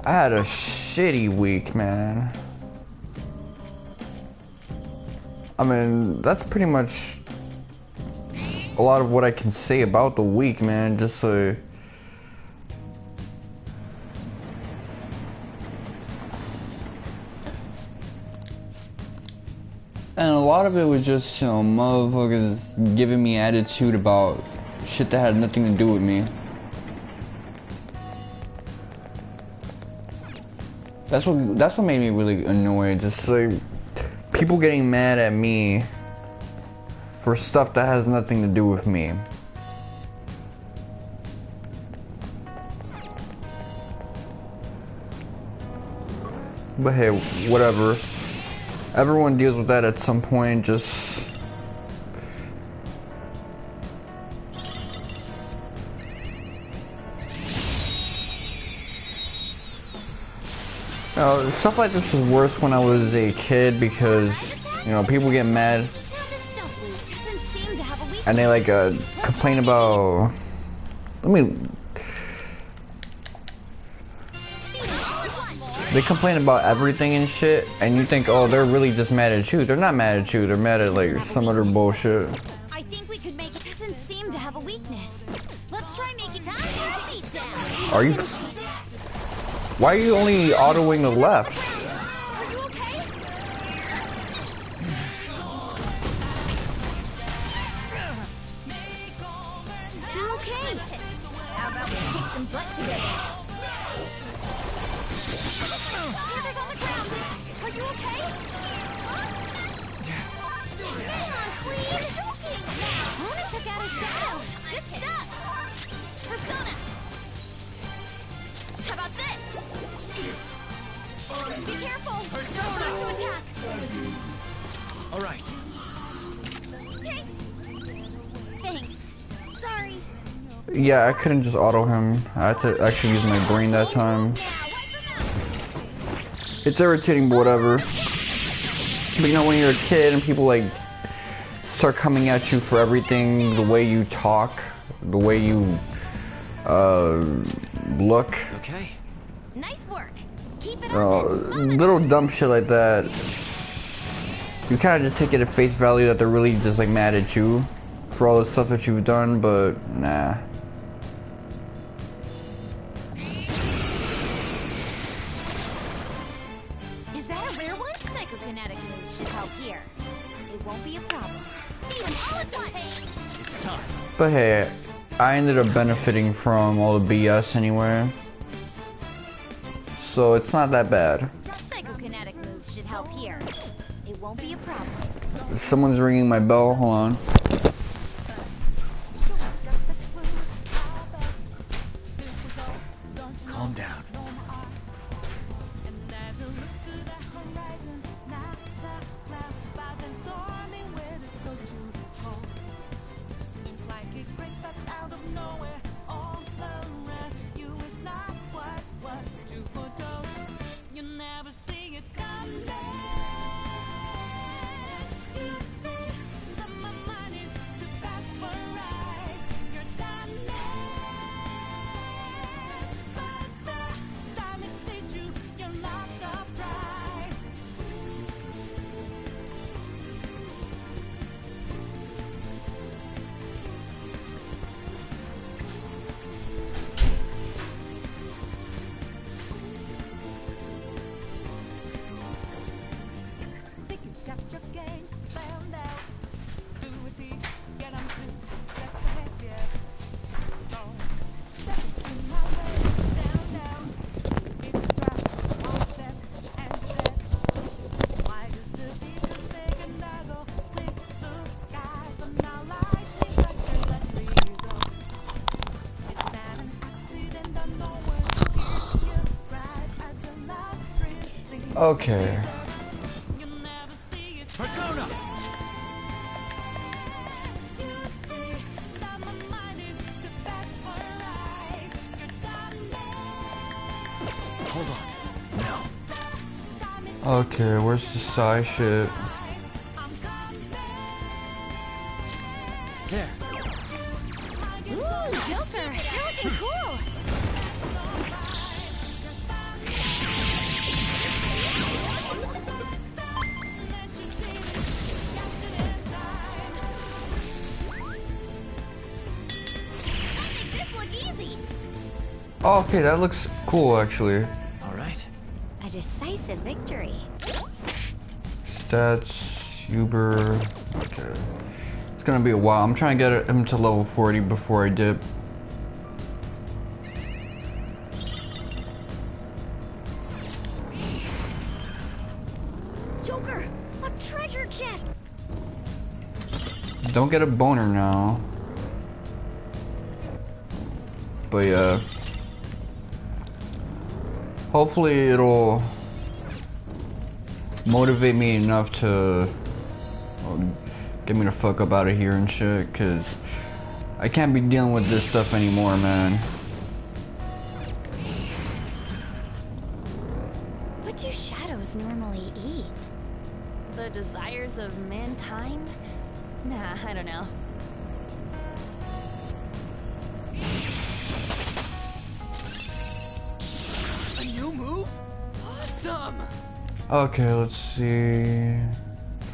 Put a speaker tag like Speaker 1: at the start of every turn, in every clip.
Speaker 1: I had a shitty week, man. I mean, that's pretty much a lot of what I can say about the week, man. Just and a lot of it was just, you know, motherfuckers giving me attitude about shit that had nothing to do with me. That's what made me really annoyed. Just like people getting mad at me for stuff that has nothing to do with me. But hey, whatever. Everyone deals with that at some point. Just stuff like this was worse when I was a kid because, you know, people get mad and they like complain about. They complain about everything and shit, and you think, oh, they're really just mad at you. They're not mad at you. They're mad at like some other bullshit.
Speaker 2: I think we could make it. Doesn't seem to have a weakness. Let's try making down.
Speaker 1: Are you? Why are you only autoing the left?
Speaker 2: Are you okay? I'm okay. How about we kick some butt together? Order's on the ground. Are you okay? Hang on, Queen. Joking. Mona took out a shadow. Good stuff. Persona. How about this? Be careful! Persona! Don't to attack!
Speaker 3: Alright.
Speaker 2: Thanks. Sorry.
Speaker 1: Yeah, I couldn't just auto him. I had to actually use my brain that time. It's irritating, but whatever. But you know, when you're a kid and people like start coming at you for everything, the way you talk, the way you look.
Speaker 3: Okay.
Speaker 2: Nice work. Keep it on.
Speaker 1: Little dumb shit like that. You kind of just take it at face value that they're really just like mad at you for all the stuff that you've done, but nah.
Speaker 2: Is that a rare one? Psychokinetic moves should help here. It won't be a problem. Beat 'em all at once.
Speaker 3: It's time.
Speaker 1: But hey, I ended up benefiting from all the BS anyway. So it's not that bad.
Speaker 2: Psychokinetic moves should help here. It won't be a problem.
Speaker 1: Someone's ringing my bell. Hold on.
Speaker 3: Calm down.
Speaker 1: Okay.
Speaker 3: Persona! Hold on. Now.
Speaker 1: Okay, where's the side shit?
Speaker 3: There.
Speaker 2: Ooh, Joker, you're looking cool.
Speaker 1: Oh, okay, that looks cool actually.
Speaker 3: All right.
Speaker 2: A decisive victory.
Speaker 1: Stats, Uber. Okay. It's gonna be a while. I'm trying to get him to level 40 before I dip.
Speaker 2: Joker, a treasure chest.
Speaker 1: Don't get a boner now. But yeah. Hopefully it'll motivate me enough to get me the fuck up out of here and shit, cause I can't be dealing with this stuff anymore, man.
Speaker 2: What do shadows normally eat? The desires of mankind? Nah, I don't know.
Speaker 3: A new move? Awesome!
Speaker 1: Okay, let's see.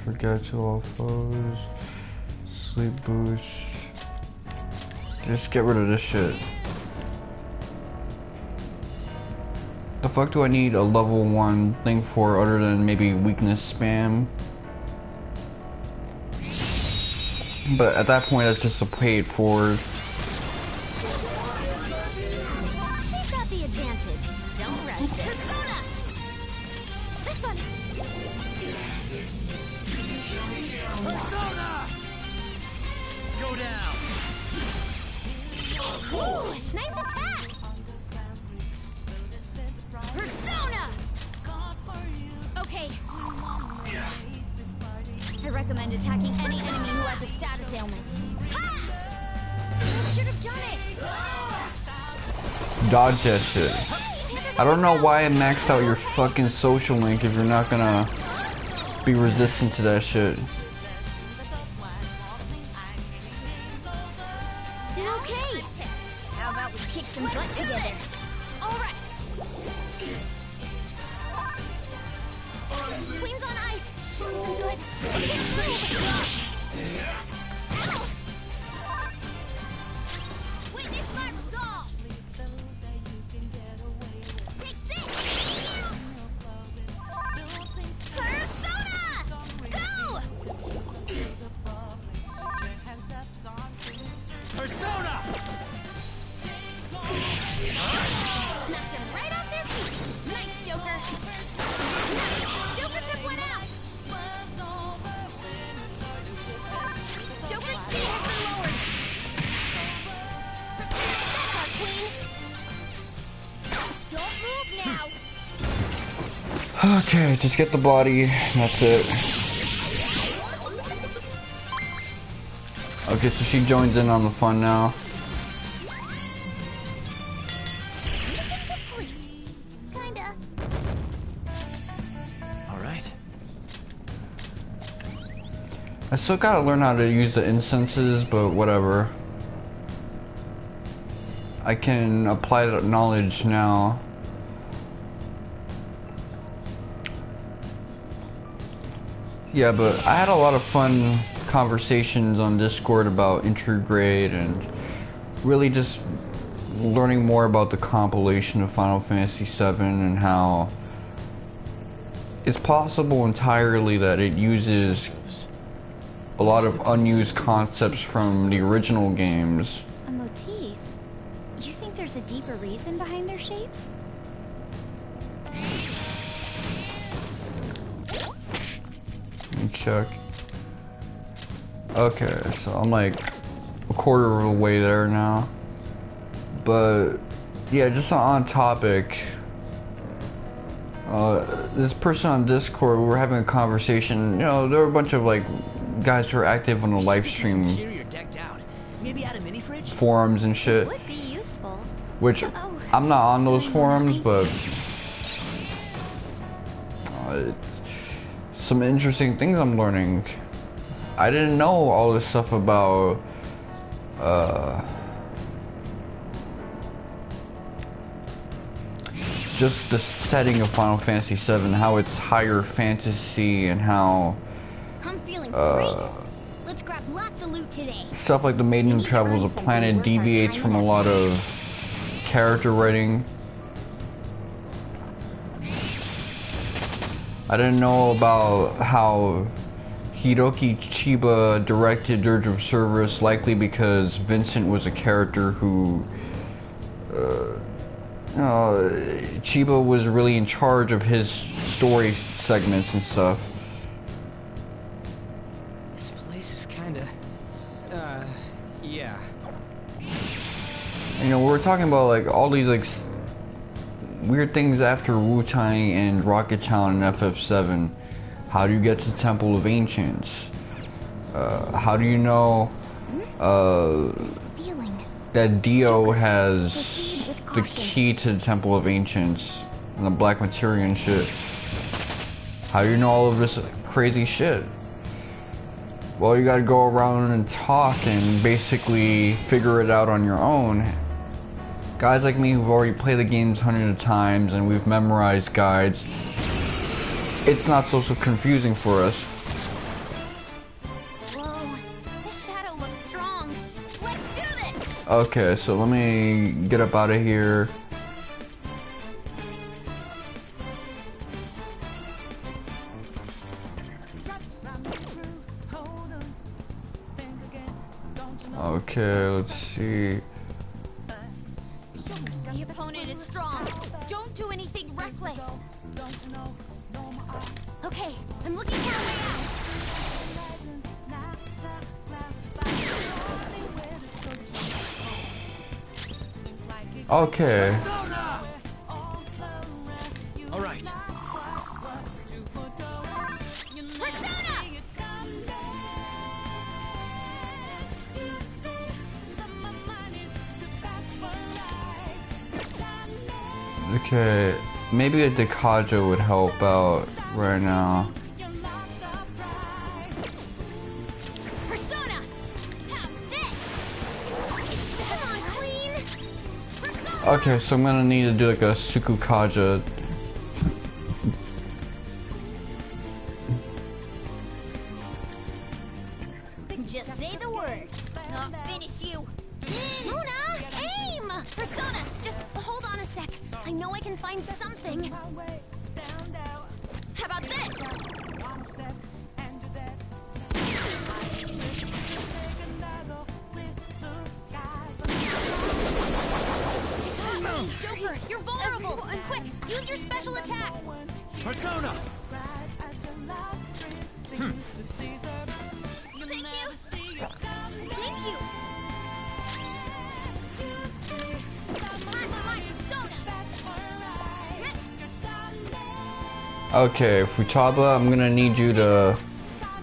Speaker 1: Forget to all foes. Sleep boost. Just get rid of this shit. The fuck do I need a level 1 thing for other than maybe weakness spam? But at that point, that's just a pay it forward.
Speaker 2: He's got the advantage. Don't rush this. Persona! This one!
Speaker 3: Persona! Go down!
Speaker 2: Ooh, nice attack! Persona! Okay. I recommend attacking any enemy who has a status ailment. Ha! I should have done it!
Speaker 1: Dodge that shit. I don't know why I maxed out your fucking social link if you're not gonna be resistant to that shit.
Speaker 2: Okay. How about we kick some butt together? Alright. Queen's on ice. This isn't good. Witness my resolve. Take this. Persona! Go!
Speaker 3: Persona!
Speaker 2: Knocked him right off their feet. Nice, Joker. Joker took one out. Joker's speed has been lowered. Prepare that, Queen. Don't move now.
Speaker 1: Okay, just get the body. That's it. Okay, so she joins in on the fun now.
Speaker 2: Mission complete. Kinda.
Speaker 3: All right.
Speaker 1: I still gotta learn how to use the incenses, but whatever. I can apply that knowledge now. Yeah, but I had a lot of fun conversations on Discord about Intergrade and really just learning more about the compilation of Final Fantasy VII and how it's possible entirely that it uses a lot of unused concepts from the original games.
Speaker 2: A motif? You think there's a deeper reason behind their shapes?
Speaker 1: Let me check. Okay, so I'm like a quarter of the way there now. But yeah, just on topic. This person on Discord, we were having a conversation. You know, there were a bunch of like guys who are active on the live stream
Speaker 3: Maybe add a mini fridge?
Speaker 1: forums and shit.
Speaker 2: Would be useful.
Speaker 1: Which
Speaker 2: Oh,
Speaker 1: I'm not on those
Speaker 2: sorry,
Speaker 1: forums,
Speaker 2: Mama.
Speaker 1: but some interesting things I'm learning. I didn't know all this stuff about just the setting of Final Fantasy VII, how it's higher fantasy and how
Speaker 2: I'm feeling great. Let's grab lots of loot today.
Speaker 1: stuff like the Maiden Who Travels the Planet deviates from a lot of character writing. I didn't know about how Hiroki Chiba directed Dirge of Cerberus, likely because Vincent was a character who Chiba was really in charge of his story segments and stuff.
Speaker 3: This place is kinda... yeah.
Speaker 1: You know, we're talking about like all these like weird things after Wu-Tang and Rocket Town and FF7. How do you get to the Temple of Ancients? How do you know that Dio has the key to the Temple of Ancients and the black materia and shit? How do you know all of this crazy shit? Well, you gotta go around and talk and basically figure it out on your own. Guys like me who've already played the games hundreds of times and we've memorized guides, it's not so confusing for us.
Speaker 2: Whoa, this shadow looks strong. Let's do this!
Speaker 1: Okay, so let me get up out of here. Okay, let's see.
Speaker 2: The opponent is strong. Don't do anything reckless. Okay, I'm looking for a way out.
Speaker 1: Okay.
Speaker 3: All right.
Speaker 2: Persona!
Speaker 1: Okay, maybe a Dekaja would help out right now.
Speaker 2: Persona! How's this? Come on, Queen! Persona!
Speaker 1: Okay, so I'm gonna need to do like a Sukukaja.
Speaker 2: Just say the word. I'll finish you. Luna, aim! Persona, just hold on a sec. I know I can find something. How about this? Joker, you're vulnerable. Quick, use your special attack.
Speaker 3: Persona!
Speaker 2: Thank you. Thank you.
Speaker 1: Okay, Futaba, I'm gonna need you to...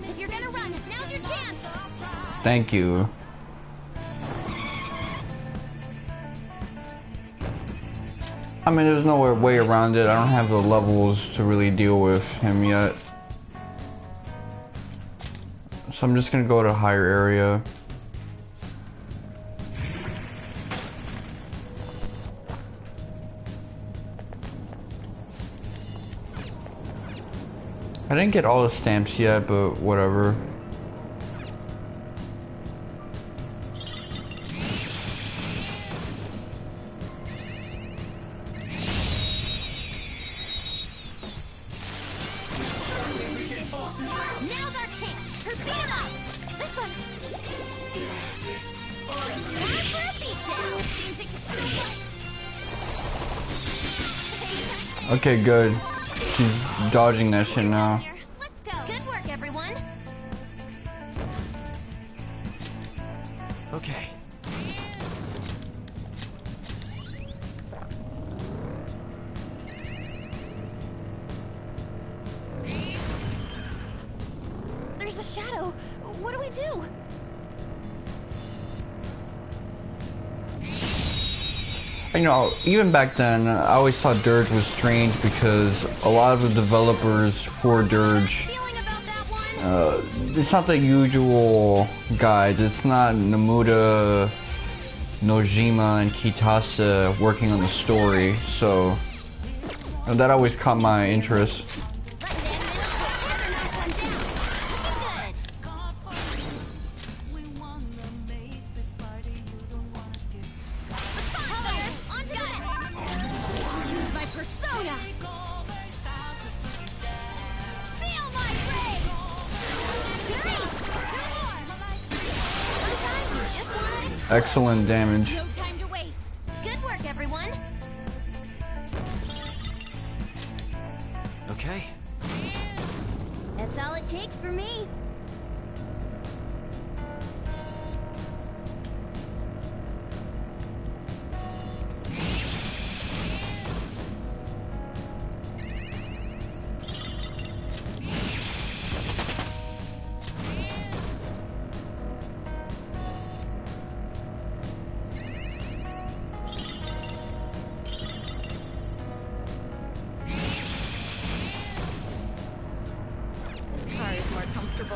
Speaker 2: If you're gonna run, now's your chance.
Speaker 1: Thank you. I mean, there's no way around it. I don't have the levels to really deal with him yet. So I'm just gonna go to a higher area. I didn't get all the stamps yet, but whatever.
Speaker 2: Now's our chance. Repeat up. This one. Time for a beatdown. Seems it could still fight.
Speaker 1: Okay, good. She's dodging that shit now.
Speaker 2: Let's go. Good work, everyone.
Speaker 3: Okay.
Speaker 2: There's a shadow. What do we do?
Speaker 1: You know, even back then, I always thought Dirge was strange because a lot of the developers for Dirge,
Speaker 2: Feeling about that one?
Speaker 1: it's not the usual guides. It's not Nomura, Nojima, and Kitase working on the story, so that always caught my interest.
Speaker 2: On to
Speaker 1: Excellent damage.
Speaker 2: No time to waste. Good work, everyone.
Speaker 3: Okay.
Speaker 2: That's all it takes for me.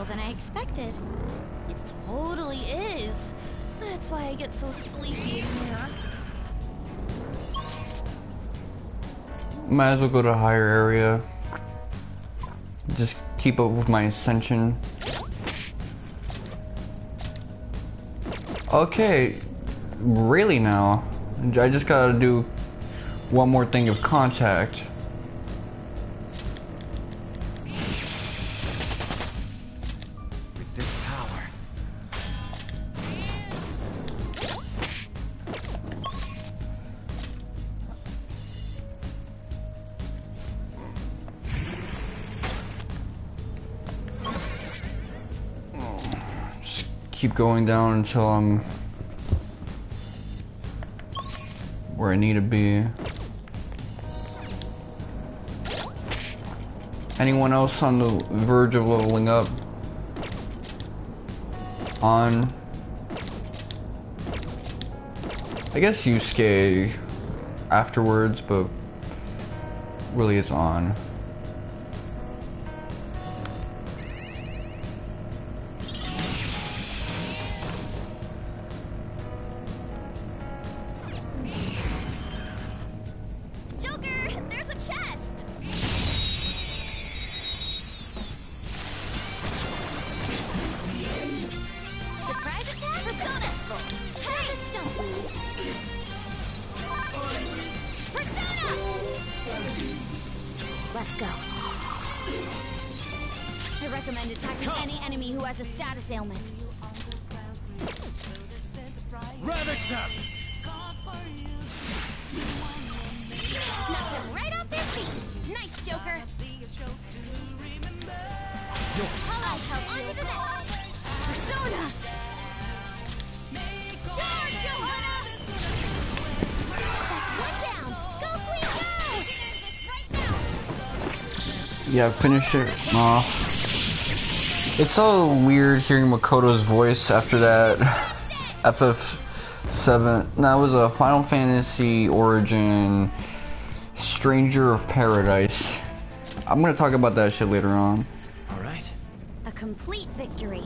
Speaker 2: Than I expected. It totally is. That's why I get so sleepy in here.
Speaker 1: Might as well go to a higher area. Just keep up with my ascension. Okay, really now? I just gotta do one more thing of contact. Keep going down until I'm where I need to be. Anyone else on the verge of leveling up? On. I guess Yusuke afterwards, but really it's on.
Speaker 2: Let's go. I recommend attacking any enemy who has a status ailment.
Speaker 3: Ravage them!
Speaker 2: Knocked him right off their feet. Nice, Joker. I'll help onto the next. Persona! Charge, Johanna! That's one down. Go, Queen, go!
Speaker 1: Yeah, finish it off. It's so weird hearing Makoto's voice after that FF7. That was a Final Fantasy Origin Stranger of Paradise. I'm gonna talk about that shit later on.
Speaker 3: Alright.
Speaker 2: A complete victory.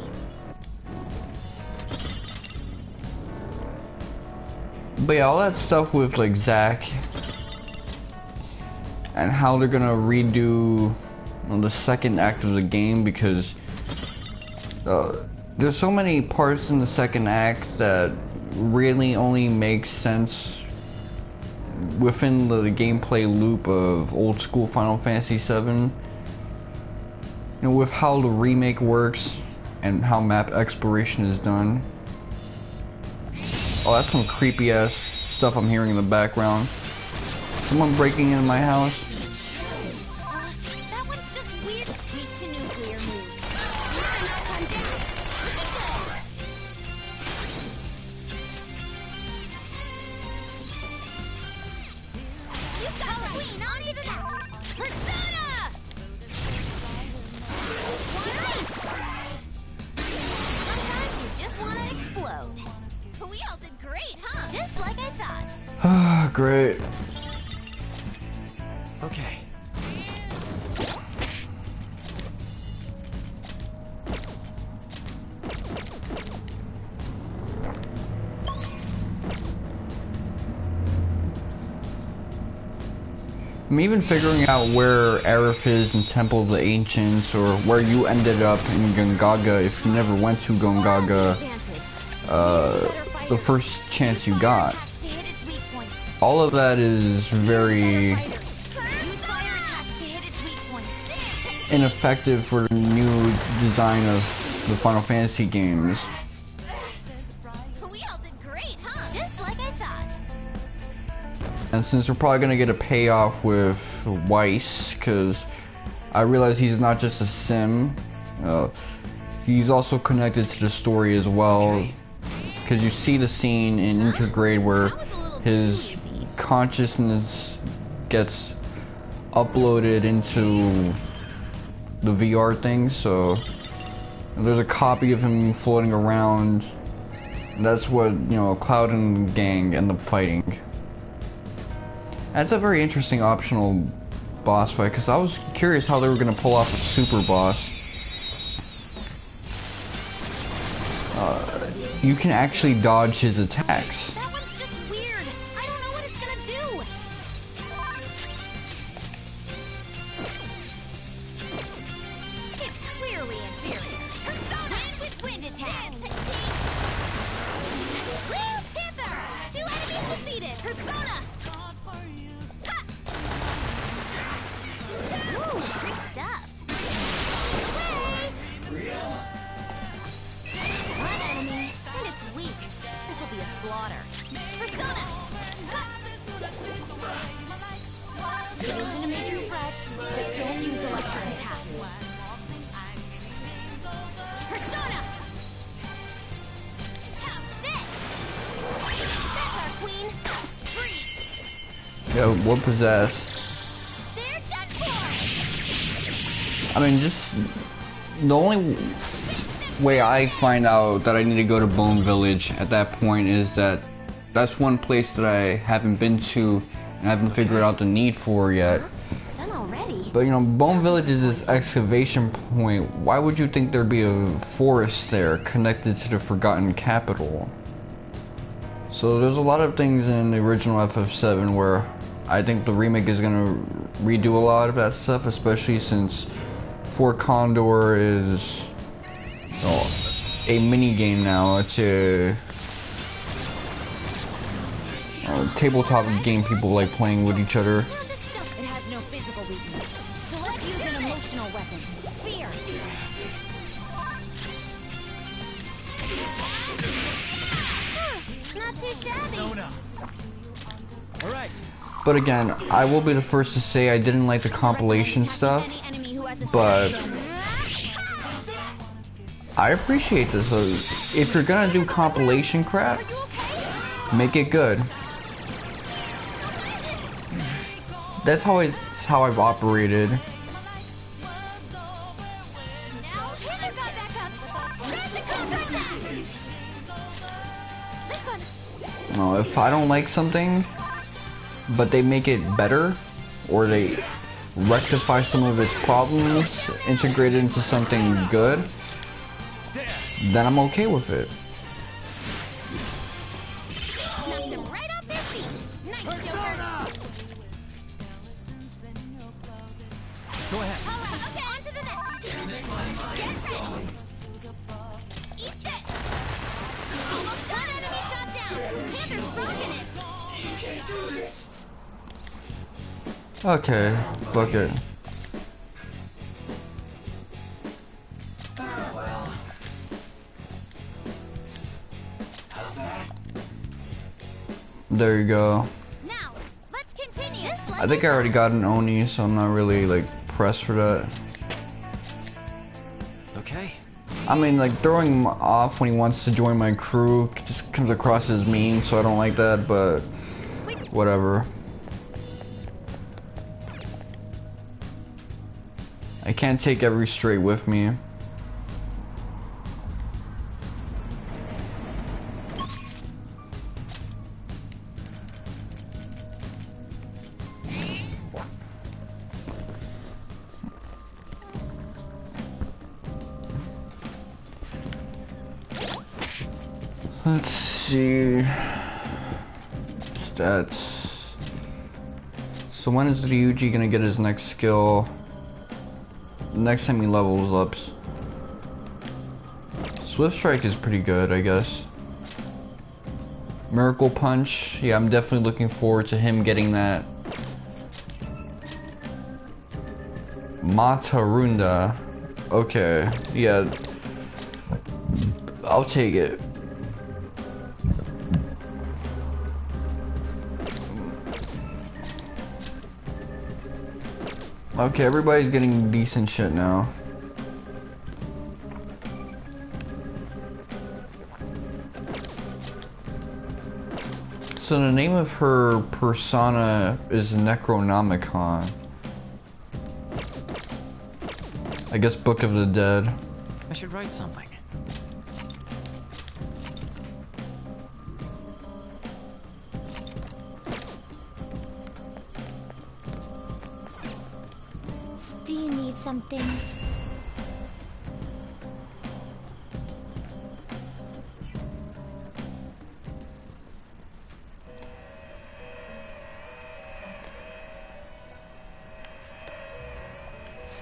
Speaker 1: But yeah, all that stuff with like Zack and how they're gonna redo the second act of the game, because there's so many parts in the second act that really only make sense within the gameplay loop of old school Final Fantasy VII. You know, with how the remake works and how map exploration is done. Oh, that's some creepy ass stuff I'm hearing in the background. Someone breaking into my house.
Speaker 2: That one's just weird. Weak to nuclear moves. Not enough time down. You've got Queen on to the next. Persona! Sometimes you just want to explode. We all did great, huh? Just like I thought.
Speaker 1: Ah, great.
Speaker 3: Okay.
Speaker 1: I'm even figuring out where Aerith is in Temple of the Ancients, or where you ended up in Gongaga if you never went to Gongaga the first chance you got. All of that is very ineffective for the new design of the Final Fantasy games.
Speaker 2: We all did great.
Speaker 1: And since we're probably gonna get a payoff with Weiss, because I realize he's not just a sim, he's also connected to the story as well. Because you see the scene in Intergrade where his consciousness gets uploaded into the VR thing, so there's a copy of him floating around. That's what, you know, Cloud and the gang end up fighting. That's a very interesting optional boss fight, because I was curious how they were going to pull off a super boss. You can actually dodge his attacks.
Speaker 2: That one's just weird. I don't know what it's gonna do. It's clearly inferior. Persona with wind attacks. Blue Panther. 2 enemies defeated. Persona. Ha! Ooh, great stuff. One enemy, and it's weak. This'll be a slaughter. Persona! Ha! It isn't a major threat, but don't use electric attacks. Persona! How's this? That's our queen. Freeze!
Speaker 1: Yeah, we're possessed.
Speaker 2: They're done for!
Speaker 1: I mean, just the only way I find out that I need to go to Bone Village at that point is that that's one place that I haven't been to and I haven't figured out the need for yet.
Speaker 2: Done already.
Speaker 1: But you know, Bone Village is this excavation point. Why would you think there'd be a forest there connected to the Forgotten Capital? So there's a lot of things in the original FF7 where I think the remake is gonna redo a lot of that stuff, especially since Fort Condor is a mini game now. It's a tabletop game people like playing with each other.
Speaker 2: Now just stuff. It has no physical weakness. So let's use an emotional weapon. Fear. Not too shabby.
Speaker 3: All right.
Speaker 1: But again, I will be the first to say I didn't like the compilation stuff, but I appreciate this. If you're gonna do compilation crap, make it good. That's how I've operated. If I don't like something, but they make it better, or they rectify some of its problems, integrate it into something good, then I'm okay with it.
Speaker 2: Knocked him right off their feet. Nice, Joker.
Speaker 3: Go ahead.
Speaker 2: All right, okay, on to the next. Get ready. Eat this. Almost done. Enemy shot down. Panther's rocking it.
Speaker 3: You can't do this.
Speaker 1: Okay, bucket. There you go.
Speaker 2: Now, let's continue.
Speaker 1: I think I already got an Oni, so I'm not really like pressed for that.
Speaker 3: Okay.
Speaker 1: I mean, like throwing him off when he wants to join my crew just comes across as mean, so I don't like that, but whatever. I can't take every stray with me. Let's see. Stats. So when is Ryuji gonna get his next skill? Next time he levels up. Swift Strike is pretty good, I guess. Miracle Punch. Yeah, I'm definitely looking forward to him getting that. Matarunda. Okay, yeah. I'll take it. Okay, everybody's getting decent shit now. So the name of her persona is Necronomicon. I guess Book of the Dead.
Speaker 3: I should write something.
Speaker 2: Do you need something?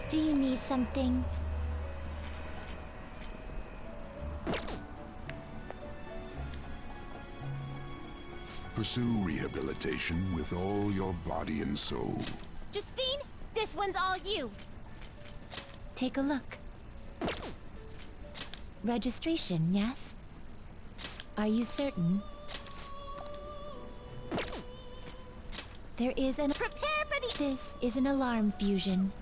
Speaker 2: Do you need something?
Speaker 4: Pursue rehabilitation with all your body and soul.
Speaker 2: Justine, this one's all you. Take a look. Registration, yes? Are you certain? There is an... Prepare for the... This is an alarm fusion.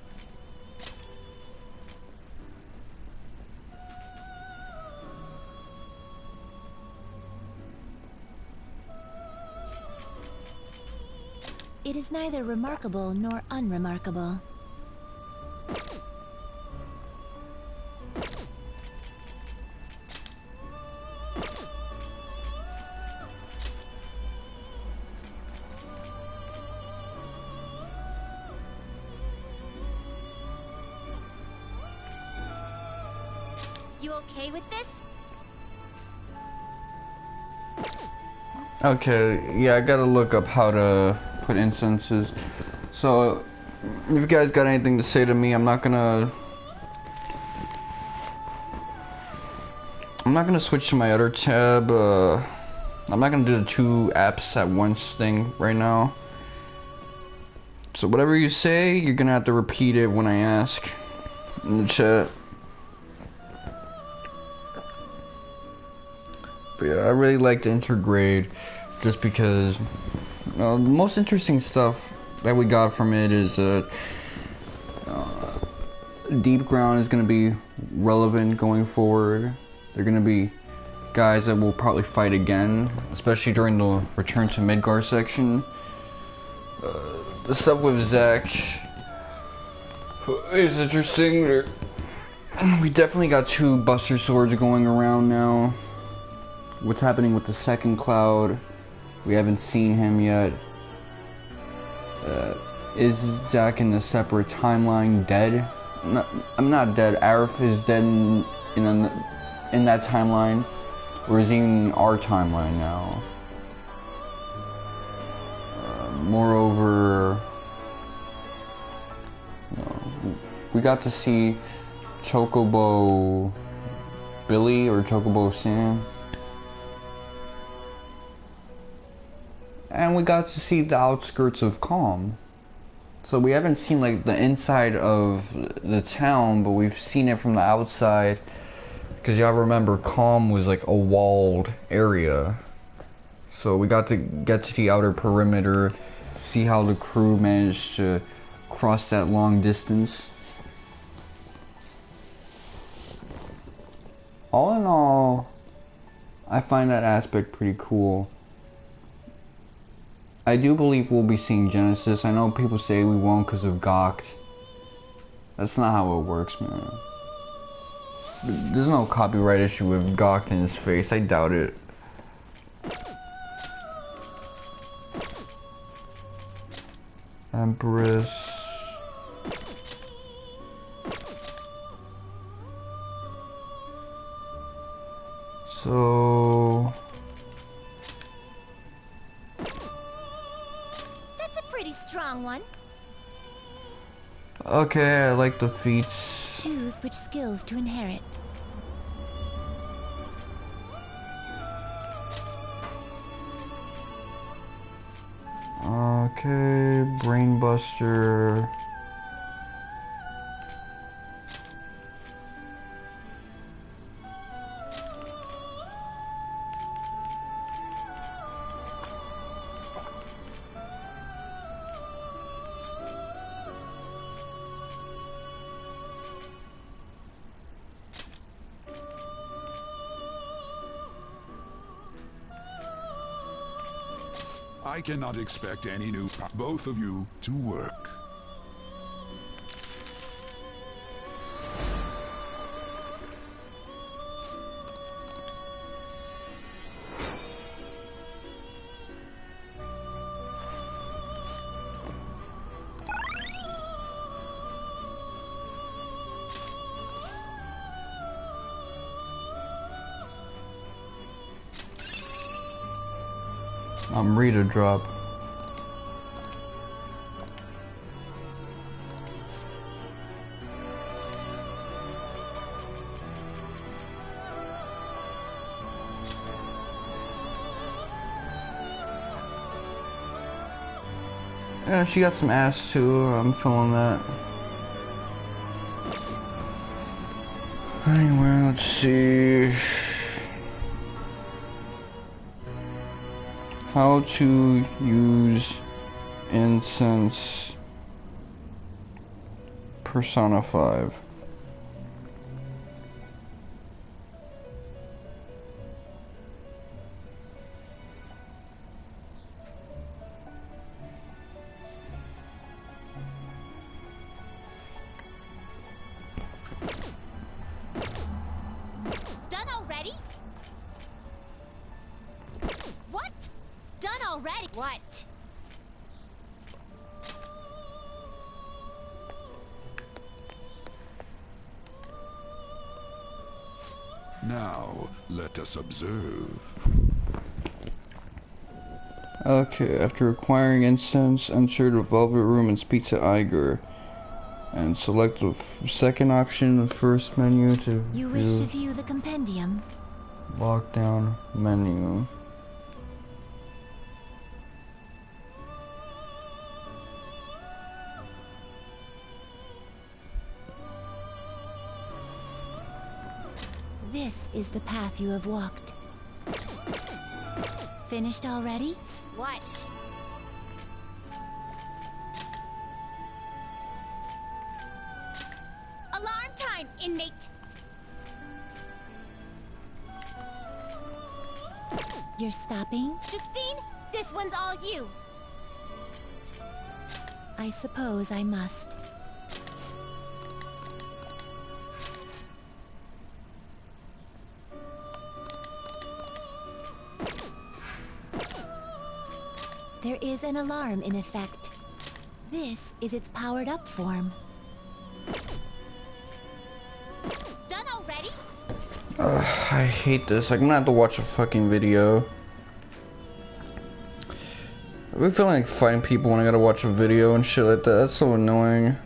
Speaker 2: It is neither remarkable nor unremarkable. You okay with this?
Speaker 1: Okay, yeah, I gotta look up how to put instances. So, if you guys got anything to say to me, I'm not gonna switch to my other tab. I'm not gonna do the two apps at once thing right now. So whatever you say, you're gonna have to repeat it when I ask in the chat. But yeah, I really like the intergrade just because the most interesting stuff that we got from it is deep ground is going to be relevant going forward. They're going to be guys that will probably fight again, especially during the return to Midgar section. The stuff with Zack is interesting. We definitely got two Buster Swords going around now. What's happening with the second Cloud? We haven't seen him yet. Is Zack in a separate timeline dead? I'm not dead. Arif is dead in that timeline, or is he in our timeline now? Moreover, we got to see Chocobo Billy or Chocobo Sam. And we got to see the outskirts of Calm. So we haven't seen like the inside of the town, but we've seen it from the outside. Because y'all remember Calm was like a walled area. So we got to get to the outer perimeter, see how the crew managed to cross that long distance. All in all, I find that aspect pretty cool. I do believe we'll be seeing Genesis. I know people say we won't because of Gok. That's not how it works, man. There's no copyright issue with Gok in his face. I doubt it. Empress. So...
Speaker 2: Pretty strong one.
Speaker 1: Okay, I like the feats.
Speaker 2: Choose which skills to inherit.
Speaker 1: Okay, Brainbuster.
Speaker 4: I cannot expect any new both of you to work.
Speaker 1: I'm ready to drop. Yeah, she got some ass too. I'm feeling that. Anyway, let's see. How to use incense Persona 5.
Speaker 2: Done already? What? Done already? What?
Speaker 4: Now, let us observe.
Speaker 1: Okay, after acquiring incense, enter the Velvet Room and speak to Iger. And select the second option, the first menu to
Speaker 2: You wish to view the compendium?
Speaker 1: lockdown menu.
Speaker 2: This is the path you have walked. Finished already? What? Alarm time, inmate! You're stopping? Justine, this one's all you! I suppose I must. There is an alarm in effect. This is its powered-up form. Done already?
Speaker 1: I hate this. Like, I'm gonna have to watch a fucking video. I really feel like fighting people when I gotta watch a video and shit like that. That's so annoying.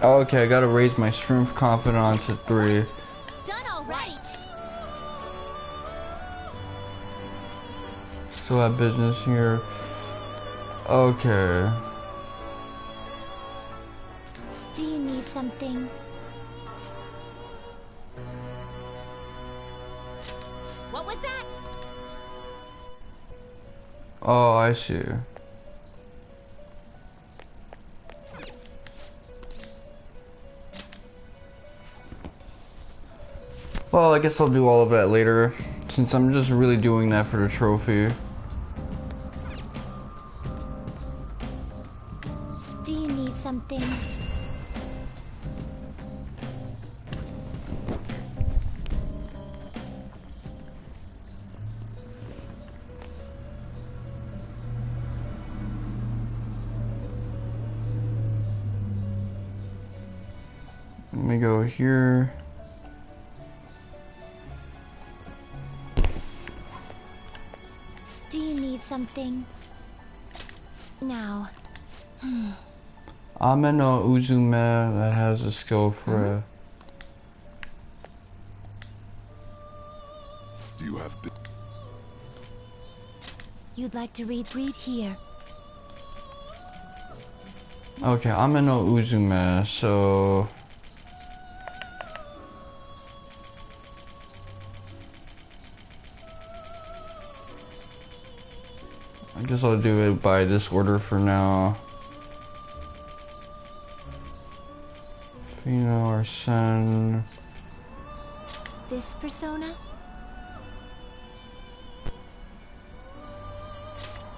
Speaker 1: Okay, I gotta raise my strength confidence to 3.
Speaker 2: Done already.
Speaker 1: Still have business here. Okay.
Speaker 2: Do you need something? What was that?
Speaker 1: Oh, I see. Well, I guess I'll do all of that later, since I'm just really doing that for the trophy.
Speaker 2: Do you need something?
Speaker 1: Let me go here.
Speaker 2: Do you need something? Now.
Speaker 1: Ame no Uzume that has a skill for
Speaker 4: Do you have
Speaker 2: You'd like to read here.
Speaker 1: Okay, Ame no Uzume, so I guess I'll do it by this order for now. Fino, Arsene.
Speaker 2: This persona?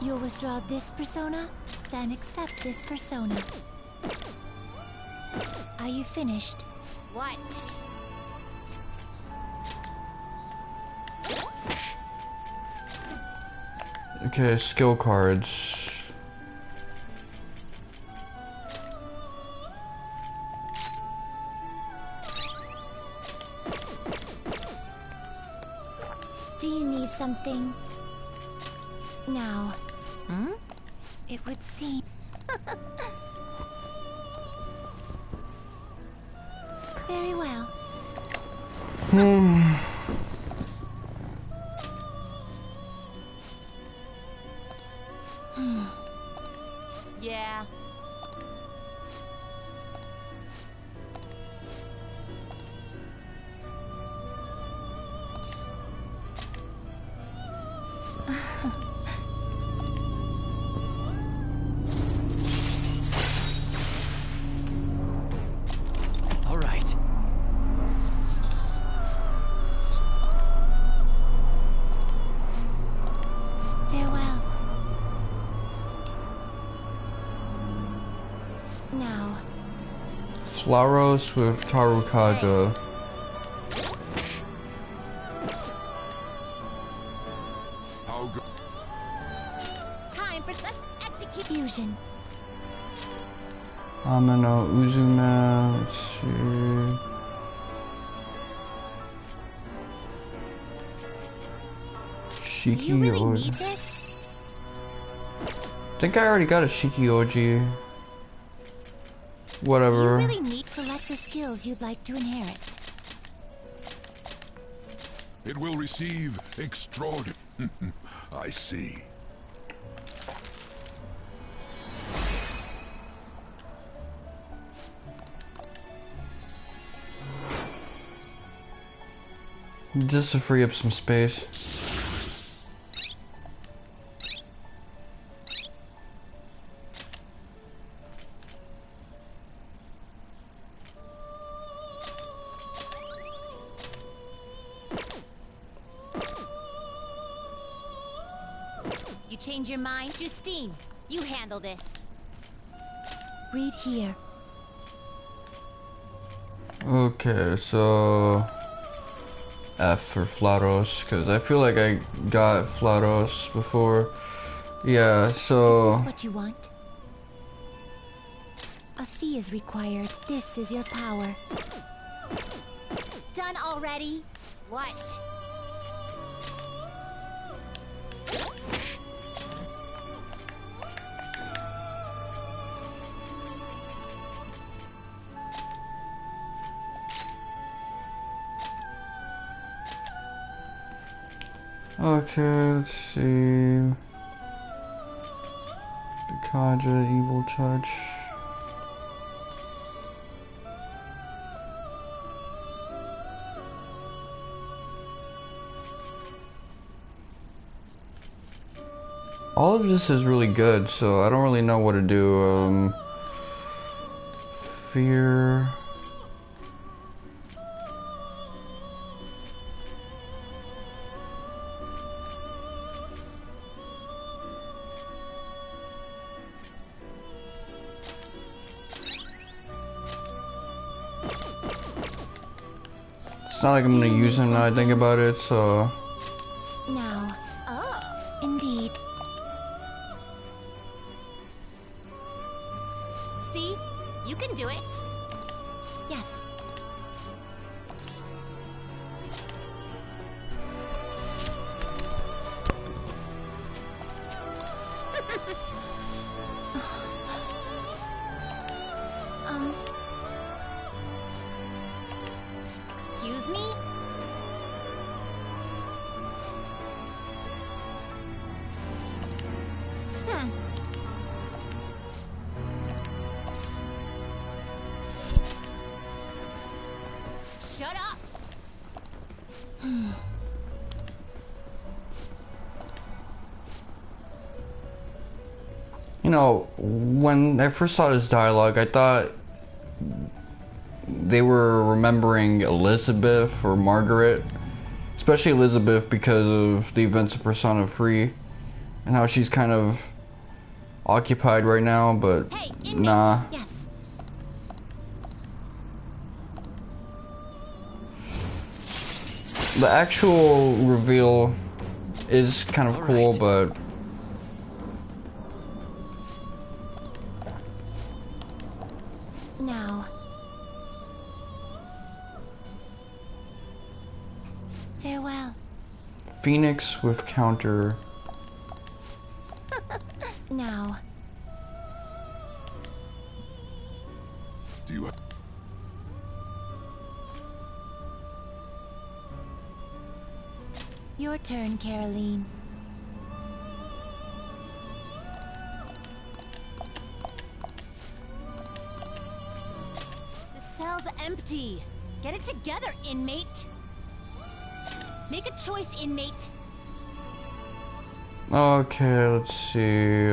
Speaker 2: You'll withdraw this persona, then accept this persona. Are you finished? What?
Speaker 1: Okay, skill cards.
Speaker 2: Do you need something? Now. Hmm? It would seem. Very well. Yeah.
Speaker 3: All right.
Speaker 2: Farewell. Now.
Speaker 1: Flauros with Tarukaja.
Speaker 4: How go?
Speaker 2: Time for let's execute fusion.
Speaker 1: Amino Uzume. Let's see.
Speaker 2: Do
Speaker 1: Shiki
Speaker 2: you really
Speaker 1: Oji.
Speaker 2: need this?
Speaker 1: I think I already got a Shiki Oji.
Speaker 2: Do you
Speaker 1: Whatever.
Speaker 2: really need select the skills you'd like to inherit?
Speaker 4: It will receive extraordinary. I see.
Speaker 1: Just to free up some space.
Speaker 2: You change your mind? Justine, you handle this. Read here.
Speaker 1: Okay, so F for Flauros, because I feel like I got Flauros before. Yeah, so
Speaker 2: Is this what you want? A fee is required. This is your power. Done already? What?
Speaker 1: okay, let's see. Kaja, Evil Touch. All of this is really good, so I don't really know what to do. Fear. It's not like I'm gonna use him now I think about it, so
Speaker 2: Now. Oh, indeed. See? You can do it. Yes. Excuse me? Shut up!
Speaker 1: You know, when I first saw this dialogue, I thought they were remembering Elizabeth or Margaret, especially Elizabeth because of the events of Persona 3 and how she's kind of occupied right now, but
Speaker 2: Hey,
Speaker 1: nah.
Speaker 2: yes.
Speaker 1: The actual reveal is kind of cool, but
Speaker 2: Now. Farewell.
Speaker 1: Phoenix with counter.
Speaker 2: Now.
Speaker 4: Do you
Speaker 2: Your turn, Caroline. The cell's empty. Get it together, inmate. Make a choice, inmate.
Speaker 1: Okay, let's see.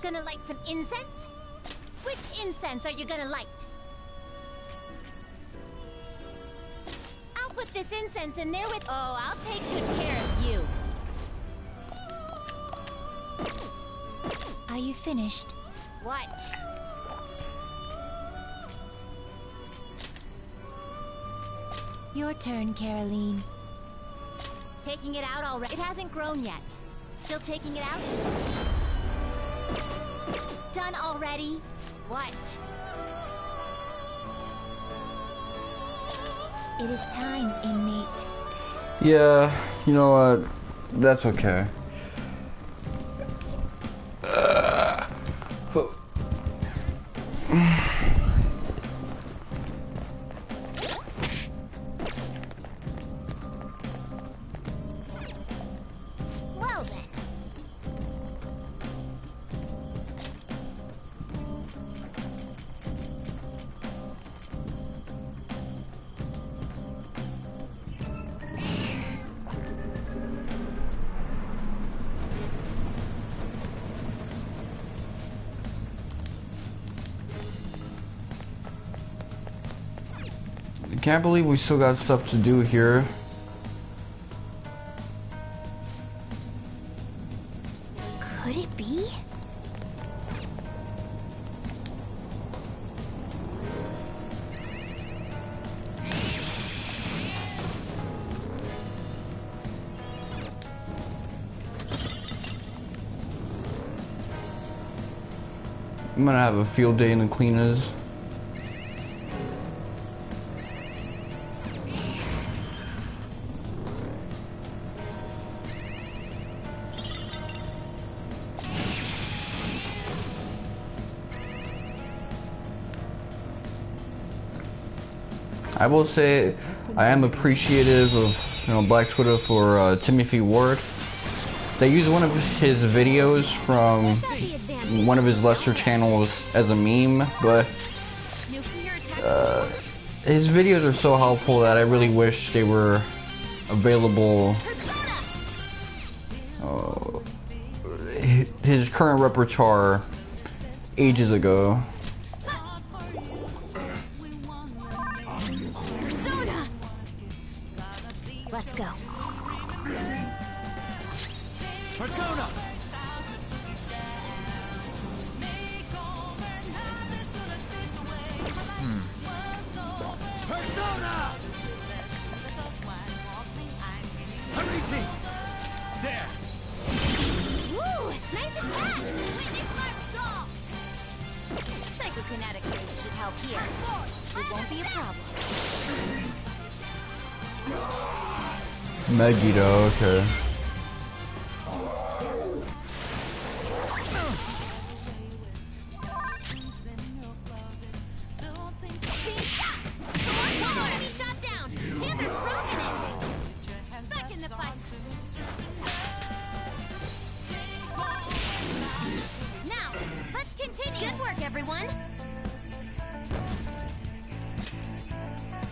Speaker 2: Gonna light some incense? Which incense are you gonna light? I'll put this incense in there with— Oh, I'll take good care of you. Are you finished? What? Your turn, Caroline. Taking it out already? It hasn't grown yet. Still taking it out? Done already? What? It is time, inmate.
Speaker 1: Yeah, you know what? That's okay.
Speaker 2: Well then.
Speaker 1: I can't believe we still got stuff to do here.
Speaker 2: Could it be?
Speaker 1: I'm gonna have a field day in the cleaners. I will say I am appreciative of, you know, Black Twitter for Timothy Ward. They use one of his videos from one of his lesser channels as a meme, but his videos are so helpful that I really wish they were available. His current repertoire ages ago.
Speaker 2: Let's go.
Speaker 3: Persona! Persona! Hurry, there!
Speaker 2: Woo! Nice attack! Witness my resolve! Psychokinetic rays should help here. It won't be a problem.
Speaker 1: Megiddo, okay.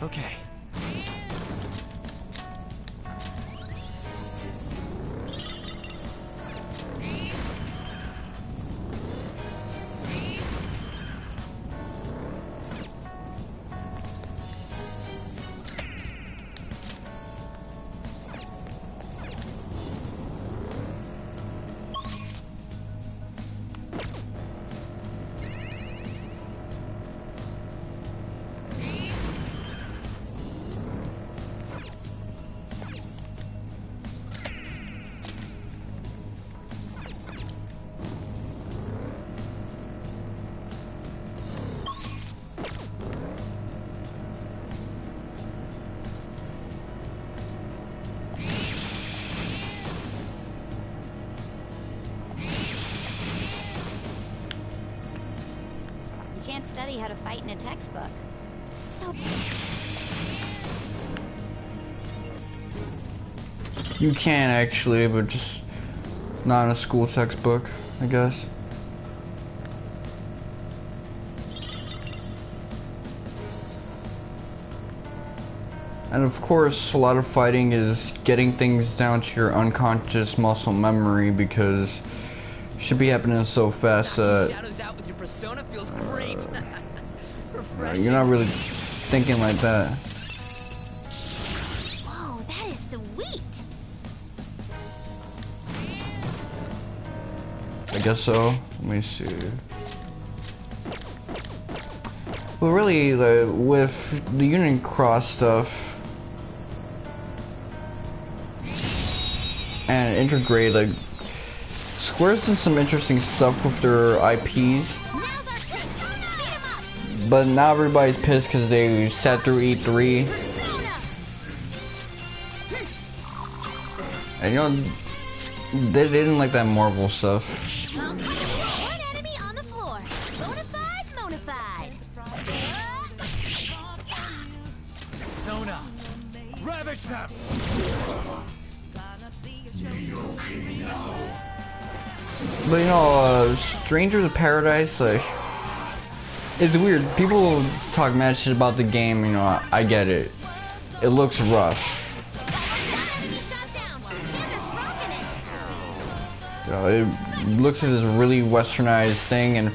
Speaker 3: Okay.
Speaker 2: You can't study how to fight in a textbook. So...
Speaker 1: You can actually, but just not in a school textbook, I guess. And of course, a lot of fighting is getting things down to your unconscious muscle memory because it should be happening so fast that
Speaker 5: Shadows out with your persona feels great.
Speaker 1: you're not really thinking like that.
Speaker 2: Whoa, that is sweet!
Speaker 1: I guess so. Let me see. Well, really, with the Union Cross stuff and Intergrade, like, Square's done some interesting stuff with their IPs.
Speaker 2: Now's our chance! Beat 'em up!
Speaker 1: But now everybody's pissed because they sat through E3.
Speaker 2: Persona!
Speaker 1: And you know, they didn't like that Marvel stuff.
Speaker 2: One enemy on the floor. Bonafide, Monafide.
Speaker 3: Persona. Ravage them.
Speaker 1: But you know, Strangers of Paradise, like, it's weird. People talk mad shit about the game, you know, I get it. It looks rough.
Speaker 2: Enemy shot down. Panther's rocking it.
Speaker 1: You know, it looks like this really westernized thing, and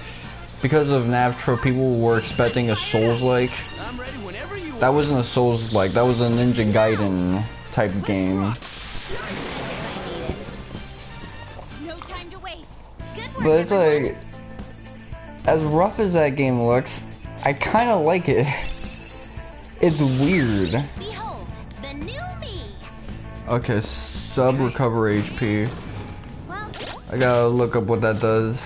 Speaker 1: because of Navtro, people were expecting a Souls-like.
Speaker 5: I'm ready whenever you
Speaker 1: That wasn't a Souls-like, that was a Ninja Gaiden type game.
Speaker 2: No time to waste. Good work,
Speaker 1: But it's
Speaker 2: everyone.
Speaker 1: like, as rough as that game looks, I kind of like it. It's weird.
Speaker 2: Behold, the new me.
Speaker 1: Okay, sub recover HP.
Speaker 2: Well,
Speaker 1: I gotta look up what that does.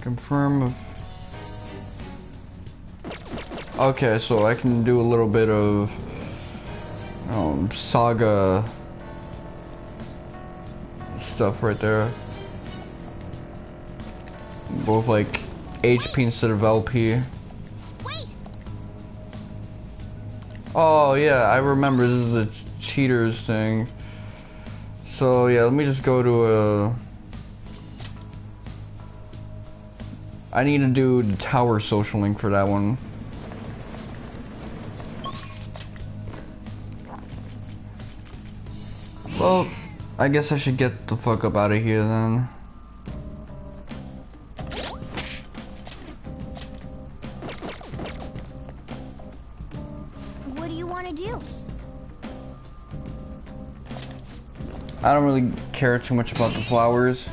Speaker 1: Confirm. Okay, so I can do a little bit of Saga stuff right there. Both like HP instead of LP.
Speaker 2: wait.
Speaker 1: Oh yeah, I remember, this is the cheaters thing. So yeah, let me just go to a... I need to do the tower social link for that one. Well, I guess I should get the fuck up out of here then.
Speaker 2: What do you want to do?
Speaker 1: I don't really care too much about the flowers.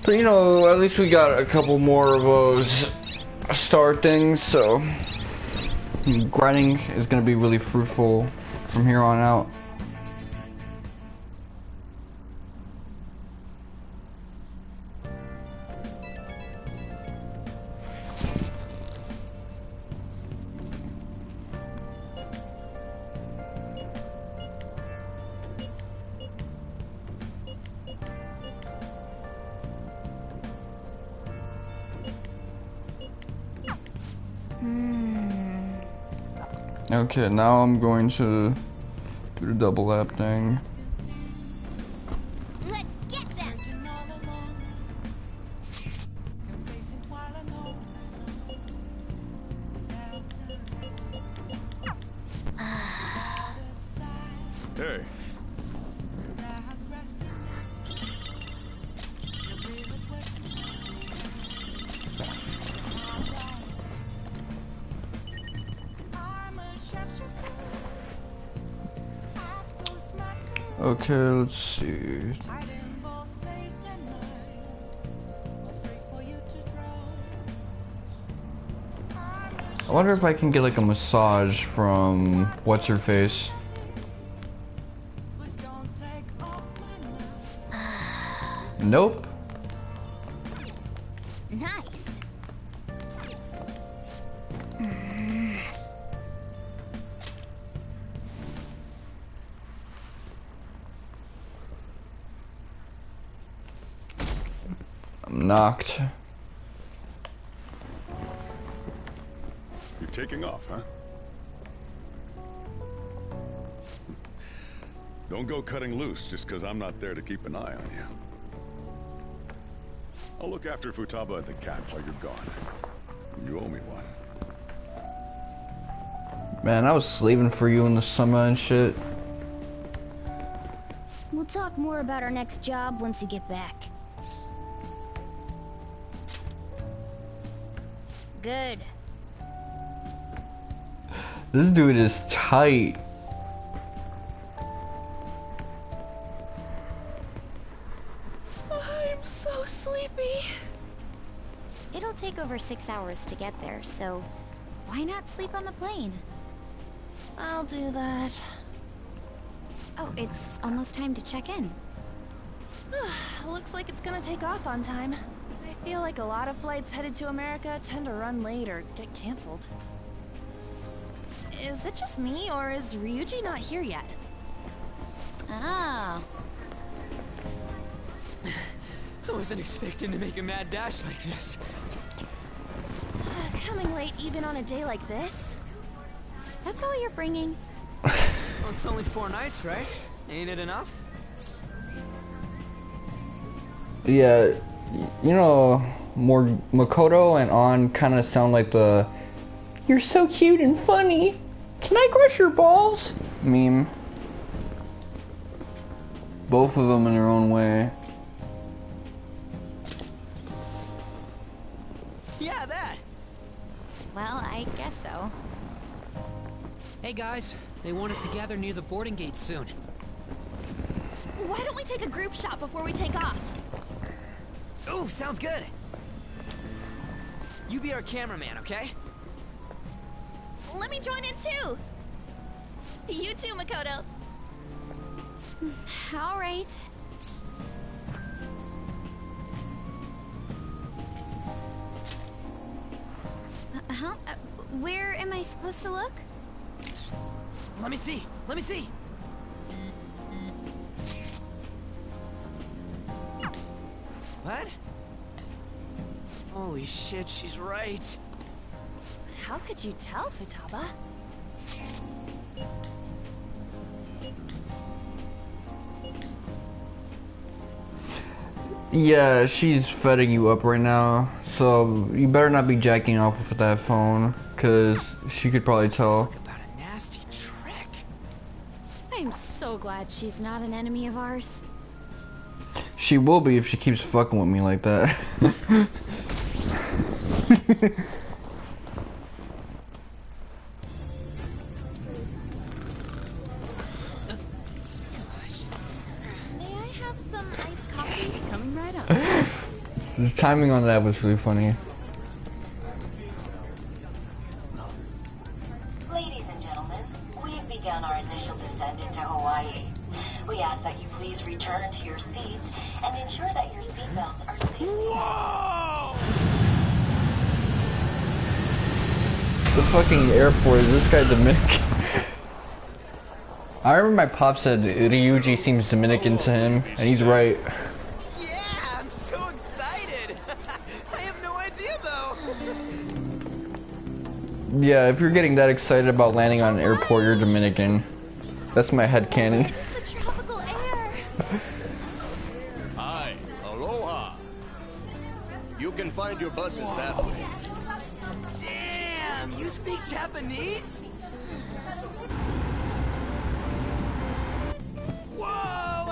Speaker 1: So, you know, at least we got a couple more of those star things, so grinding is gonna be really fruitful from here on out. Okay, now I'm going to do the double lap thing.
Speaker 2: Let's get them.
Speaker 4: Hey.
Speaker 1: Okay, let's see. I wonder if I can get like a massage from what's her face. Nope.
Speaker 2: Nice.
Speaker 1: I'm knocked.
Speaker 4: You're taking off, huh? Don't go cutting loose just because I'm not there to keep an eye on you. I'll look after Futaba and the cat while you're gone. You owe me one.
Speaker 1: Man, I was slaving for you in the summer and shit.
Speaker 2: We'll talk more about our next job once you get back. Good.
Speaker 1: This dude is tight.
Speaker 6: I'm so sleepy.
Speaker 2: It'll take over 6 hours to get there, so why not sleep on the plane?
Speaker 6: I'll do that.
Speaker 2: Oh, it's almost time to check in.
Speaker 6: Looks like it's gonna take off on time. I feel like a lot of flights headed to America tend to run late or get canceled. Is it just me, or is Ryuji not here yet?
Speaker 2: Ah.
Speaker 5: I wasn't expecting to make a mad dash like this.
Speaker 6: Coming late even on a day like this?
Speaker 2: That's all you're bringing?
Speaker 5: Well, it's only 4 nights, right? Ain't it enough?
Speaker 1: Yeah, you know, Makoto and On kind of sound like the "you're so cute and funny, can I crush your balls?" meme. Both of them in their own way.
Speaker 5: Yeah, that!
Speaker 2: Well, I guess so.
Speaker 5: Hey guys, they want us to gather near the boarding gate soon.
Speaker 6: Why don't we take a group shot before we take off?
Speaker 5: Ooh, sounds good! You be our cameraman, okay?
Speaker 6: Let me join in too! You too, Makoto!
Speaker 2: All right. Where am I supposed to look?
Speaker 5: Let me see! Let me see! What? Holy shit, she's right.
Speaker 6: How could you tell, Futaba?
Speaker 1: Yeah, she's fetting you up right now, so you better not be jacking off with that phone, cause she could probably tell.
Speaker 5: Talk about a nasty trick.
Speaker 2: I'm so glad she's not an enemy of ours.
Speaker 1: She will be if she keeps fucking with me like that.
Speaker 6: May I have some iced coffee? Coming right up.
Speaker 1: The timing on that was really funny.
Speaker 7: Ladies and gentlemen, we've begun our initial descent into Hawaii. We ask that you please return to your seats and ensure that your seatbelts are safe.
Speaker 5: Whoa!
Speaker 1: The fucking airport, is this guy Dominican? I remember my pop said Ryuji seems Dominican to him, and he's right.
Speaker 5: Yeah, I'm so excited! I have no idea though!
Speaker 1: Yeah, if you're getting that excited about landing on an airport, you're Dominican. That's my headcanon.
Speaker 6: The tropical air!
Speaker 8: Hi, aloha. You can find your buses that way.
Speaker 5: Damn, you speak Japanese?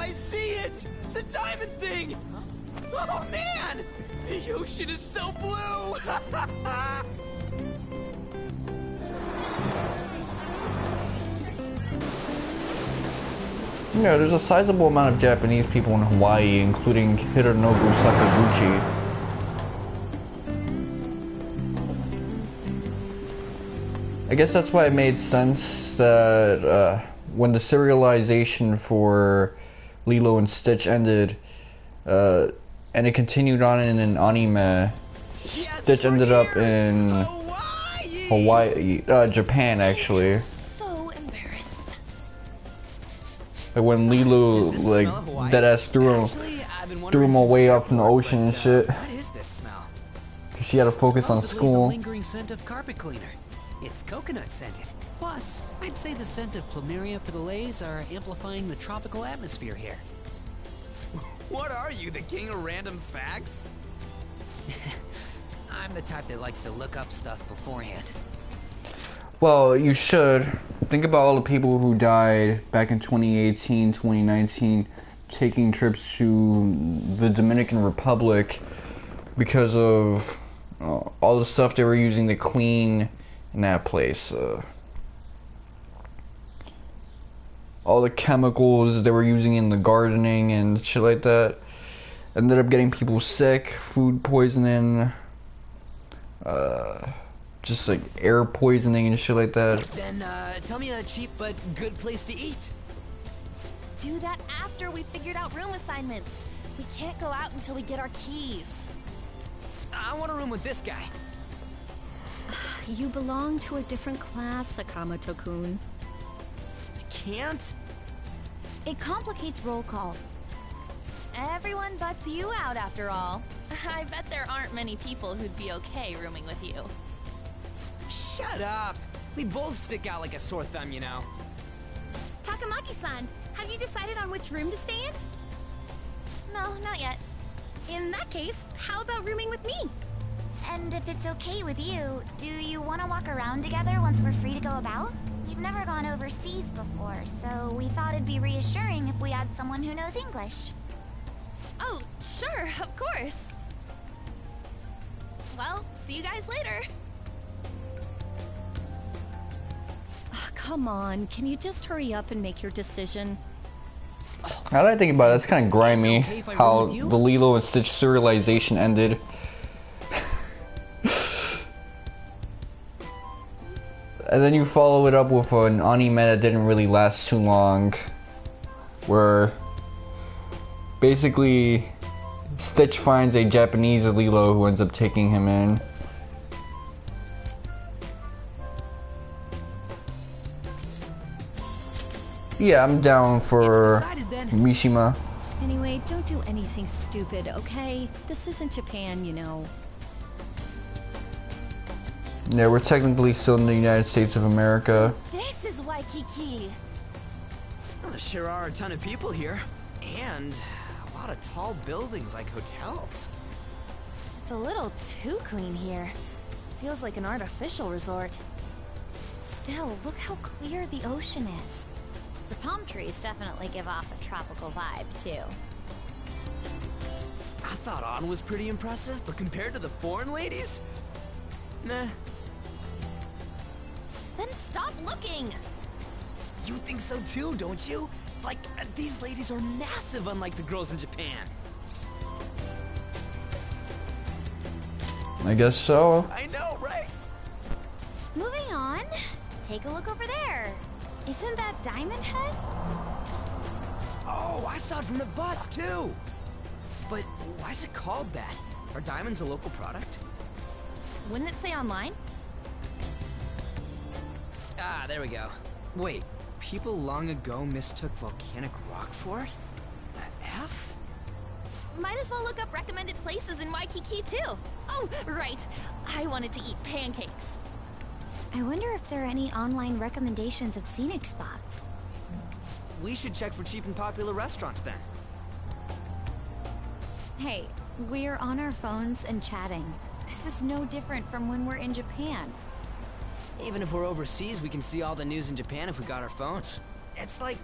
Speaker 5: I see it! The diamond thing! Oh man! The ocean is so blue!
Speaker 1: Yeah, there's a sizable amount of Japanese people in Hawaii, including Hironobu Sakaguchi. I guess that's why it made sense that when the serialization for Lilo and Stitch ended, and it continued on in an anime, Stitch ended up in Hawaii, Japan actually.
Speaker 6: So embarrassed.
Speaker 1: Like when Lilo, like, deadass threw him away up from the ocean and shit.
Speaker 5: What is this smell?
Speaker 1: Cause she had to focus on
Speaker 5: Supposedly
Speaker 1: school.
Speaker 5: the lingering scent of carpet cleaner. It's coconut scented. Plus, I'd say the scent of plumeria for the lays are amplifying the tropical atmosphere here. What are you, the king of random facts? I'm the type that likes to look up stuff beforehand.
Speaker 1: Well, you should. Think about all the people who died back in 2018, 2019, taking trips to the Dominican Republic because of all the stuff they were using to clean in that place. All the chemicals they were using in the gardening and shit like that. Ended up getting people sick, food poisoning, just like air poisoning and shit like that.
Speaker 5: Then, tell me a cheap but good place to eat.
Speaker 6: Do that after we figured out room assignments. We can't go out until we get our keys.
Speaker 5: I want a room with this guy.
Speaker 9: You belong to a different class, Sakamoto-kun.
Speaker 5: I can't?
Speaker 2: It complicates roll call.
Speaker 6: Everyone butts you out after all. I bet there aren't many people who'd be okay rooming with you.
Speaker 5: Shut up! We both stick out like a sore thumb, you know.
Speaker 2: Takamaki-san, have you decided on which room to stay in?
Speaker 6: No, not yet.
Speaker 2: In that case, how about rooming with me? And if it's okay with you, do you want to walk around together once we're free to go about? We've never gone overseas before, so we thought it'd be reassuring if we had someone who knows English.
Speaker 6: Oh, sure, of course. Well, see you guys later.
Speaker 9: Come on, can you just hurry up and make your decision?
Speaker 1: Now that I think about it, it's kind of grimy
Speaker 5: okay if I room
Speaker 1: how
Speaker 5: with you?
Speaker 1: the Lilo and Stitch serialization ended. And then you follow it up with an anime that didn't really last too long, where basically Stitch finds a Japanese Lilo who ends up taking him in. Yeah, I'm down for
Speaker 5: Decided then.
Speaker 1: Mishima.
Speaker 9: Anyway, don't do anything stupid, okay? This isn't Japan, you know.
Speaker 1: Yeah, we're technically still in the United States of America.
Speaker 6: This is Waikiki.
Speaker 5: Well, there sure are a ton of people here. And a lot of tall buildings like hotels.
Speaker 6: It's a little too clean here. Feels like an artificial resort.
Speaker 2: Still, look how clear the ocean is. The palm trees definitely give off a tropical vibe, too.
Speaker 5: I thought Ann was pretty impressive, but compared to the foreign ladies? Nah.
Speaker 6: Then stop looking!
Speaker 5: You think so too, don't you? Like, these ladies are massive unlike the girls in Japan.
Speaker 1: I guess so.
Speaker 5: I know, right?
Speaker 2: Moving on. Take a look over there. Isn't that Diamond Head?
Speaker 5: Oh, I saw it from the bus too! But why is it called that? Are diamonds a local product?
Speaker 6: Wouldn't it say online?
Speaker 5: Ah, there we go. Wait, people long ago mistook volcanic rock for it? The F?
Speaker 6: Might as well look up recommended places in Waikiki too. Oh, right. I wanted to eat pancakes.
Speaker 2: I wonder if there are any online recommendations of scenic spots.
Speaker 5: We should check for cheap and popular restaurants then.
Speaker 2: Hey, we're on our phones and chatting. This is no different from when we're in Japan.
Speaker 5: Even if we're overseas, we can see all the news in Japan if we got our phones. It's like,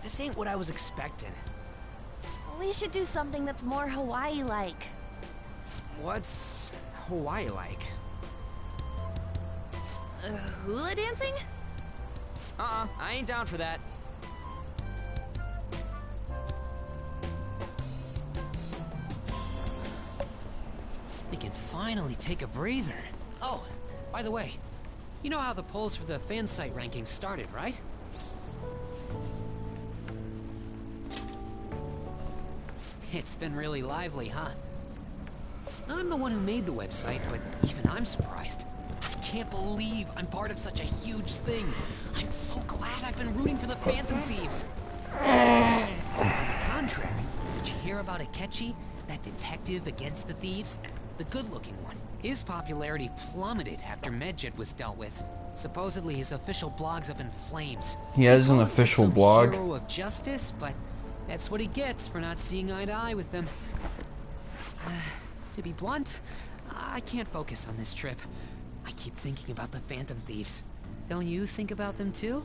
Speaker 5: this ain't what I was expecting.
Speaker 6: We should do something that's more Hawaii-like.
Speaker 5: What's Hawaii like?
Speaker 6: Hula dancing?
Speaker 5: I ain't down for that. We can finally take a breather. Oh, by the way, you know how the polls for the fan site rankings started, right? It's been really lively, huh? I'm the one who made the website, but even I'm surprised. I can't believe I'm part of such a huge thing. I'm so glad I've been rooting for the Phantom Thieves. On the contrary, did you hear about Akechi, that detective against the thieves? The good-looking one. His popularity plummeted after Medjed was dealt with. Supposedly his official blog's up in flames.
Speaker 1: He has an
Speaker 5: He calls
Speaker 1: official
Speaker 5: himself
Speaker 1: blog.
Speaker 5: Hero of justice, but that's what he gets for not seeing eye to eye with them. To be blunt, I can't focus on this trip. I keep thinking about the Phantom Thieves. Don't you think about them too?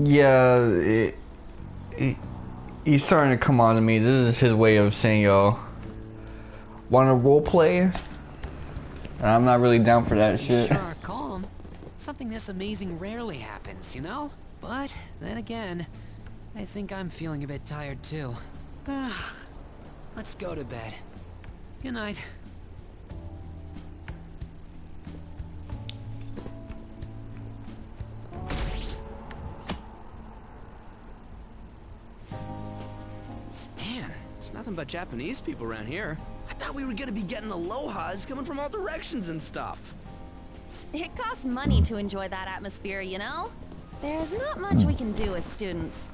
Speaker 1: Yeah, he's starting to come on to me. This is his way of saying, yo, wanna roleplay? And I'm not really down for that shit.
Speaker 5: Sure are calm. Something this amazing rarely happens, you know? But then again, I think I'm feeling a bit tired too. Let's go to bed. Good night.
Speaker 10: Man, there's nothing but Japanese people around here. I thought we were gonna be getting alohas coming from all directions and stuff.
Speaker 6: It costs money to enjoy that atmosphere, you know? There's not much we can do as students.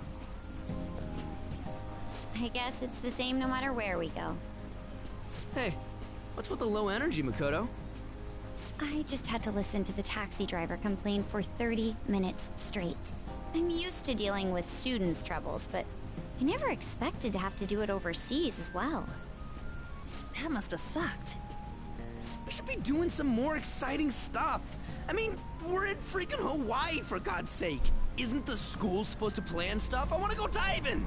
Speaker 2: I guess it's the same no matter where we go.
Speaker 10: Hey, what's with the low energy, Makoto?
Speaker 2: I just had to listen to the taxi driver complain for 30 minutes straight. I'm used to dealing with students' troubles, but I never expected to have to do it overseas as well.
Speaker 6: That must have sucked.
Speaker 10: We should be doing some more exciting stuff. I mean, we're in freaking Hawaii, for God's sake. Isn't the school supposed to plan stuff? I want to go diving.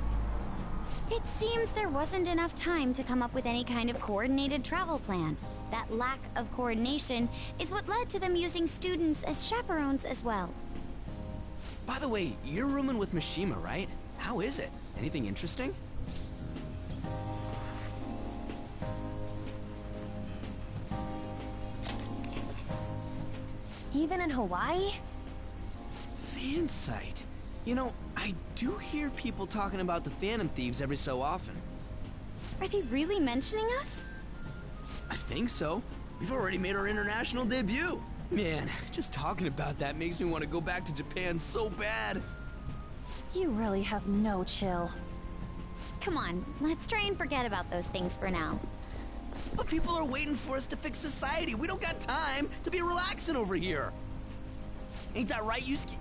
Speaker 2: It seems there wasn't enough time to come up with any kind of coordinated travel plan. That lack of coordination is what led to them using students as chaperones as well.
Speaker 10: By the way, you're rooming with Mishima, right? How is it? Anything interesting?
Speaker 6: Even in Hawaii?
Speaker 10: Fan site. You know, I do hear people talking about the Phantom Thieves every so often.
Speaker 2: Are they really mentioning us?
Speaker 10: I think so. We've already made our international debut. Man, just talking about that makes me want to go back to Japan so bad.
Speaker 6: You really have no chill.
Speaker 2: Come on, let's try and forget about those things for now.
Speaker 10: But people are waiting for us to fix society. We don't got time to be relaxing over here. Ain't that right, Yusuke?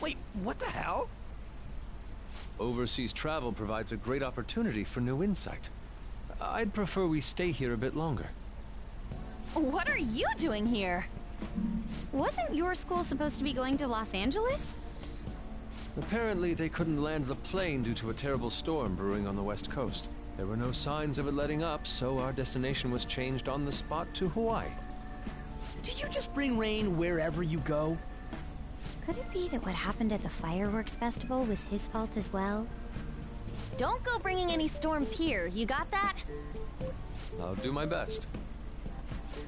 Speaker 10: Wait, what the hell?
Speaker 3: Overseas travel provides a great opportunity for new insight. I'd prefer we stay here a bit longer.
Speaker 6: What are you doing here?
Speaker 2: Wasn't your school supposed to be going to Los Angeles?
Speaker 3: Apparently, they couldn't land the plane due to a terrible storm brewing on the west coast. There were no signs of it letting up, so our destination was changed on the spot to Hawaii.
Speaker 10: Did you just bring rain wherever you go?
Speaker 2: Could it be that what happened at the fireworks festival was his fault as well?
Speaker 6: Don't go bringing any storms here, you got that?
Speaker 3: I'll do my best.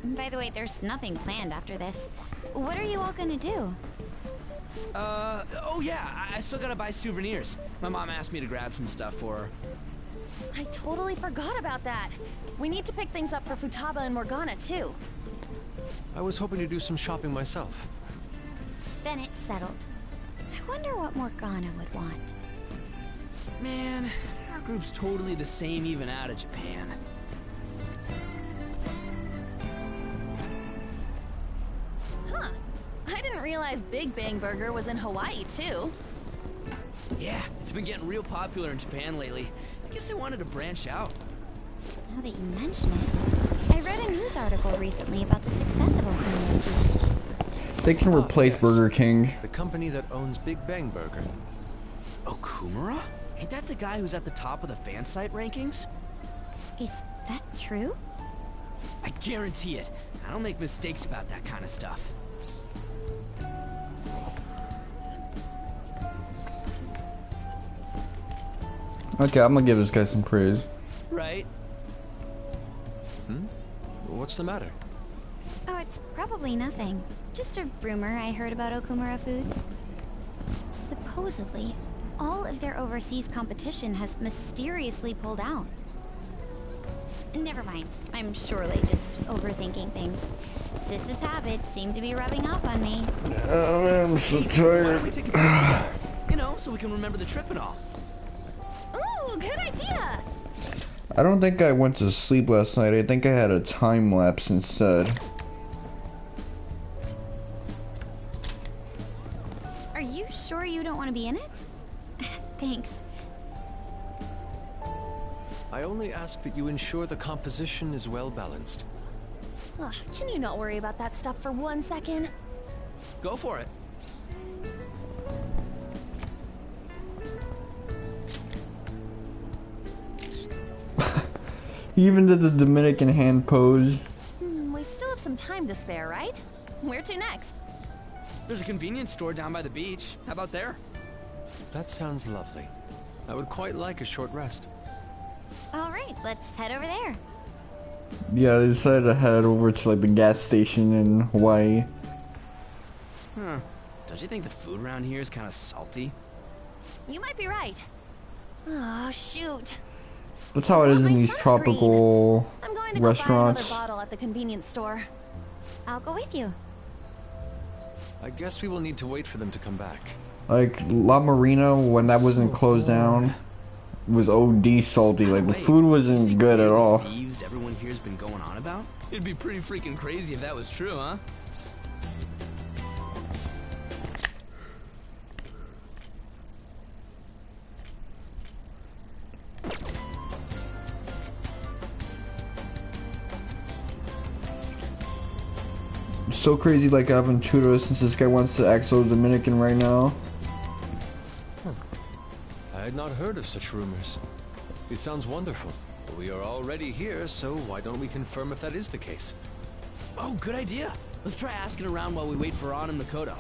Speaker 2: By the way, there's nothing planned after this. What are you all gonna do?
Speaker 10: Oh yeah, I still gotta buy souvenirs. My mom asked me to grab some stuff for her.
Speaker 6: I totally forgot about that. We need to pick things up for Futaba and Morgana, too.
Speaker 3: I was hoping to do some shopping myself.
Speaker 2: Then it's settled. I wonder what Morgana would want.
Speaker 10: Man, our group's totally the same even out of Japan.
Speaker 6: Huh. I didn't realize Big Bang Burger was in Hawaii, too.
Speaker 10: Yeah, it's been getting real popular in Japan lately. I guess they wanted to branch out.
Speaker 2: Now that you mention it, I read a news article recently about the success of Okumura Foods.
Speaker 1: They can replace
Speaker 3: Yes.
Speaker 1: Burger King.
Speaker 3: The company that owns Big Bang Burger.
Speaker 10: Okumura? Ain't that the guy who's at the top of the fan site rankings?
Speaker 2: Is that true?
Speaker 10: I guarantee it. I don't make mistakes about that kind of stuff.
Speaker 1: Okay, I'm gonna give this guy some praise.
Speaker 10: Right?
Speaker 3: What's the matter?
Speaker 2: Oh, it's probably nothing. Just a rumor I heard about Okumura Foods. Supposedly, all of their overseas competition has mysteriously pulled out. Never mind. I'm surely just overthinking things. Sis's habits seem to be rubbing off on me.
Speaker 1: I'm so
Speaker 10: Why
Speaker 1: tired.
Speaker 10: don't we take a break together? You know, so we can remember the trip and all.
Speaker 2: Ooh, good idea!
Speaker 1: I don't think I went to sleep last night. I think I had a time lapse instead.
Speaker 2: Are you sure you don't want to be in it? Thanks.
Speaker 3: I only ask that you ensure the composition is well balanced.
Speaker 6: Ugh, can you not worry about that stuff for 1 second?
Speaker 10: Go for it.
Speaker 1: He even did the Dominican hand pose.
Speaker 6: We still have some time to spare, right? Where to next?
Speaker 10: There's a convenience store down by the beach. How about there?
Speaker 3: That sounds lovely. I would quite like a short rest.
Speaker 2: All right, let's head over there.
Speaker 1: Yeah, they decided to head over to like the gas station in Hawaii.
Speaker 10: Huh. Don't you think the food around here is kind of salty?
Speaker 6: You might be right. Oh, shoot.
Speaker 1: That's how it is in these tropical
Speaker 6: I'm going to go
Speaker 1: restaurants.
Speaker 6: buy another bottle at the convenience store.
Speaker 2: I'll go with you.
Speaker 3: I guess we will need to wait for them to come back.
Speaker 1: Like La Marina, when that wasn't closed down, was OD salty. Like the food wasn't good at all.
Speaker 10: Thieves everyone here's been going on about? It'd be pretty freaking crazy if that was true, huh?
Speaker 1: So crazy, like Aventura, since this guy wants to act so Dominican right now.
Speaker 3: I had not heard of such rumors. It sounds wonderful. We are already here, so why don't we confirm if that is the case?
Speaker 10: Oh, good idea. Let's try asking around while we wait for An and Makoto.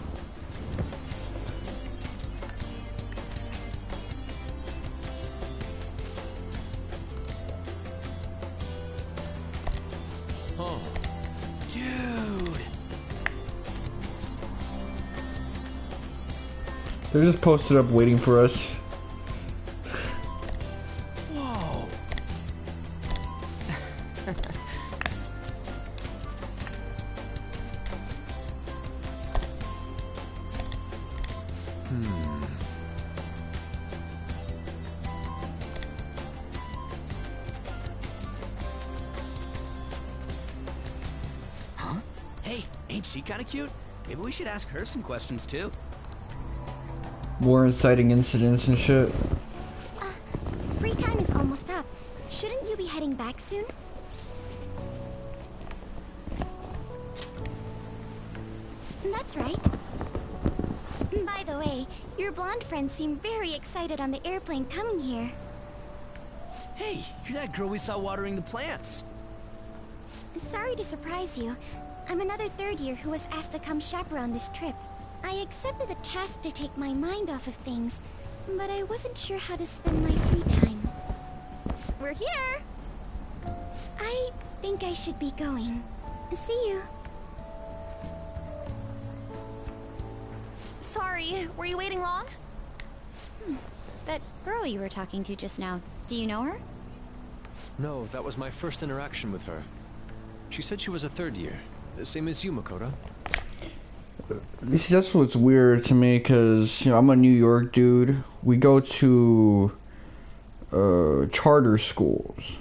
Speaker 3: Oh,
Speaker 10: Dude!
Speaker 1: They're just posted up waiting for us.
Speaker 10: Whoa! Huh? Hey, ain't she kinda cute? Maybe we should ask her some questions too.
Speaker 1: More inciting incidents and shit.
Speaker 2: Free time is almost up. Shouldn't you be heading back soon? That's right. By the way, your blonde friends seem very excited on the airplane coming here.
Speaker 10: Hey, you're that girl we saw watering the plants.
Speaker 2: Sorry to surprise you. I'm another third year who was asked to come chaperone this trip. I accepted the task to take my mind off of things, but I wasn't sure how to spend my free time.
Speaker 6: We're here!
Speaker 2: I think I should be going. See you.
Speaker 6: Sorry, were you waiting long?
Speaker 2: That girl you were talking to just now, do you know her?
Speaker 3: no, that was my first interaction with her. She said she was a third year, the same as you, Makoto.
Speaker 1: You see, that's what's weird to me, because, you know, I'm a New York dude. We go to charter schools.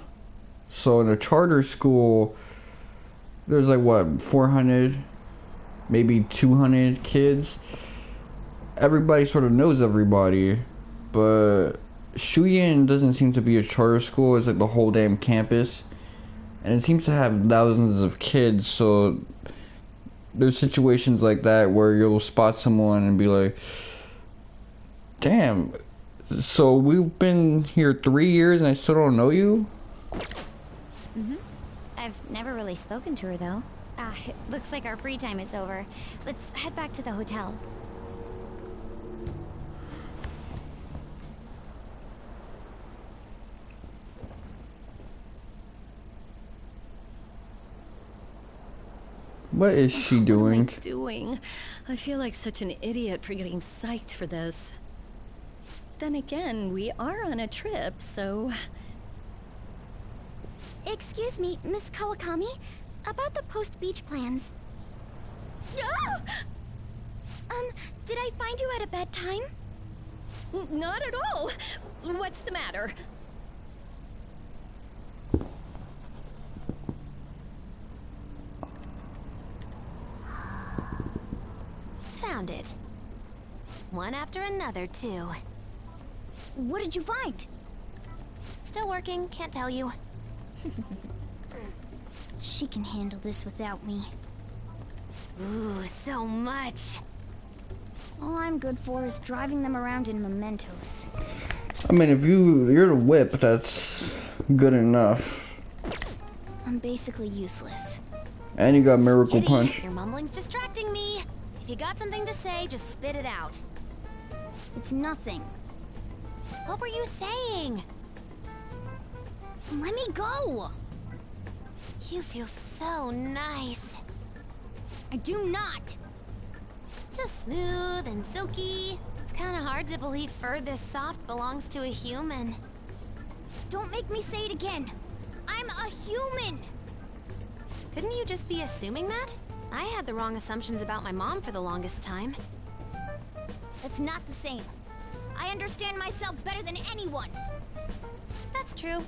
Speaker 1: So in a charter school, there's like, what, 400, maybe 200 kids? Everybody sort of knows everybody, but Shuyin doesn't seem to be a charter school. It's like the whole damn campus. And it seems to have thousands of kids, so there's situations like that where you'll spot someone and be like, damn, So we've been here 3 years and I still don't know you?
Speaker 2: Mm-hmm. I've never really spoken to her, though. It looks like our free time is over. Let's head back to the hotel.
Speaker 1: What is she doing?
Speaker 9: What am I doing? I feel like such an idiot for getting psyched for this. Then again, we are on a trip, so...
Speaker 2: Excuse me, Miss Kawakami? About the post-beach plans.
Speaker 9: Ah!
Speaker 2: Did I find you at a bad time?
Speaker 9: Not at all! What's the matter?
Speaker 2: Found it. One after another, too. What did you find? Still working, can't tell you. She can handle this without me. Ooh, so much. All I'm good for is driving them around in mementos.
Speaker 1: I mean, if you're the whip, that's good enough.
Speaker 2: I'm basically useless.
Speaker 1: And you got Miracle
Speaker 2: Kitty,
Speaker 1: Punch.
Speaker 2: your mumbling's distracting me. If you got something to say, just spit it out. It's nothing. What were you saying? Let me go! You feel so nice. I do not! So smooth and silky. It's kind of hard to believe fur this soft belongs to a human. Don't make me say it again. I'm a human! Couldn't you just be assuming that? I had the wrong assumptions about my mom for the longest time. It's not the same. I understand myself better than anyone. That's true.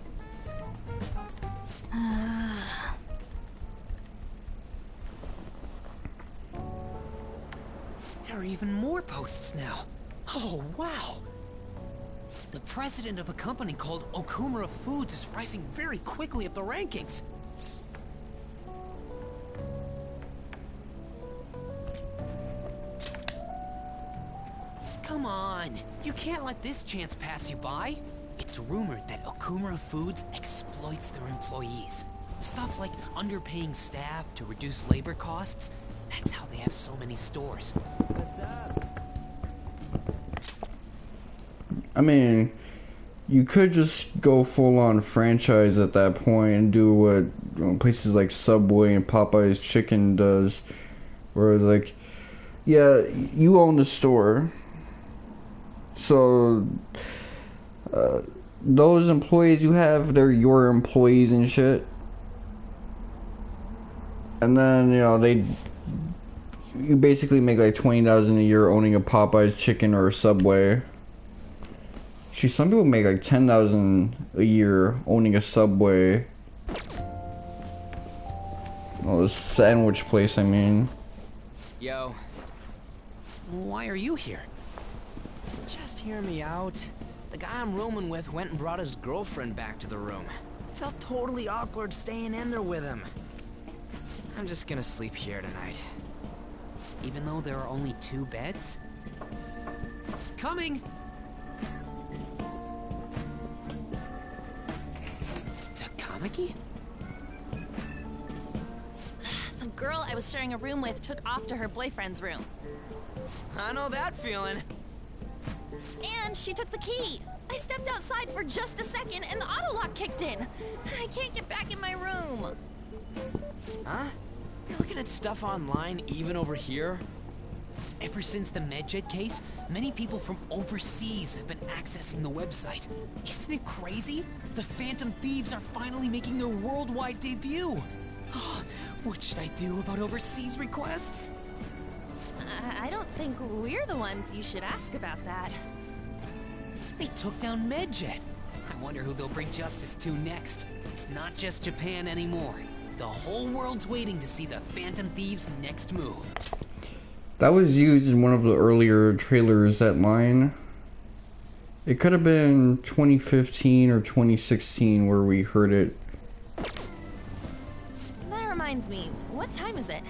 Speaker 5: There are even more posts now. Oh, wow! The president of a company called Okumura Foods is rising very quickly up the rankings. Come on, you can't let this chance pass you by. It's rumored that Okumura Foods exploits their employees. Stuff like underpaying staff to reduce labor costs. That's how they have so many stores.
Speaker 1: I mean, you could just go full-on franchise at that point and do what places like Subway and Popeye's Chicken does, where it's like, yeah, you own the store, so those employees you have, they're your employees and shit, and then you basically make like $20,000 a year owning a Popeye's Chicken or a Subway. Gee, some people make like $10,000 a year owning a Subway. Oh, this sandwich place, I mean.
Speaker 10: Yo.
Speaker 5: Why are you here?
Speaker 10: Just hear me out. The guy I'm rooming with went and brought his girlfriend back to the room. Felt totally awkward staying in there with him. I'm just gonna sleep here tonight.
Speaker 5: Even though there are only 2 beds? Coming! Takamaki?
Speaker 6: The girl I was sharing a room with took off to her boyfriend's room.
Speaker 10: I know that feeling.
Speaker 6: And she took the key. I stepped outside for just a second and the auto lock kicked in. I can't get back in my room.
Speaker 10: Huh? You're looking at stuff online even over here?
Speaker 5: Ever since the MedJet case, many people from overseas have been accessing the website. Isn't it crazy? The Phantom Thieves are finally making their worldwide debut. What should I do about overseas requests?
Speaker 6: I don't think we're the ones you should ask about that.
Speaker 5: They took down MedJet. I wonder who they'll bring justice to next. It's not just Japan anymore. The whole world's waiting to see the Phantom Thieves' next move.
Speaker 1: That was used in one of the earlier trailers, that line. It could have been 2015 or 2016 where we heard it.
Speaker 6: That reminds me, what time is it?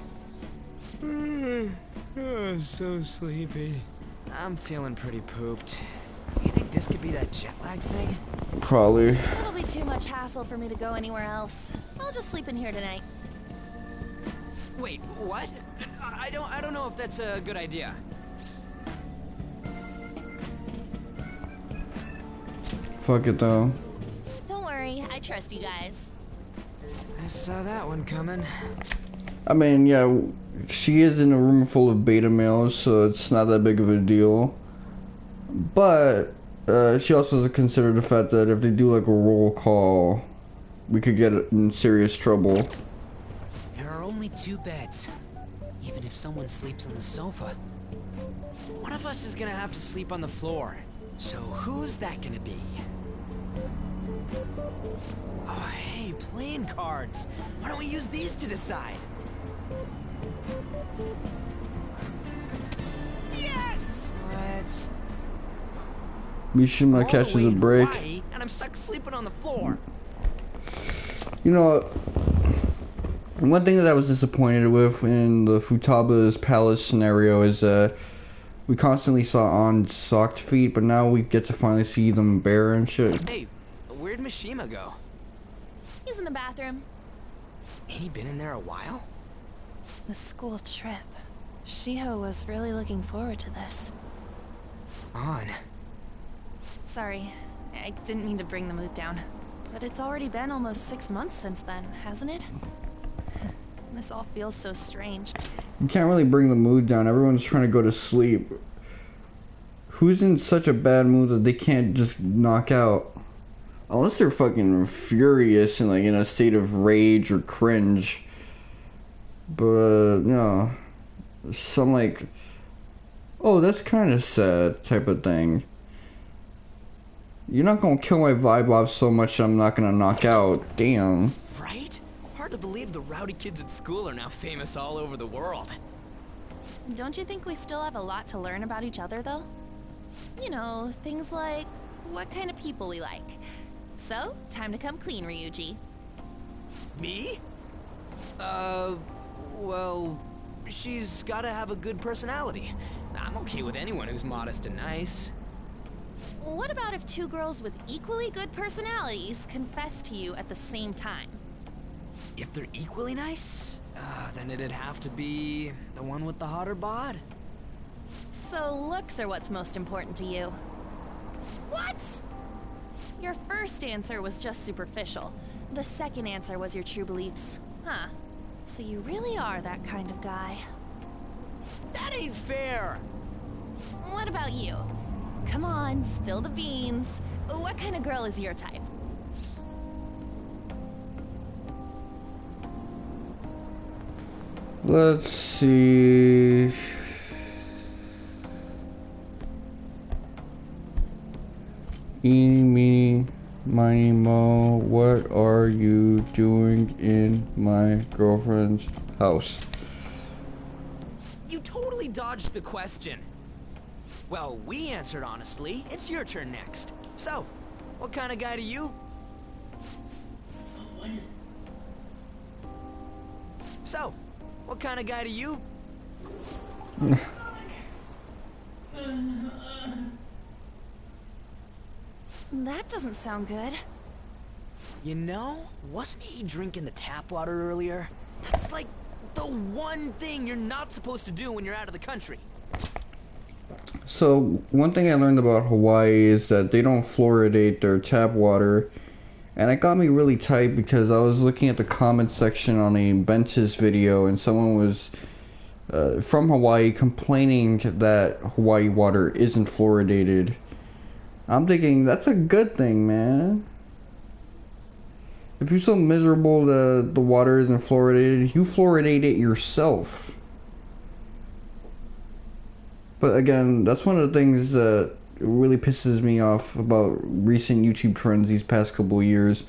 Speaker 10: Oh, so sleepy. I'm feeling pretty pooped. You think think this could be that jet lag thing?
Speaker 1: Probably.
Speaker 6: It'll be too much hassle for me to go anywhere else. I'll just sleep in here tonight.
Speaker 10: Wait, what? I don't know if that's a good idea.
Speaker 1: Fuck it though.
Speaker 6: Don't worry, I trust you guys.
Speaker 10: I saw that one coming.
Speaker 1: I mean, yeah, she is in a room full of beta males, so it's not that big of a deal. But she also has to consider the fact that if they do like a roll call, we could get in serious trouble.
Speaker 5: There are only 2 beds. Even if someone sleeps on the sofa.
Speaker 10: One of us is gonna have to sleep on the floor. So who's that gonna be? Oh, hey, playing cards. Why don't we use these to decide? Yes! What?
Speaker 1: Mishima catches a break.
Speaker 10: Hawaii, and I'm stuck sleeping on the floor.
Speaker 1: You know, one thing that I was disappointed with in the Futaba's palace scenario is that we constantly saw unsocked feet, but now we get to finally see them bare and shit.
Speaker 10: Hey, where'd Mishima go?
Speaker 6: He's in the bathroom.
Speaker 10: Ain't he been in there a while?
Speaker 6: The school trip. Shiho was really looking forward to this.
Speaker 10: On.
Speaker 6: Sorry, I didn't mean to bring the mood down. But it's already been almost 6 months since then, hasn't it? This all feels so strange.
Speaker 1: You can't really bring the mood down. Everyone's trying to go to sleep. Who's in such a bad mood that they can't just knock out? Unless they're fucking furious and like in a state of rage or cringe. But, you know, some like, oh, that's kind of sad type of thing. You're not gonna kill my vibe off so much that I'm not gonna knock out. Damn.
Speaker 10: Right? Hard to believe the rowdy kids at school are now famous all over the world.
Speaker 6: Don't you think we still have a lot to learn about each other, though? You know, things like what kind of people we like. So, time to come clean, Ryuji.
Speaker 10: Me? Well, she's gotta have a good personality. I'm okay with anyone who's modest and nice.
Speaker 6: What about if 2 girls with equally good personalities confess to you at the same time?
Speaker 10: If they're equally nice, then it'd have to be the one with the hotter bod.
Speaker 6: So looks are what's most important to you.
Speaker 10: What?
Speaker 6: Your first answer was just superficial. The second answer was your true beliefs. Huh. So you really are that kind of guy.
Speaker 10: That ain't fair!
Speaker 6: What about you? Come on, spill the beans. What kind of girl is your type?
Speaker 1: Let's see. Eeny, meeny, miny, mo. What are you doing in my girlfriend's house?
Speaker 10: You totally dodged the question. Well, we answered honestly. It's your turn next. So, what kind of guy do you? So, what kind of guy do you?
Speaker 6: That doesn't sound good.
Speaker 10: You know, wasn't he drinking the tap water earlier? That's like the one thing you're not supposed to do when you're out of the country.
Speaker 1: So, one thing I learned about Hawaii is that they don't fluoridate their tap water. And it got me really tight because I was looking at the comment section on a Bentis video and someone was from Hawaii complaining that Hawaii water isn't fluoridated. I'm thinking, that's a good thing, man. If you're so miserable that the water isn't fluoridated, you fluoridate it yourself. But again, that's one of the things that really pisses me off about recent YouTube trends these past couple years.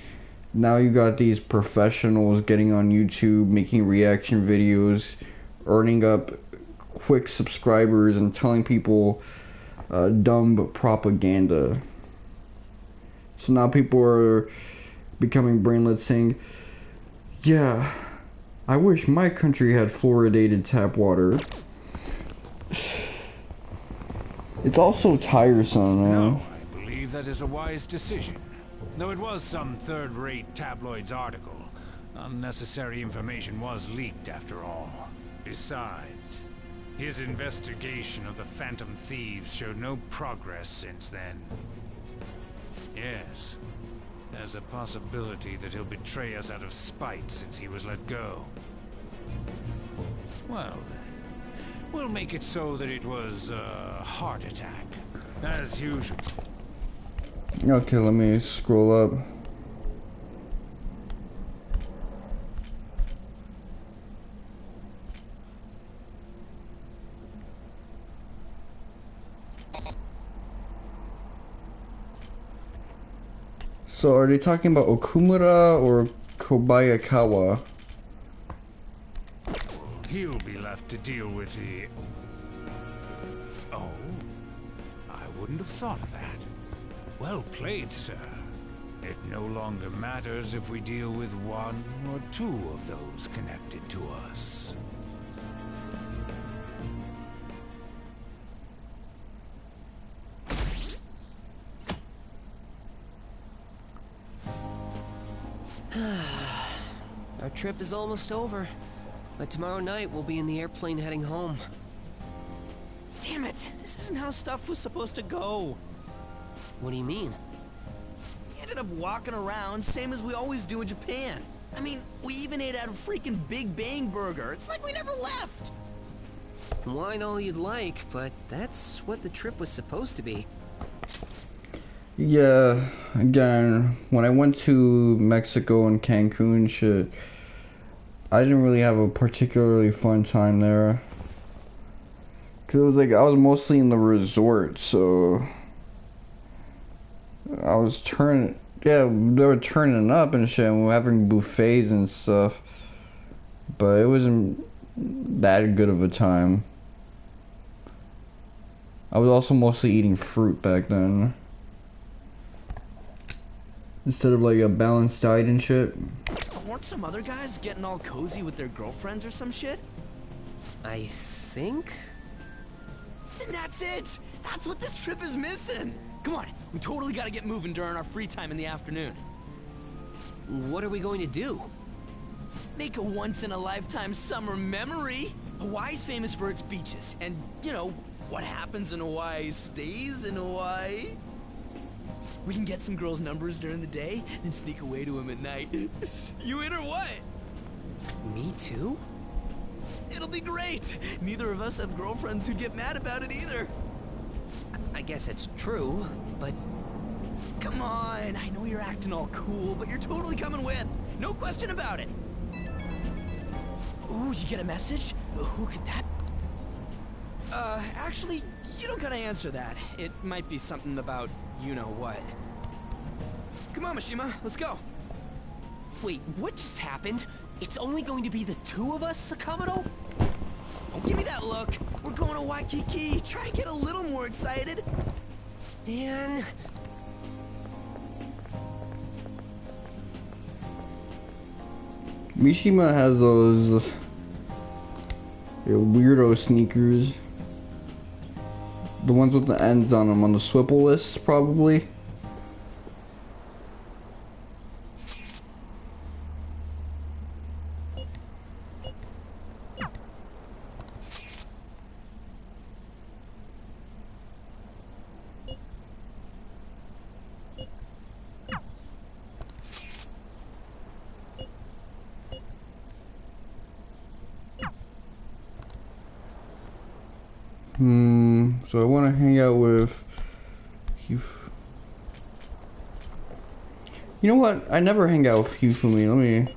Speaker 1: Now you got these professionals getting on YouTube, making reaction videos, earning up quick subscribers and telling people dumb propaganda. So now people are becoming brainless saying, yeah, I wish my country had fluoridated tap water. It's also tiresome, man.
Speaker 4: No, I believe
Speaker 11: believe that is a wise decision. Though it was some third-rate tabloid's article, unnecessary information was leaked after all. Besides, his investigation of the Phantom Thieves showed no progress since then. Yes, there's a possibility that he'll betray us out of spite since he was let go. Well then, we'll make it so that it was a heart attack, as usual.
Speaker 1: Okay, let me scroll up. So are they talking about Okumura or Kobayakawa?
Speaker 11: He'll be left to deal with the... Oh, I wouldn't have thought of that. Well played, sir. It no longer matters if we deal with one or two of those connected to us.
Speaker 5: Our trip is almost over. By tomorrow night, we'll be in the airplane heading home.
Speaker 10: Damn it! This isn't how stuff was supposed to go.
Speaker 5: What do you mean?
Speaker 10: We ended up walking around, same as we always do in Japan. I mean, we even ate at a freaking Big Bang Burger. It's like we never left!
Speaker 5: Wine all you'd like, but that's what the trip was supposed to be.
Speaker 1: Yeah, again, when I went to Mexico and Cancun shit, I didn't really have a particularly fun time there. Cause it was like, I was mostly in the resort, so I was they were turning up and shit, and we were having buffets and stuff, but it wasn't that good of a time. I was also mostly eating fruit back then, instead of like a balanced diet and shit.
Speaker 10: Weren't some other guys getting all cozy with their girlfriends or some shit?
Speaker 5: I think?
Speaker 10: And that's it! That's what this trip is missing! Come on, we totally gotta get moving during our free time in the afternoon.
Speaker 5: What are we going to do?
Speaker 10: Make a once-in-a-lifetime summer memory! Hawaii's famous for its beaches, and, you know, what happens in Hawaii stays in Hawaii. We can get some girls' numbers during the day, then sneak away to them at night. You in or what?
Speaker 5: Me too?
Speaker 10: It'll be great! Neither of us have girlfriends who'd get mad about it either.
Speaker 5: I guess it's true, but...
Speaker 10: Come on, I know you're acting all cool, but you're totally coming with. No question about it. Ooh, you get a message? Who could that... actually, you don't gotta answer that. It might be something about you-know-what. Come on, Mishima, let's go.
Speaker 5: Wait, what just happened? It's only going to be the two of us, Sakamoto?
Speaker 10: Oh, give me that look. We're going to Waikiki. Try and get a little more excited.
Speaker 5: Man...
Speaker 1: Mishima has those weirdo sneakers. The ones with the ends on them on the swivel list, probably. So I want to hang out with you. You know what? I never hang out with Hifumi. Let me.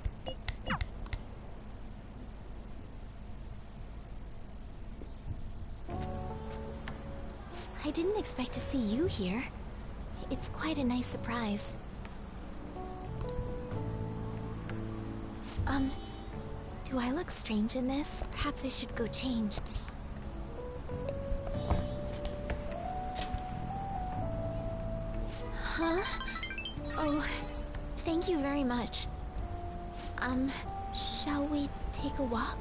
Speaker 2: I didn't expect to see you here. It's quite a nice surprise. Do I look strange in this? Perhaps I should go change. Huh? Oh, thank you very much. Shall we take a walk?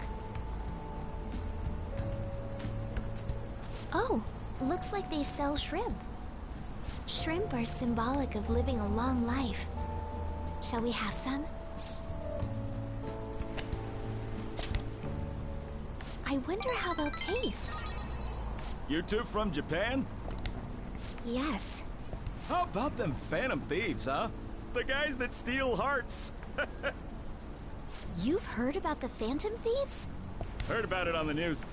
Speaker 2: Oh, looks like they sell shrimp. Shrimp are symbolic of living a long life. Shall we have some? I wonder how they'll taste.
Speaker 12: You two from Japan?
Speaker 2: Yes.
Speaker 12: How about them Phantom Thieves, huh? The guys that steal hearts.
Speaker 2: You've heard about the Phantom Thieves?
Speaker 12: Heard about it on the news.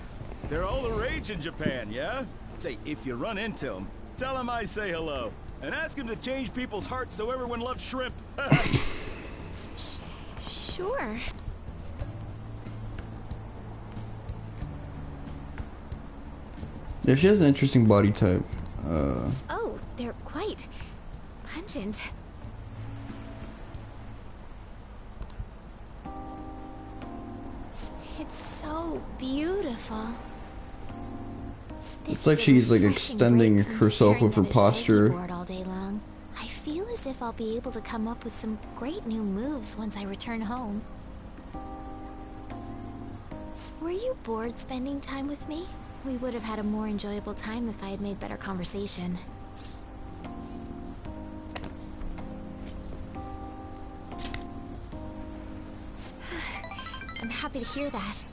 Speaker 12: They're all the rage in Japan, yeah? Say, if you run into them, tell them I say hello. And ask them to change people's hearts so everyone loves shrimp.
Speaker 2: Sure.
Speaker 1: Yeah, she has an interesting body type.
Speaker 2: Oh, they're quite pungent. It's so beautiful.
Speaker 1: It's like she's like extending herself with her posture.
Speaker 2: All day long. I feel as if I'll be able to come up with some great new moves once I return home. Were you bored spending time with me? We would have had a more enjoyable time if I had made better conversation. I'm happy to hear that.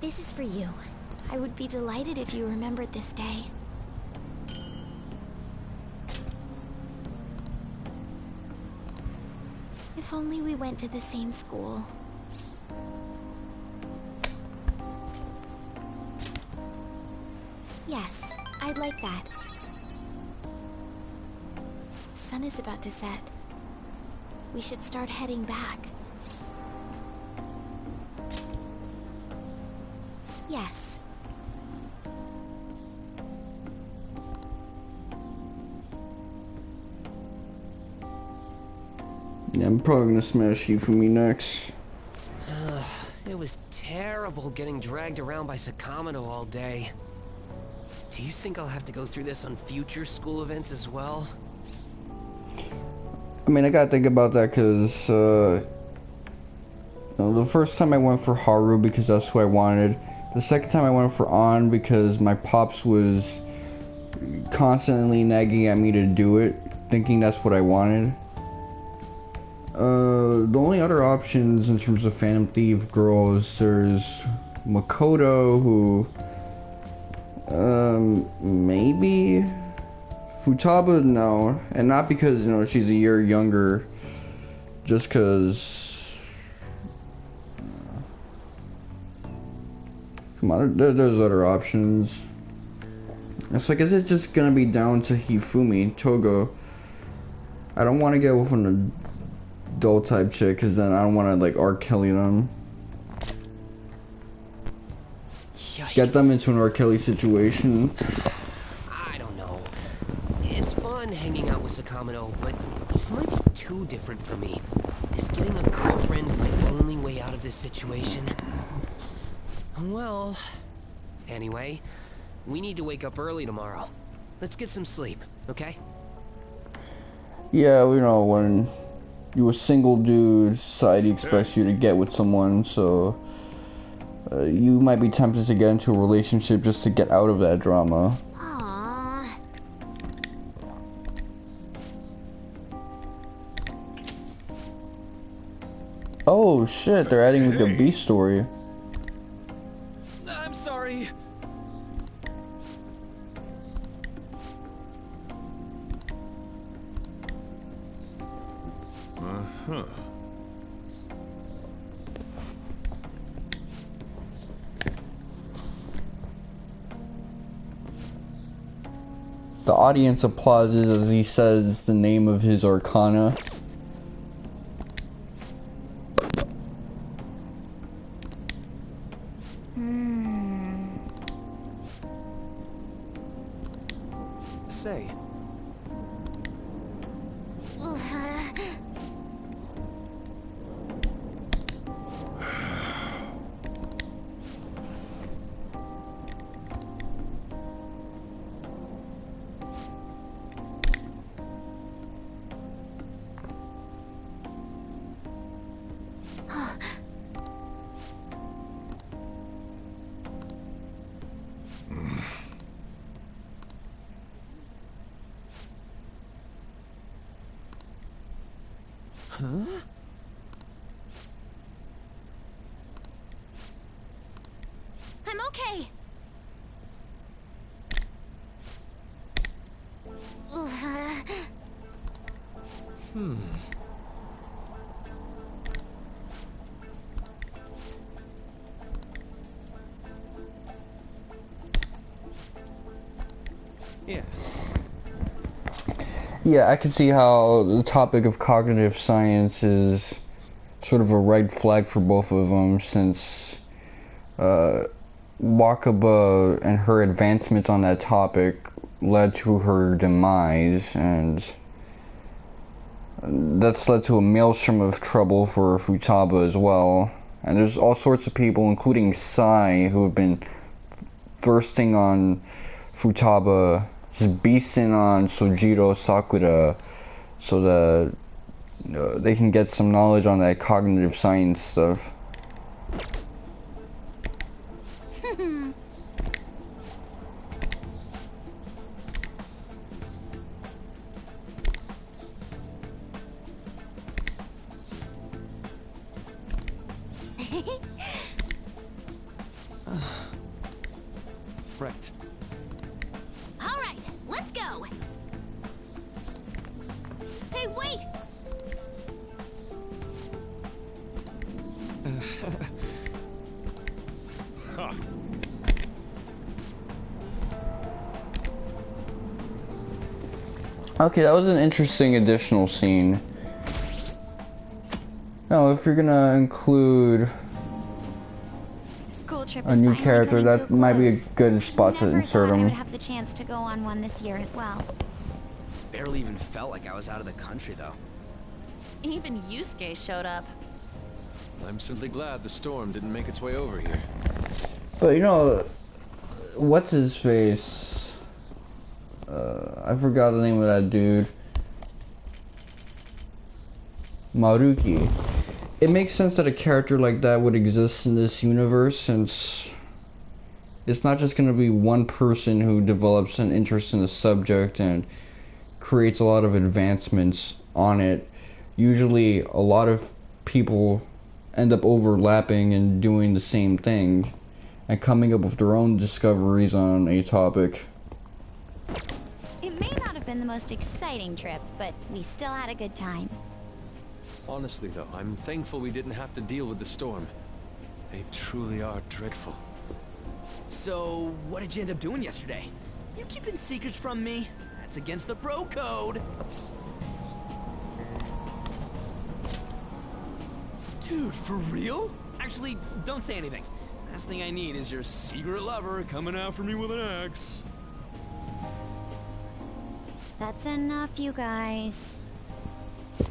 Speaker 2: This is for you. I would be delighted if you remembered this day. If only we went to the same school. Yes, I'd like that. Sun is about to set. We should start heading back. Yes.
Speaker 1: Yeah, I'm probably gonna smash Hifumi next.
Speaker 13: It was terrible getting dragged around by Sakamoto all day. Do you think I'll have to go through this on future school events as well?
Speaker 1: I mean, I gotta think about that because, the first time I went for Haru because that's who I wanted. The second time I went for An because my pops was constantly nagging at me to do it, thinking that's what I wanted. The only other options in terms of Phantom Thief girls, there's Makoto, who, maybe? Futaba, no. And not because, she's a year younger, just because... Come on, there's other options. So I guess it's just gonna be down to Hifumi, Togo. I don't want to get with an adult type chick, because then I don't want to, like, R. Kelly them.
Speaker 13: Yikes.
Speaker 1: Get them into an R. Kelly situation.
Speaker 13: I don't know. It's fun hanging out with Sakamoto, but he might be too different for me. Is getting a girlfriend my only way out of this situation? Well, anyway, we need to wake up early tomorrow. Let's get some sleep, okay?
Speaker 1: Yeah, when you a single dude, society expects you to get with someone, so you might be tempted to get into a relationship just to get out of that drama.
Speaker 2: Aww.
Speaker 1: Oh shit, they're adding like a B story.
Speaker 3: I'm sorry.
Speaker 12: Uh-huh.
Speaker 1: The audience applauses as he says the name of his arcana.
Speaker 3: Say,
Speaker 10: Huh?
Speaker 2: I'm okay.
Speaker 3: Yeah.
Speaker 1: Yeah, I can see how the topic of cognitive science is sort of a red flag for both of them, since Wakaba and her advancements on that topic led to her demise, and that's led to a maelstrom of trouble for Futaba as well. And there's all sorts of people, including Sai, who have been thirsting on Futaba, just beasting on Sojiro Sakura, so that they can get some knowledge on that cognitive science stuff.
Speaker 3: Right.
Speaker 2: All right, let's go. Hey, wait!
Speaker 11: Huh.
Speaker 1: Okay, that was an interesting additional scene. Now, if you're gonna include
Speaker 2: School trip
Speaker 1: a
Speaker 2: is
Speaker 1: new
Speaker 2: finally
Speaker 1: character,
Speaker 2: coming to
Speaker 1: that might be a
Speaker 2: close.
Speaker 1: good spot to
Speaker 2: Never
Speaker 1: insert
Speaker 2: thought I would
Speaker 1: him.
Speaker 2: have the chance to go on one this year as well.
Speaker 10: Barely even felt like I was out of the country, though.
Speaker 6: Even Yusuke showed up.
Speaker 3: I'm simply glad the storm didn't make its way over here.
Speaker 1: But you know, what's his face? I forgot the name of that dude. Maruki. It makes sense that a character like that would exist in this universe, since it's not just going to be one person who develops an interest in the subject and creates a lot of advancements on it. Usually a lot of people end up overlapping and doing the same thing and coming up with their own discoveries on a topic.
Speaker 2: It may not have been the most exciting trip, but we still had a good time.
Speaker 3: Honestly, though, I'm thankful we didn't have to deal with the storm. They truly are dreadful.
Speaker 10: So, what did you end up doing yesterday? You keeping secrets from me? That's against the bro code. Dude, for real? Actually, don't say anything. Last thing I need is your secret lover coming after me with an axe.
Speaker 2: That's enough, you guys.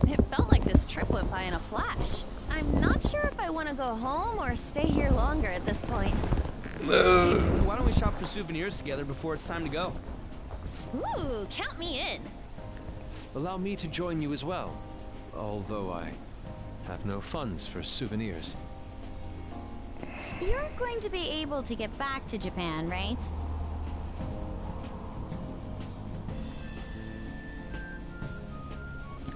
Speaker 6: It felt like this trip went by in a flash. I'm not sure if I want to go home or stay here longer at this point.
Speaker 10: Why don't we shop for souvenirs together before it's time to go?
Speaker 6: Ooh, count me in.
Speaker 3: Allow me to join you as well, although I have no funds for souvenirs.
Speaker 2: You're going to be able to get back to Japan, right?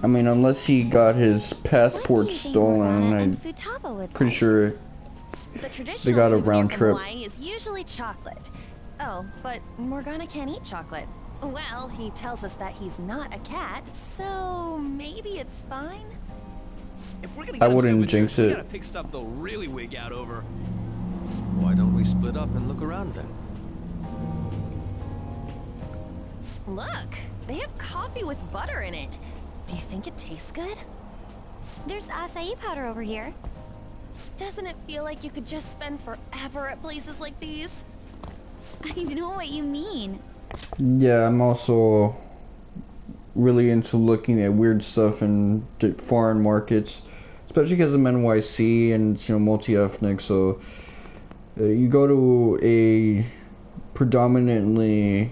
Speaker 1: I mean, unless he got his passport stolen,
Speaker 2: Morgana and
Speaker 1: I'm
Speaker 2: Futaba would
Speaker 1: pretty
Speaker 2: like?
Speaker 1: sure
Speaker 6: The
Speaker 1: they
Speaker 6: traditional
Speaker 1: got a
Speaker 6: souvenir
Speaker 1: round
Speaker 6: from
Speaker 1: trip.
Speaker 6: Hawaii is usually chocolate. Oh, but Morgana can't eat chocolate. Well, he tells us that he's not a cat, so maybe it's fine.
Speaker 10: If we're gonna
Speaker 1: I
Speaker 10: get him
Speaker 1: wouldn't
Speaker 10: souvenirs,
Speaker 1: jinx
Speaker 10: we
Speaker 1: it.
Speaker 10: gotta pick stuff they'll really wig out over.
Speaker 3: Why don't we split up and look around then?
Speaker 6: Look, they have coffee with butter in it. Do you think it tastes good?
Speaker 2: There's acai powder over here.
Speaker 6: Doesn't it feel like you could just spend forever at places like these?
Speaker 2: I know what you mean.
Speaker 1: Yeah, I'm also really into looking at weird stuff in foreign markets, especially because I'm NYC and it's, you know, multi-ethnic. So you go to a predominantly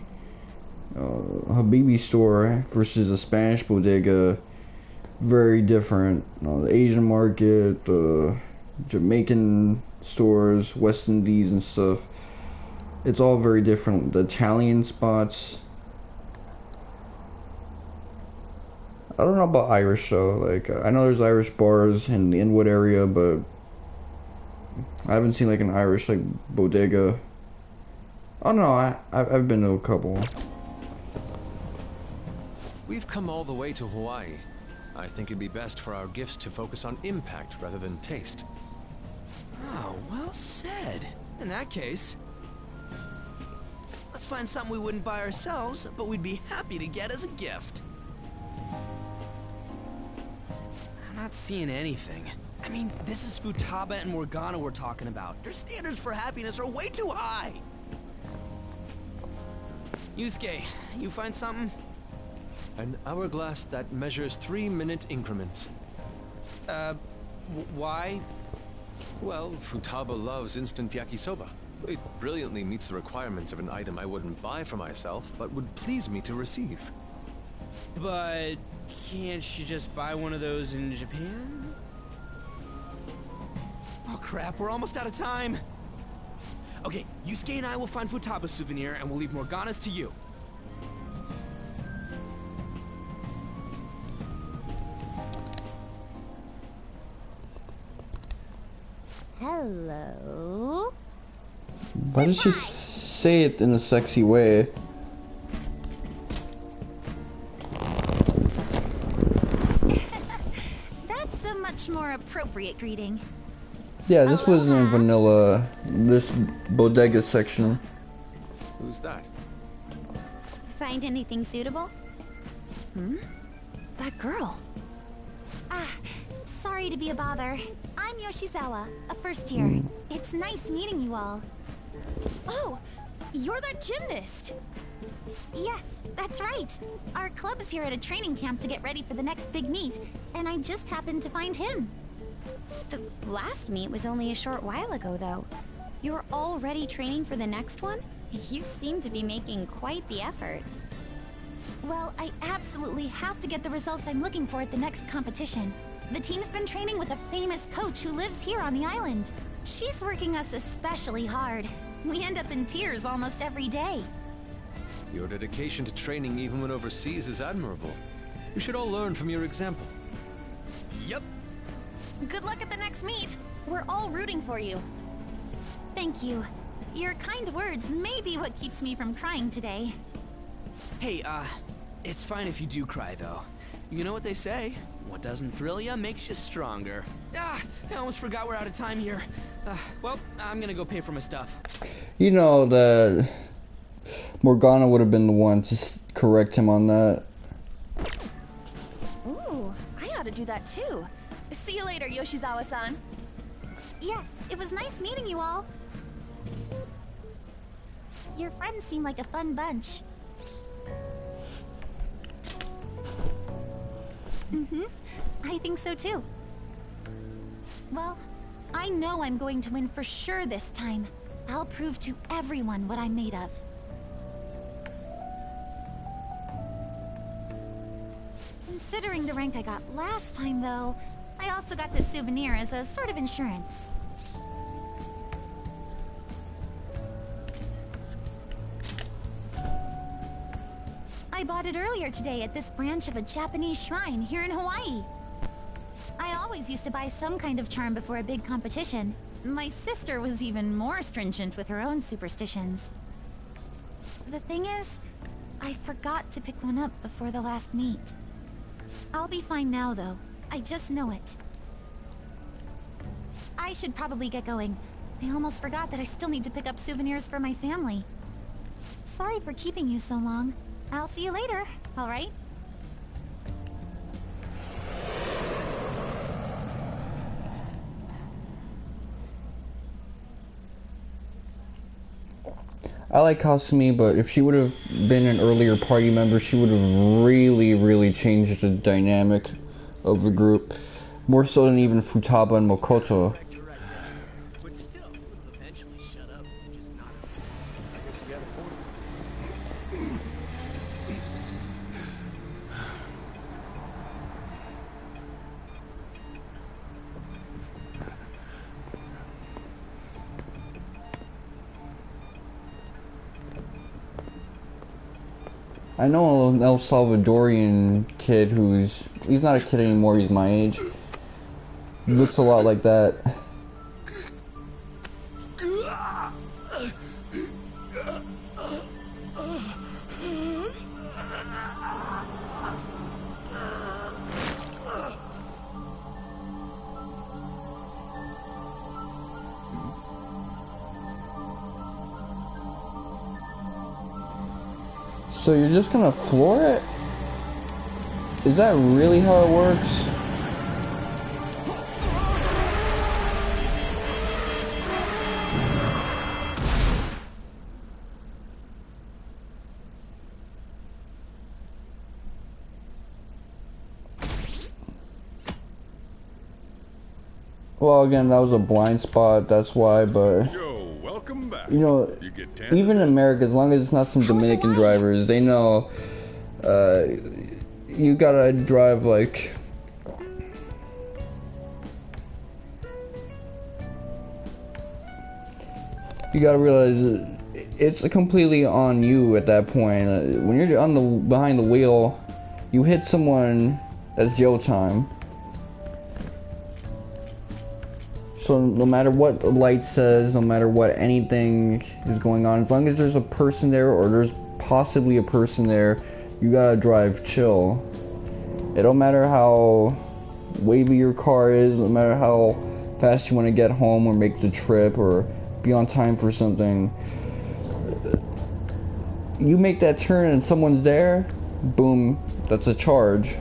Speaker 1: Habibi store versus a Spanish bodega, very different. The Asian market, Jamaican stores, West Indies and stuff. It's all very different. The Italian spots, I don't know about Irish though. Like I know there's Irish bars in the Inwood area, but I haven't seen like an Irish like bodega. Oh no, I've been to a couple.
Speaker 3: We've come all the way to Hawaii. I think it'd be best for our gifts to focus on impact rather than taste.
Speaker 10: Oh, well said. In that case, let's find something we wouldn't buy ourselves, but we'd be happy to get as a gift. I'm not seeing anything. I mean, this is Futaba and Morgana we're talking about. Their standards for happiness are way too high. Yusuke, you find something?
Speaker 3: An hourglass that measures 3-minute increments.
Speaker 10: Why?
Speaker 3: Well, Futaba loves instant yakisoba. It brilliantly meets the requirements of an item I wouldn't buy for myself, but would please me to receive.
Speaker 10: But can't you just buy one of those in Japan? Oh crap, we're almost out of time. Okay, Yusuke and I will find Futaba's souvenir and we'll leave Morgana's to you.
Speaker 2: Hello?
Speaker 1: Why does she say it in a sexy way?
Speaker 2: That's a much more appropriate greeting.
Speaker 1: Yeah, this was in vanilla, this bodega section.
Speaker 3: Who's that?
Speaker 2: Find anything suitable? That girl. Sorry to be a bother. I'm Yoshizawa, a first year. It's nice meeting you all.
Speaker 6: Oh, you're that gymnast.
Speaker 2: Yes, that's right. Our club's here at a training camp to get ready for the next big meet, and I just happened to find him.
Speaker 14: The last meet was only a short while ago, though. You're already training for the next one? You seem to be making quite the effort.
Speaker 2: Well, I absolutely have to get the results I'm looking for at the next competition. The team's been training with a famous coach who lives here on the island. She's working us especially hard. We end up in tears almost every day.
Speaker 3: Your dedication to training even when overseas is admirable. We should all learn from your example.
Speaker 10: Yep.
Speaker 6: Good luck at the next meet. We're all rooting for you.
Speaker 2: Thank you. Your kind words may be what keeps me from crying today.
Speaker 10: Hey, it's fine if you do cry, though. You know what they say? What doesn't thrill ya makes you stronger. I almost forgot we're out of time here. Well, I'm gonna go pay for my stuff.
Speaker 1: You know that Morgana would have been the one to correct him on that.
Speaker 6: Ooh, I ought to do that too. See you later, Yoshizawa-san.
Speaker 2: Yes, it was nice meeting you all. Your friends seem like a fun bunch. I think so too. Well, I know I'm going to win for sure this time. I'll prove to everyone what I'm made of. Considering the rank I got last time, though, I also got this souvenir as a sort of insurance. I bought it earlier today at this branch of a Japanese shrine here in Hawaii. I always used to buy some kind of charm before a big competition. My sister was even more stringent with her own superstitions. The thing is, I forgot to pick one up before the last meet. I'll be fine now, though. I just know it. I should probably get going. I almost forgot that I still need to pick up souvenirs for my family. Sorry for keeping you so long. I'll see you later, all right?
Speaker 1: I like Kasumi, but if she would have been an earlier party member, she would have really changed the dynamic of the group. More so than even Futaba and Makoto.
Speaker 5: But still, it'll eventually shut up. Just not.
Speaker 3: I guess you got a point.
Speaker 1: I know an El Salvadorian kid he's not a kid anymore, he's my age. He looks a lot like that. So you're just gonna floor it? Is that really how it works? Well, again, that was a blind spot, that's why, but...
Speaker 12: Yo, welcome back.
Speaker 1: You know, even in America, as long as it's not some Dominican drivers, they know, you gotta drive, like... You gotta realize it's completely on you at that point. When you're behind the wheel, you hit someone, that's jail time. So no matter what the light says, no matter what anything is going on, as long as there's a person there or there's possibly a person there, you gotta drive chill. It don't matter how wavy your car is, no matter how fast you want to get home or make the trip or be on time for something. You make that turn and someone's there, boom, that's a charge.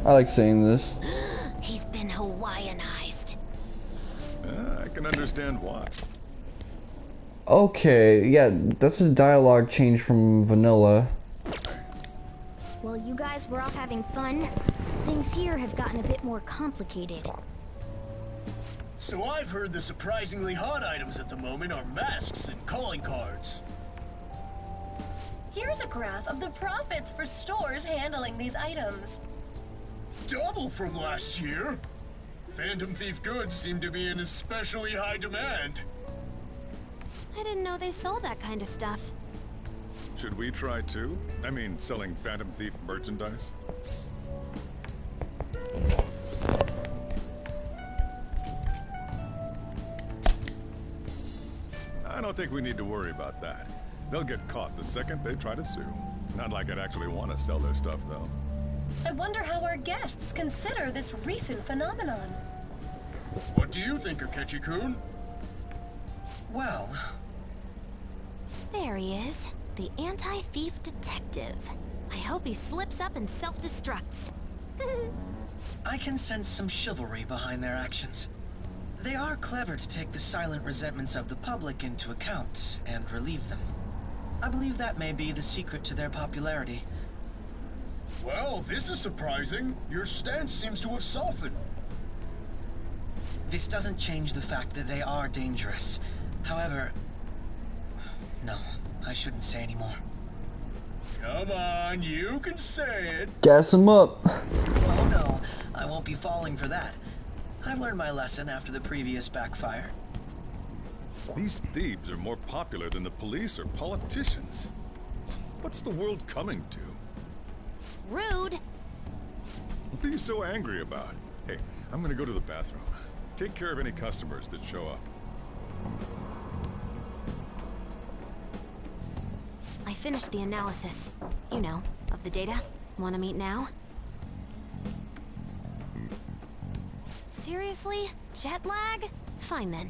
Speaker 1: I like saying this.
Speaker 2: He's been Hawaiianized.
Speaker 12: I can understand why.
Speaker 1: Okay, yeah, that's a dialogue change from vanilla.
Speaker 14: While you guys were off having fun, things here have gotten a bit more complicated.
Speaker 15: So I've heard the surprisingly hot items at the moment are masks and calling cards.
Speaker 16: Here's a graph of the profits for stores handling these items.
Speaker 15: Double from last year. Phantom Thief goods seem to be in especially high demand.
Speaker 14: I didn't know they sold that kind of stuff.
Speaker 12: Should we try too? I mean, selling Phantom Thief merchandise? I don't think we need to worry about that. They'll get caught the second they try to sue. Not like I'd actually want to sell their stuff, though.
Speaker 16: I wonder how our guests consider this recent phenomenon.
Speaker 15: What do you think, Akechi-kun?
Speaker 10: Well...
Speaker 14: There he is, the anti-thief detective. I hope he slips up and self-destructs.
Speaker 10: I can sense some chivalry behind their actions. They are clever to take the silent resentments of the public into account and relieve them. I believe that may be the secret to their popularity.
Speaker 15: Well, this is surprising. Your stance seems to have softened.
Speaker 10: This doesn't change the fact that they are dangerous. However... No, I shouldn't say any more.
Speaker 15: Come on, you can say it.
Speaker 1: Gas him up.
Speaker 10: Oh no, I won't be falling for that. I've learned my lesson after the previous backfire.
Speaker 12: These thieves are more popular than the police or politicians. What's the world coming to?
Speaker 14: Rude.
Speaker 12: What are you so angry about? Hey, I'm gonna go to the bathroom. Take care of any customers that show up.
Speaker 14: I finished the analysis. You know, of the data. Wanna meet now? Seriously? Jet lag? Fine then.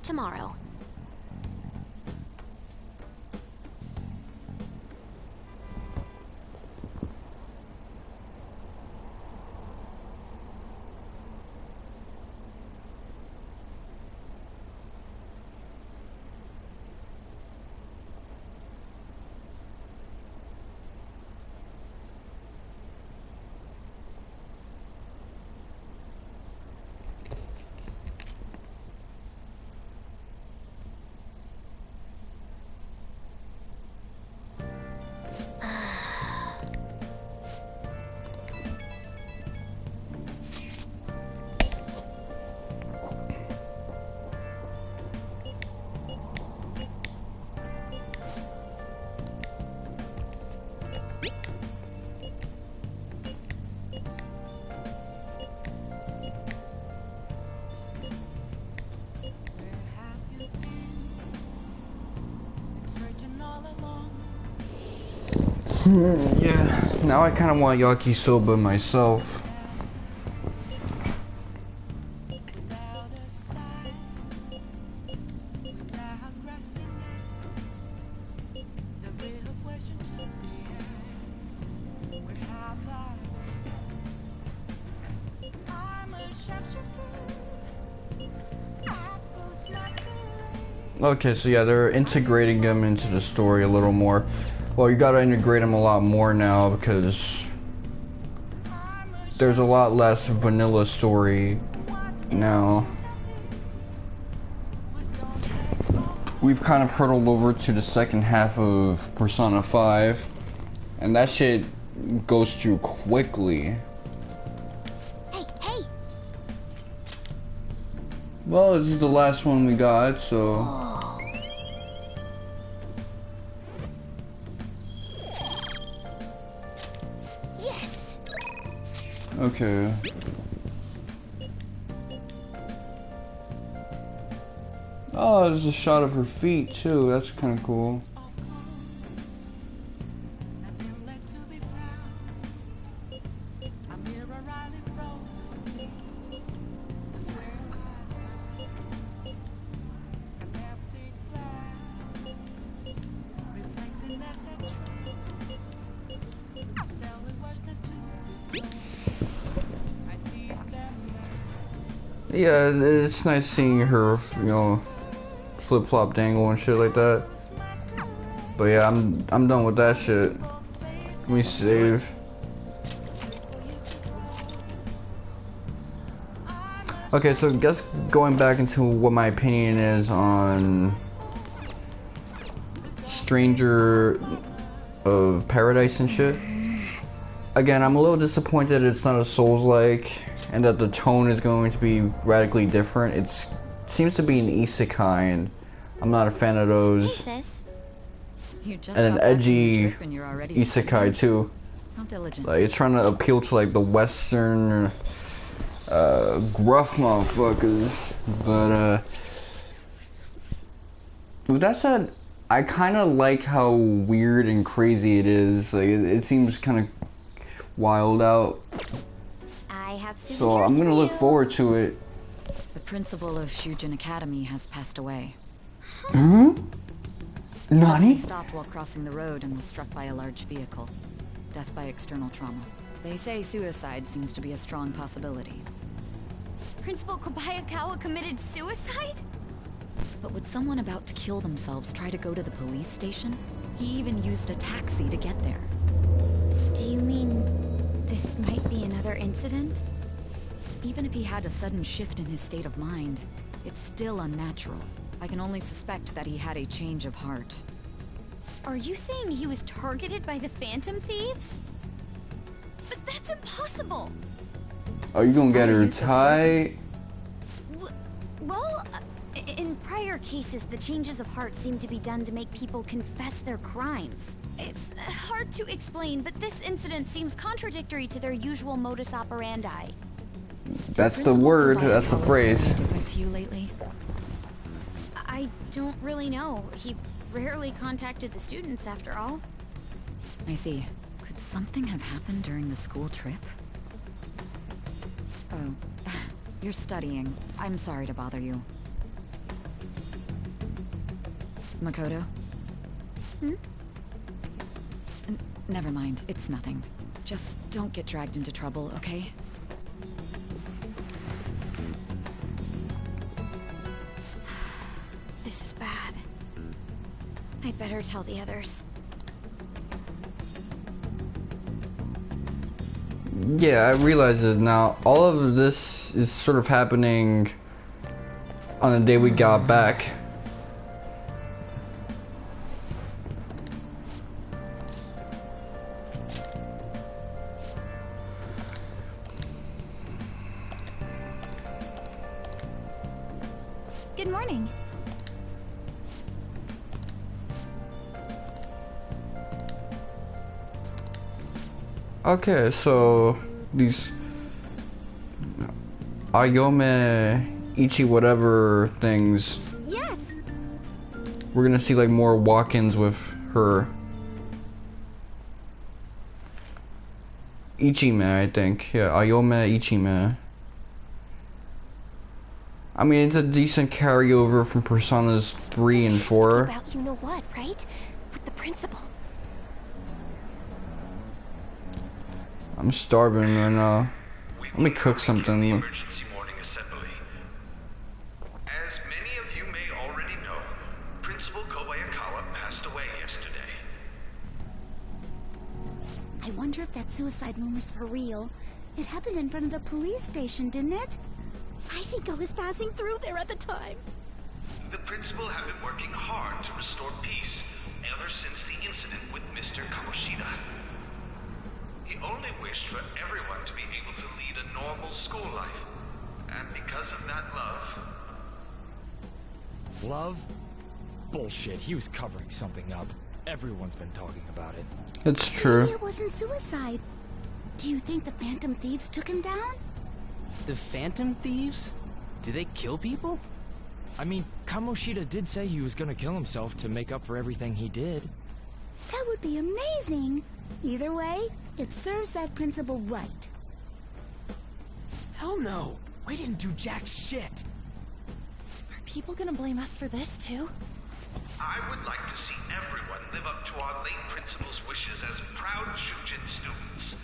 Speaker 14: Tomorrow.
Speaker 1: Yeah, now I kind of want yakisoba myself. Okay, so yeah, they're integrating them into the story a little more. Well, you gotta integrate them a lot more now because there's a lot less vanilla story now. We've kind of hurtled over to the second half of Persona 5, and that shit goes through quickly.
Speaker 2: Hey, hey!
Speaker 1: Well, this is the last one we got, so...
Speaker 2: Yes!
Speaker 1: Okay. Oh, there's a shot of her feet, too. That's kind of cool. Yeah, it's nice seeing her, you know, flip-flop dangle and shit like that. But yeah, I'm done with that shit. Let me save. Okay, so I guess going back into what my opinion is on Stranger of Paradise and shit. Again, I'm a little disappointed it's not a Souls-like and that the tone is going to be radically different. It seems to be an isekai, and I'm not a fan of those.
Speaker 14: Hey, sis. You just
Speaker 1: And an
Speaker 14: got back from your
Speaker 1: edgy
Speaker 14: trip and you're already
Speaker 1: isekai
Speaker 14: studying?
Speaker 1: too.
Speaker 14: How diligent.
Speaker 1: Like it's trying to appeal to like the Western gruff motherfuckers. But with that said, I kind of like how weird and crazy it is. Like it seems kind of wild out.
Speaker 14: I have
Speaker 1: So I'm gonna look forward to it.
Speaker 17: The principal of Shujin Academy has passed away.
Speaker 1: Hmm?
Speaker 17: He
Speaker 1: Nani?
Speaker 17: stopped while crossing the road and was struck by a large vehicle. Death by external trauma. They say suicide seems to be a strong possibility.
Speaker 14: Principal Kobayakawa committed suicide?
Speaker 17: But would someone about to kill themselves try to go to the police station? He even used a taxi to get there.
Speaker 14: Do you mean this might be another incident?
Speaker 17: Even if he had a sudden shift in his state of mind, it's still unnatural. I can only suspect that he had a change of heart.
Speaker 14: Are you saying he was targeted by the Phantom Thieves? But that's impossible!
Speaker 1: Are you gonna get her tight?
Speaker 14: Well, in prior cases, the changes of heart seem to be done to make people confess their crimes. It's hard to explain, but this incident seems contradictory to their usual modus operandi.
Speaker 1: That's the word, that's the phrase.
Speaker 17: Different to you lately?
Speaker 14: I don't really know. He rarely contacted the students, after all.
Speaker 17: I see. Could something have happened during the school trip? Oh, you're studying. I'm sorry to bother you. Makoto?
Speaker 14: Hmm?
Speaker 17: Never mind, it's nothing. Just don't get dragged into trouble, okay?
Speaker 14: This is bad. I better tell the others.
Speaker 1: Yeah, I realize it now. All of this is sort of happening on the day we got back.
Speaker 2: Good morning.
Speaker 1: Okay, so these Ayome Ichi whatever things.
Speaker 2: Yes.
Speaker 1: We're gonna see like more walk-ins with her. Ichime, I think. Yeah, Ayome Ichime. I mean, it's a decent carryover from Personas 3 and 4.
Speaker 2: About you know what, right? With the principal.
Speaker 1: I'm starving right now. Let me cook something.
Speaker 18: Emergency morning assembly. As many of you may already know, Principal Kobayakawa passed away yesterday.
Speaker 14: I wonder if that suicide rumor's for real. It happened in front of the police station, didn't it? I think I was passing through there at the time.
Speaker 18: The principal had been working hard to restore peace ever since the incident with Mr. Kamoshida. He only wished for everyone to be able to lead a normal school life. And because of that love...
Speaker 19: Love? Bullshit, he was covering something up. Everyone's been talking about it.
Speaker 1: It's true.
Speaker 14: Maybe it wasn't suicide. Do you think the Phantom Thieves took him down?
Speaker 10: The Phantom Thieves? Did they kill people?
Speaker 19: I mean, Kamoshida did say he was gonna kill himself to make up for everything he did.
Speaker 14: That would be amazing. Either way, it serves that principal right.
Speaker 10: Hell no! We didn't do jack shit!
Speaker 6: Are people gonna blame us for this too?
Speaker 18: I would like to see everyone live up to our late principal's wishes as proud Shujin students.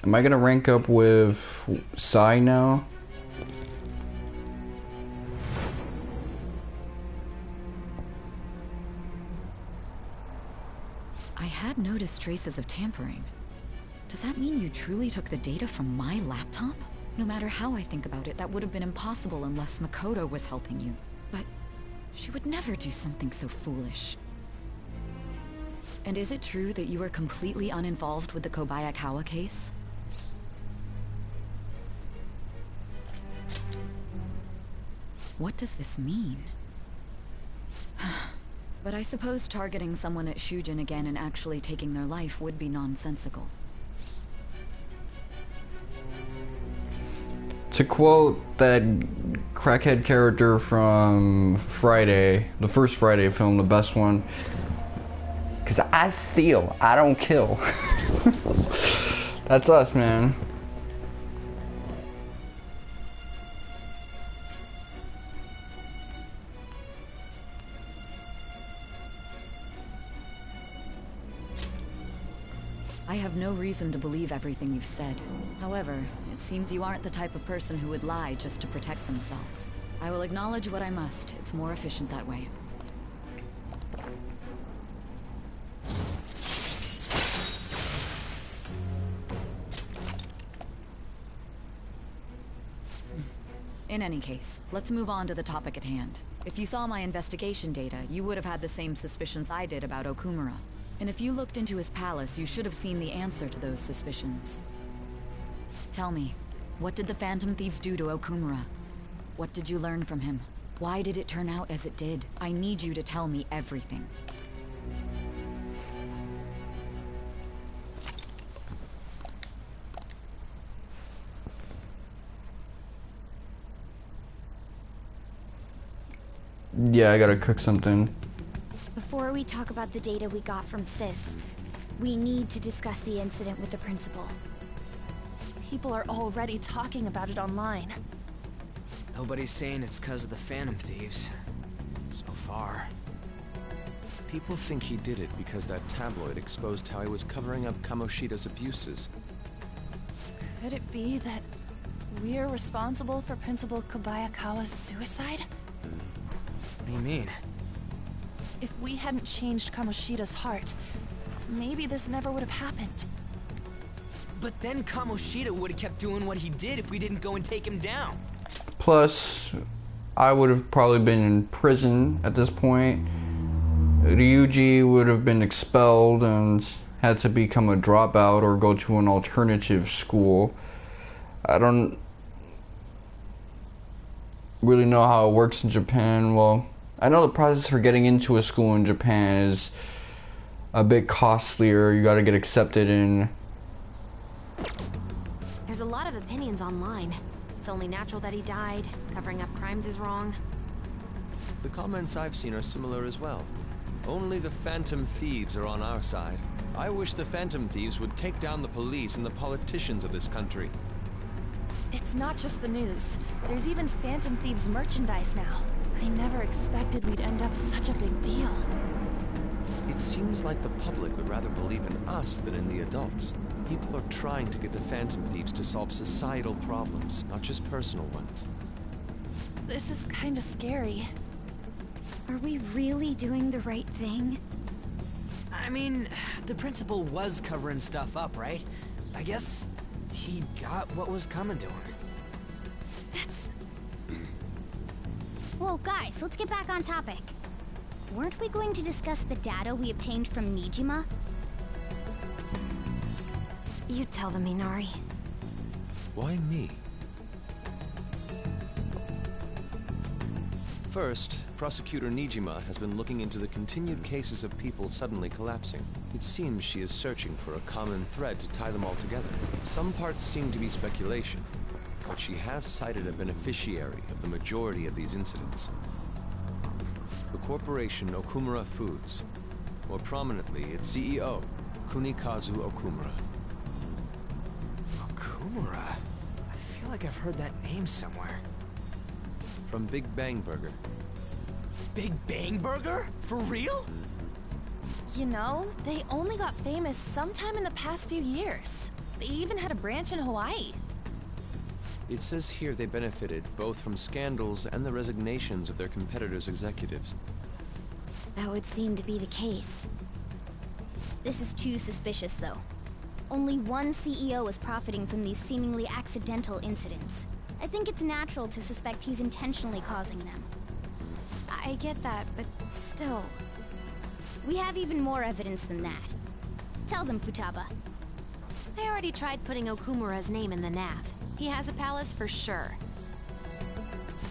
Speaker 1: Am I gonna rank up with Sai now?
Speaker 17: I had noticed traces of tampering. Does that mean you truly took the data from my laptop? No matter how I think about it, that would have been impossible unless Makoto was helping you. But she would never do something so foolish. And is it true that you were completely uninvolved with the Kobayakawa case? What does this mean? But I suppose targeting someone at Shujin again and actually taking their life would be nonsensical.
Speaker 1: To quote that crackhead character from Friday, the first Friday film, the best one, "'Cause I steal, I don't kill." That's us, man.
Speaker 17: I have no reason to believe everything you've said. However, it seems you aren't the type of person who would lie just to protect themselves. I will acknowledge what I must. It's more efficient that way. In any case, let's move on to the topic at hand. If you saw my investigation data, you would have had the same suspicions I did about Okumura. And if you looked into his palace, you should have seen the answer to those suspicions. Tell me, what did the Phantom Thieves do to Okumura? What did you learn from him? Why did it turn out as it did? I need you to tell me everything.
Speaker 1: Yeah, I gotta cook something.
Speaker 2: Before we talk about the data we got from Sis, we need to discuss the incident with the principal.
Speaker 6: People are already talking about it online.
Speaker 10: Nobody's saying it's because of the Phantom Thieves. So far.
Speaker 3: People think he did it because that tabloid exposed how he was covering up Kamoshida's abuses.
Speaker 6: Could it be that we're responsible for Principal Kobayakawa's suicide?
Speaker 10: What do you mean?
Speaker 6: If we hadn't changed Kamoshida's heart, maybe this never would have happened.
Speaker 10: But then Kamoshida would have kept doing what he did if we didn't go and take him down.
Speaker 1: Plus, I would have probably been in prison at this point. Ryuji would have been expelled and had to become a dropout or go to an alternative school. I don't really know how it works in Japan. Well, I know the process for getting into a school in Japan is a bit costlier. You gotta get accepted in.
Speaker 20: There's a lot of opinions online. It's only natural that he died. Covering up crimes is wrong.
Speaker 3: The comments I've seen are similar as well. Only the Phantom Thieves are on our side. I wish the Phantom Thieves would take down the police and the politicians of this country.
Speaker 6: It's not just the news. There's even Phantom Thieves merchandise now. I never expected we'd end up such a big deal.
Speaker 3: It seems like the public would rather believe in us than in the adults. People are trying to get the Phantom Thieves to solve societal problems, not just personal ones.
Speaker 6: This is kinda scary.
Speaker 14: Are we really doing the right thing?
Speaker 10: I mean, the principal was covering stuff up, right? I guess he got what was coming to him.
Speaker 2: Whoa, guys, let's get back on topic. Weren't we going to discuss the data we obtained from Mishima?
Speaker 14: You tell them, Minari.
Speaker 3: Why me? First, Prosecutor Nijima has been looking into the continued cases of people suddenly collapsing. It seems she is searching for a common thread to tie them all together. Some parts seem to be speculation, but she has cited a beneficiary of the majority of these incidents. The corporation Okumura Foods. More prominently, its CEO, Kunikazu Okumura.
Speaker 10: Okumura? I feel like I've heard that name somewhere.
Speaker 3: From Big Bang Burger.
Speaker 10: Big Bang Burger? For real?
Speaker 6: You know, they only got famous sometime in the past few years. They even had a branch in Hawaii.
Speaker 3: It says here they benefited both from scandals and the resignations of their competitors' executives.
Speaker 2: That would seem to be the case. This is too suspicious, though. Only one CEO is profiting from these seemingly accidental incidents. I think it's natural to suspect he's intentionally causing them.
Speaker 14: I get that, but still.
Speaker 2: We have even more evidence than that. Tell them, Futaba.
Speaker 20: I already tried putting Okumura's name in the nav. He has a palace for sure.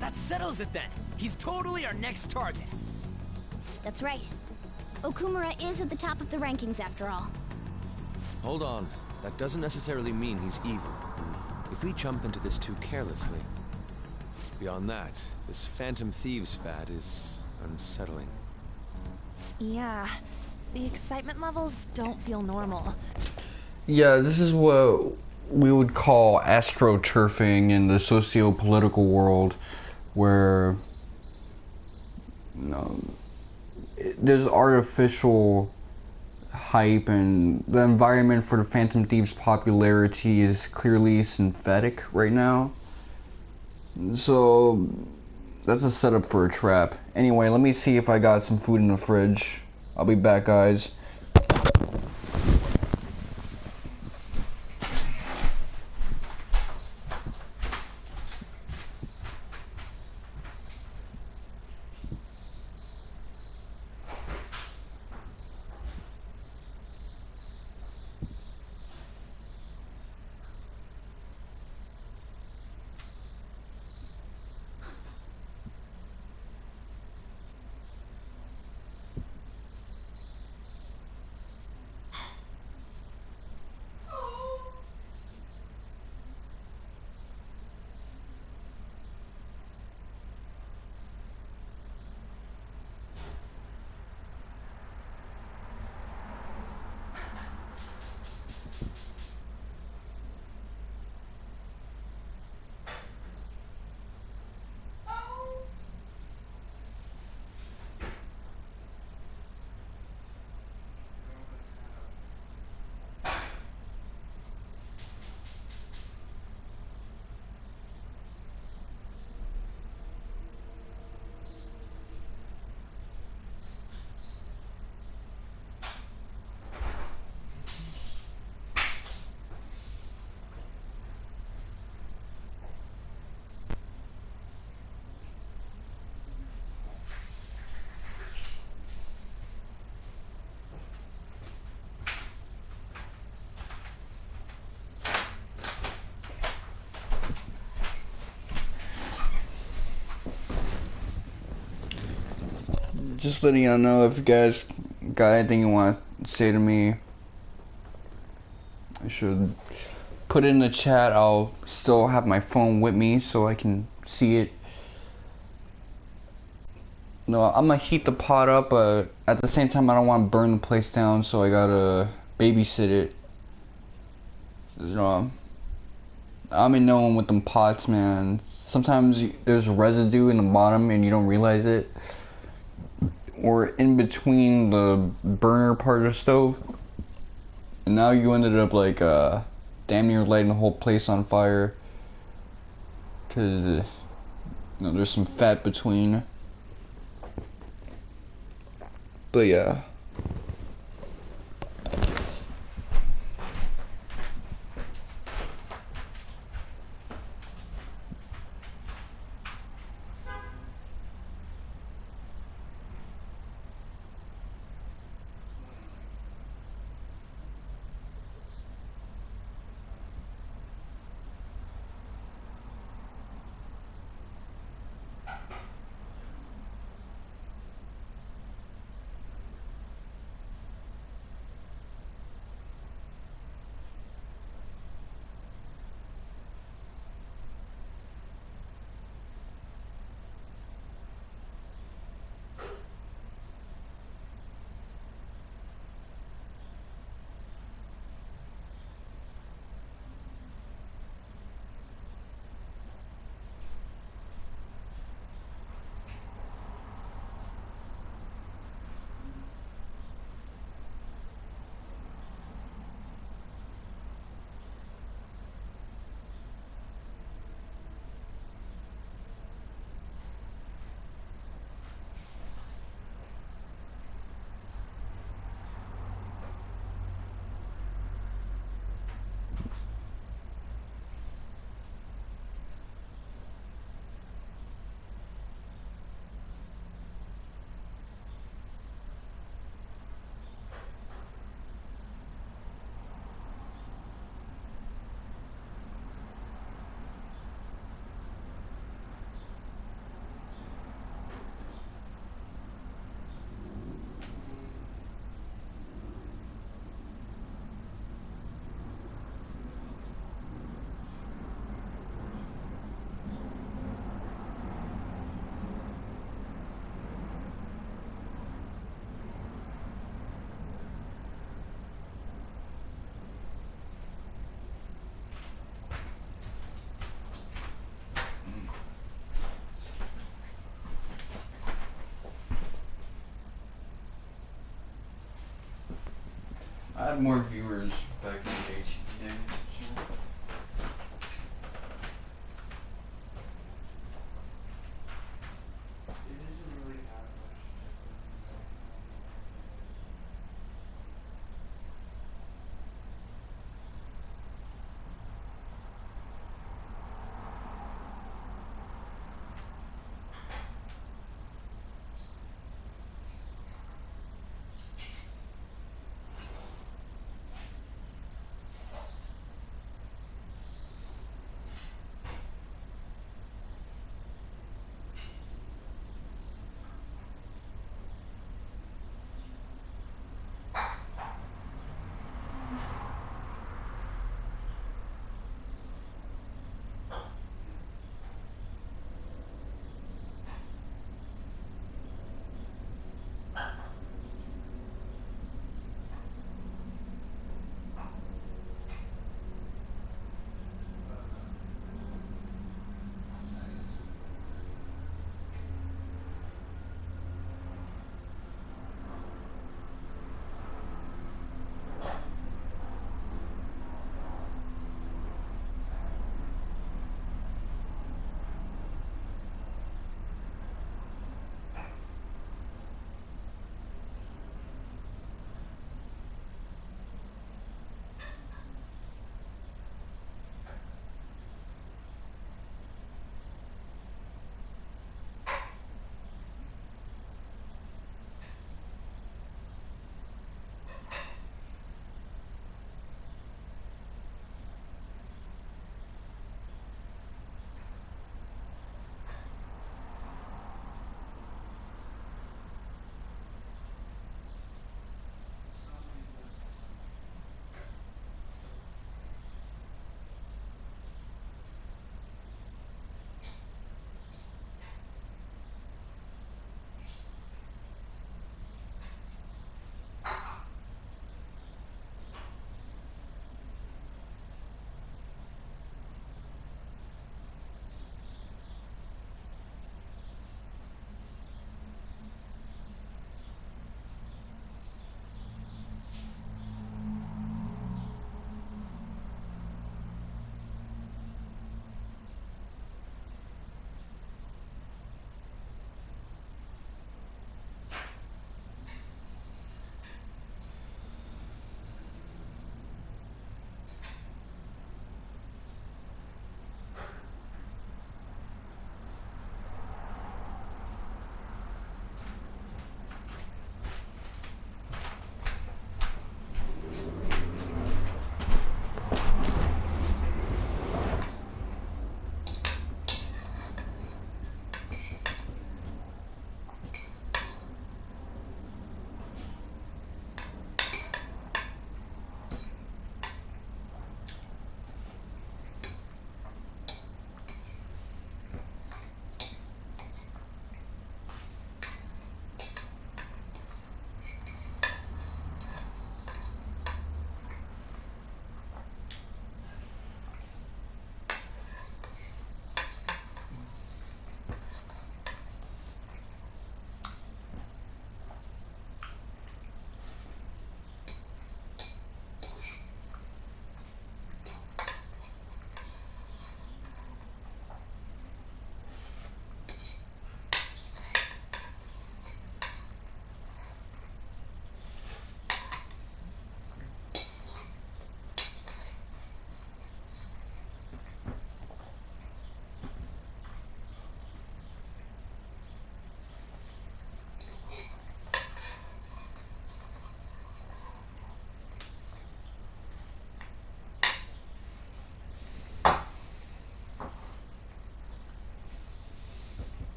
Speaker 10: That settles it then. He's totally our next target.
Speaker 2: That's right. Okumura is at the top of the rankings after all.
Speaker 3: Hold on. That doesn't necessarily mean he's evil. If we jump into this too carelessly. Beyond that, this Phantom Thieves fad is unsettling.
Speaker 6: Yeah, the excitement levels don't feel normal.
Speaker 1: Yeah, this is what we would call astroturfing in the socio-political world, where there's artificial hype, and the environment for the Phantom Thieves' popularity is clearly synthetic right now. So that's a setup for a trap. Anyway, let me see if I got some food in the fridge. I'll be back, guys. Just letting y'all know, if you guys got anything you want to say to me, I should put it in the chat. I'll still have my phone with me so I can see it. No, I'm gonna heat the pot up, but at the same time, I don't want to burn the place down, so I gotta babysit it. You know, I'm in knowing with them pots, man. Sometimes there's residue in the bottom and you don't realize it, or in between the burner part of the stove, and now you ended up like damn near lighting the whole place on fire because you know, there's some fat between. But yeah. I had more viewers back in the 18 days.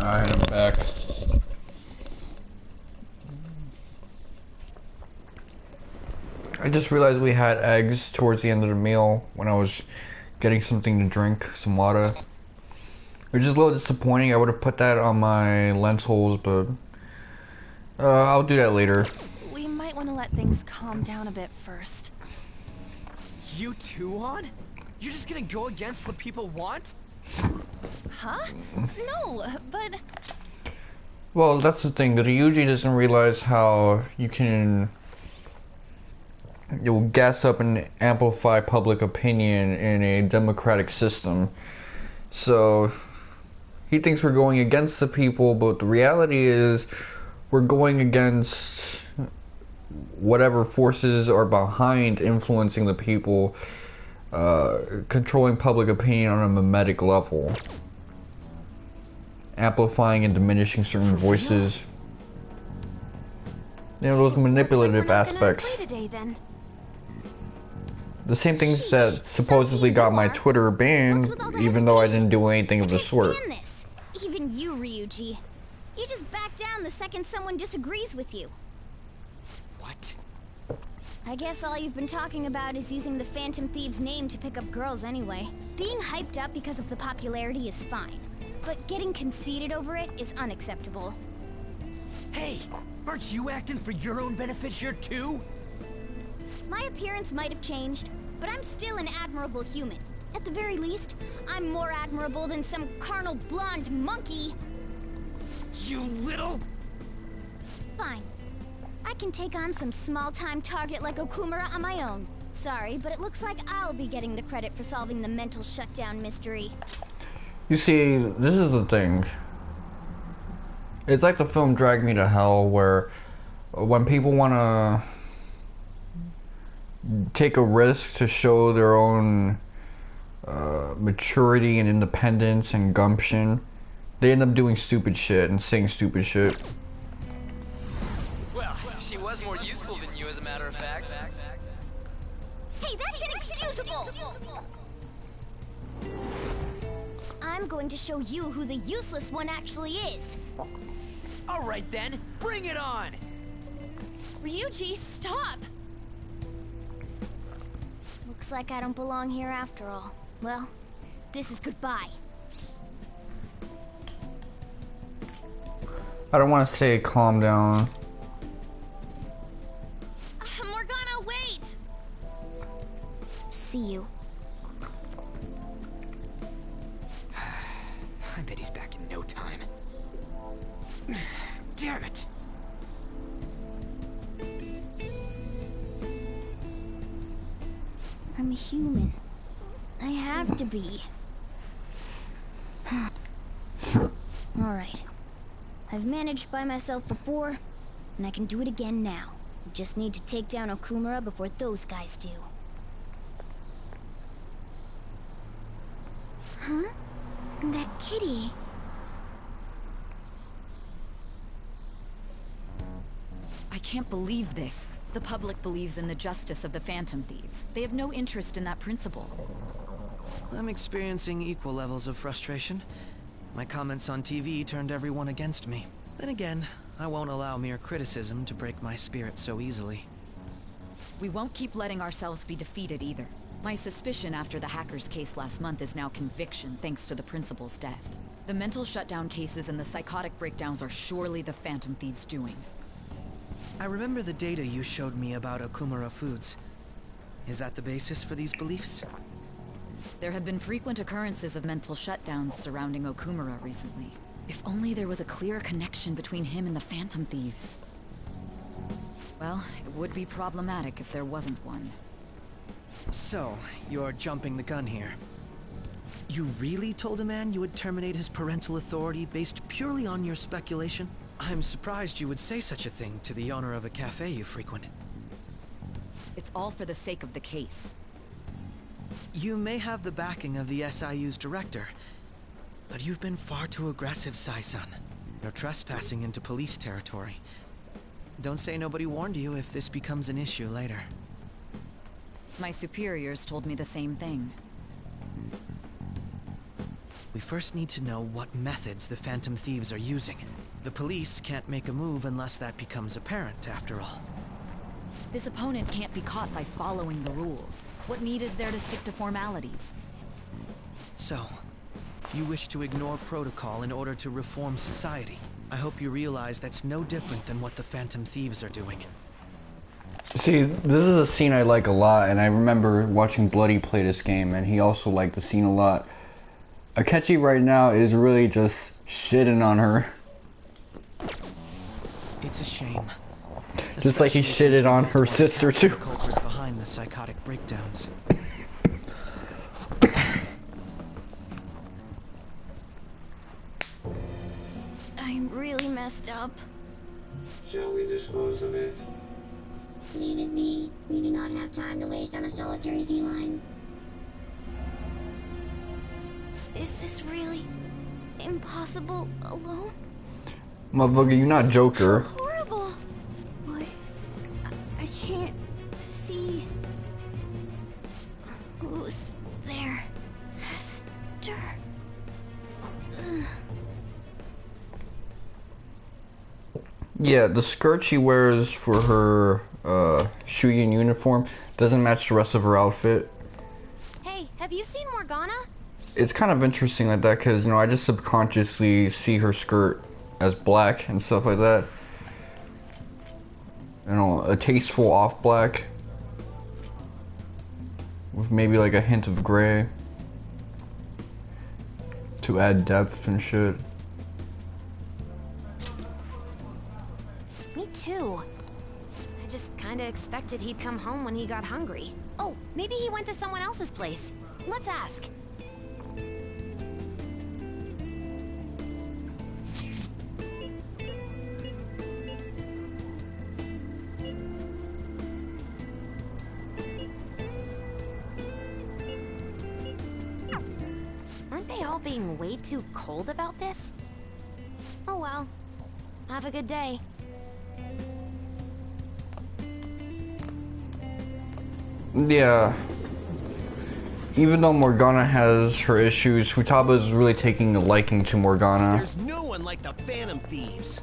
Speaker 1: Alright, I'm back. I just realized we had eggs towards the end of the meal when I was getting something to drink, some water. Which is a little disappointing. I would have put that on my lentils, but I'll do that later.
Speaker 6: We might want to let things calm down a bit first.
Speaker 10: You too, Han? You're just gonna go against what people want?
Speaker 6: Huh? No, but...
Speaker 1: Well, that's the thing. The Ryuji doesn't realize how you'll gas up and amplify public opinion in a democratic system. So he thinks we're going against the people, but the reality is we're going against whatever forces are behind influencing the people, controlling public opinion on a mimetic level, amplifying and diminishing certain voices. You know, those manipulative aspects.
Speaker 2: Today, then.
Speaker 1: The same things that supposedly got my Twitter banned, even though I didn't do anything of the sort.
Speaker 2: Even you, Ryuji. You just back down the second someone disagrees with you.
Speaker 10: What?
Speaker 2: I guess all you've been talking about is using the Phantom Thieves name to pick up girls anyway. Being hyped up because of the popularity is fine, but getting conceited over it is unacceptable.
Speaker 10: Hey, aren't you acting for your own benefit here too?
Speaker 2: My appearance might have changed, but I'm still an admirable human. At the very least, I'm more admirable than some carnal blonde monkey.
Speaker 10: You little...
Speaker 2: Fine. I can take on some small-time target like Okumura on my own. Sorry, but it looks like I'll be getting the credit for solving the mental shutdown mystery.
Speaker 1: You see, this is the thing. It's like the film Drag Me to Hell, where when people want to take a risk to show their own maturity and independence and gumption, they end up doing stupid shit and saying stupid shit.
Speaker 10: Well, she was more useful than you, as a matter of fact.
Speaker 2: Hey, that's inexcusable! I'm going to show you who the useless one actually is.
Speaker 10: All right then, bring it on!
Speaker 6: Ryuji, stop!
Speaker 2: Looks like I don't belong here after all. Well, this is goodbye.
Speaker 1: I don't want to say calm down.
Speaker 6: Morgana, wait!
Speaker 2: See you.
Speaker 10: I bet he's back in no time. Damn it!
Speaker 2: I'm a human. I have to be. Alright. I've managed by myself before, and I can do it again now. I just need to take down Okumura before those guys do. Huh? That kitty.
Speaker 17: I can't believe this. The public believes in the justice of the Phantom Thieves. They have no interest in that principle.
Speaker 10: I'm experiencing equal levels of frustration. My comments on TV turned everyone against me. Then again, I won't allow mere criticism to break my spirit so easily.
Speaker 17: We won't keep letting ourselves be defeated either. My suspicion after the hacker's case last month is now conviction thanks to the principal's death. The mental shutdown cases and the psychotic breakdowns are surely the Phantom Thieves' doing.
Speaker 10: I remember the data you showed me about Okumura foods. Is that the basis for these beliefs?
Speaker 17: There have been frequent occurrences of mental shutdowns surrounding Okumura recently. If only there was a clear connection between him and the Phantom Thieves. Well, it would be problematic if there wasn't one.
Speaker 10: So, you're jumping the gun here. You really told a man you would terminate his parental authority based purely on your speculation? I'm surprised you would say such a thing to the owner of a cafe you frequent.
Speaker 17: It's all for the sake of the case.
Speaker 10: You may have the backing of the SIU's director, but you've been far too aggressive, Sai-san. You're trespassing into police territory. Don't say nobody warned you if this becomes an issue later.
Speaker 17: My superiors told me the same thing.
Speaker 10: We first need to know what methods the Phantom Thieves are using. The police can't make a move unless that becomes apparent, after all.
Speaker 17: This opponent can't be caught by following the rules. What need is there to stick to formalities?
Speaker 10: So, you wish to ignore protocol in order to reform society. I hope you realize that's no different than what the Phantom Thieves are doing.
Speaker 1: See, this is a scene I like a lot, and I remember watching Bloody play this game, and he also liked the scene a lot. Akechi right now is really just shitting on her.
Speaker 10: It's a shame.
Speaker 1: Just like he shitted on her sister too.
Speaker 10: The culprit behind the psychotic breakdowns.
Speaker 14: I'm really messed up.
Speaker 21: Shall we dispose of it?
Speaker 22: Leave it be. We do not have time to waste on a solitary feline.
Speaker 14: Is this really impossible alone?
Speaker 1: Motherfucker, you're not Joker.
Speaker 14: Horrible. What? I can't see. Who's there? Esther.
Speaker 1: Yeah, the skirt she wears for her Shuyin uniform doesn't match the rest of her outfit.
Speaker 20: Hey, have you seen Morgana?
Speaker 1: It's kind of interesting like that because, you know, I just subconsciously see her skirt as black and stuff like that. You know, a tasteful off black with maybe like a hint of gray to add depth and shit.
Speaker 20: Me too. I just kinda expected he'd come home when he got hungry. Oh, maybe he went to someone else's place. Let's ask. Aren't they all being way too cold about this? Oh well. Have a good day.
Speaker 1: Yeah. Even though Morgana has her issues, Futaba is really taking a liking to Morgana.
Speaker 8: There's no one like the Phantom Thieves.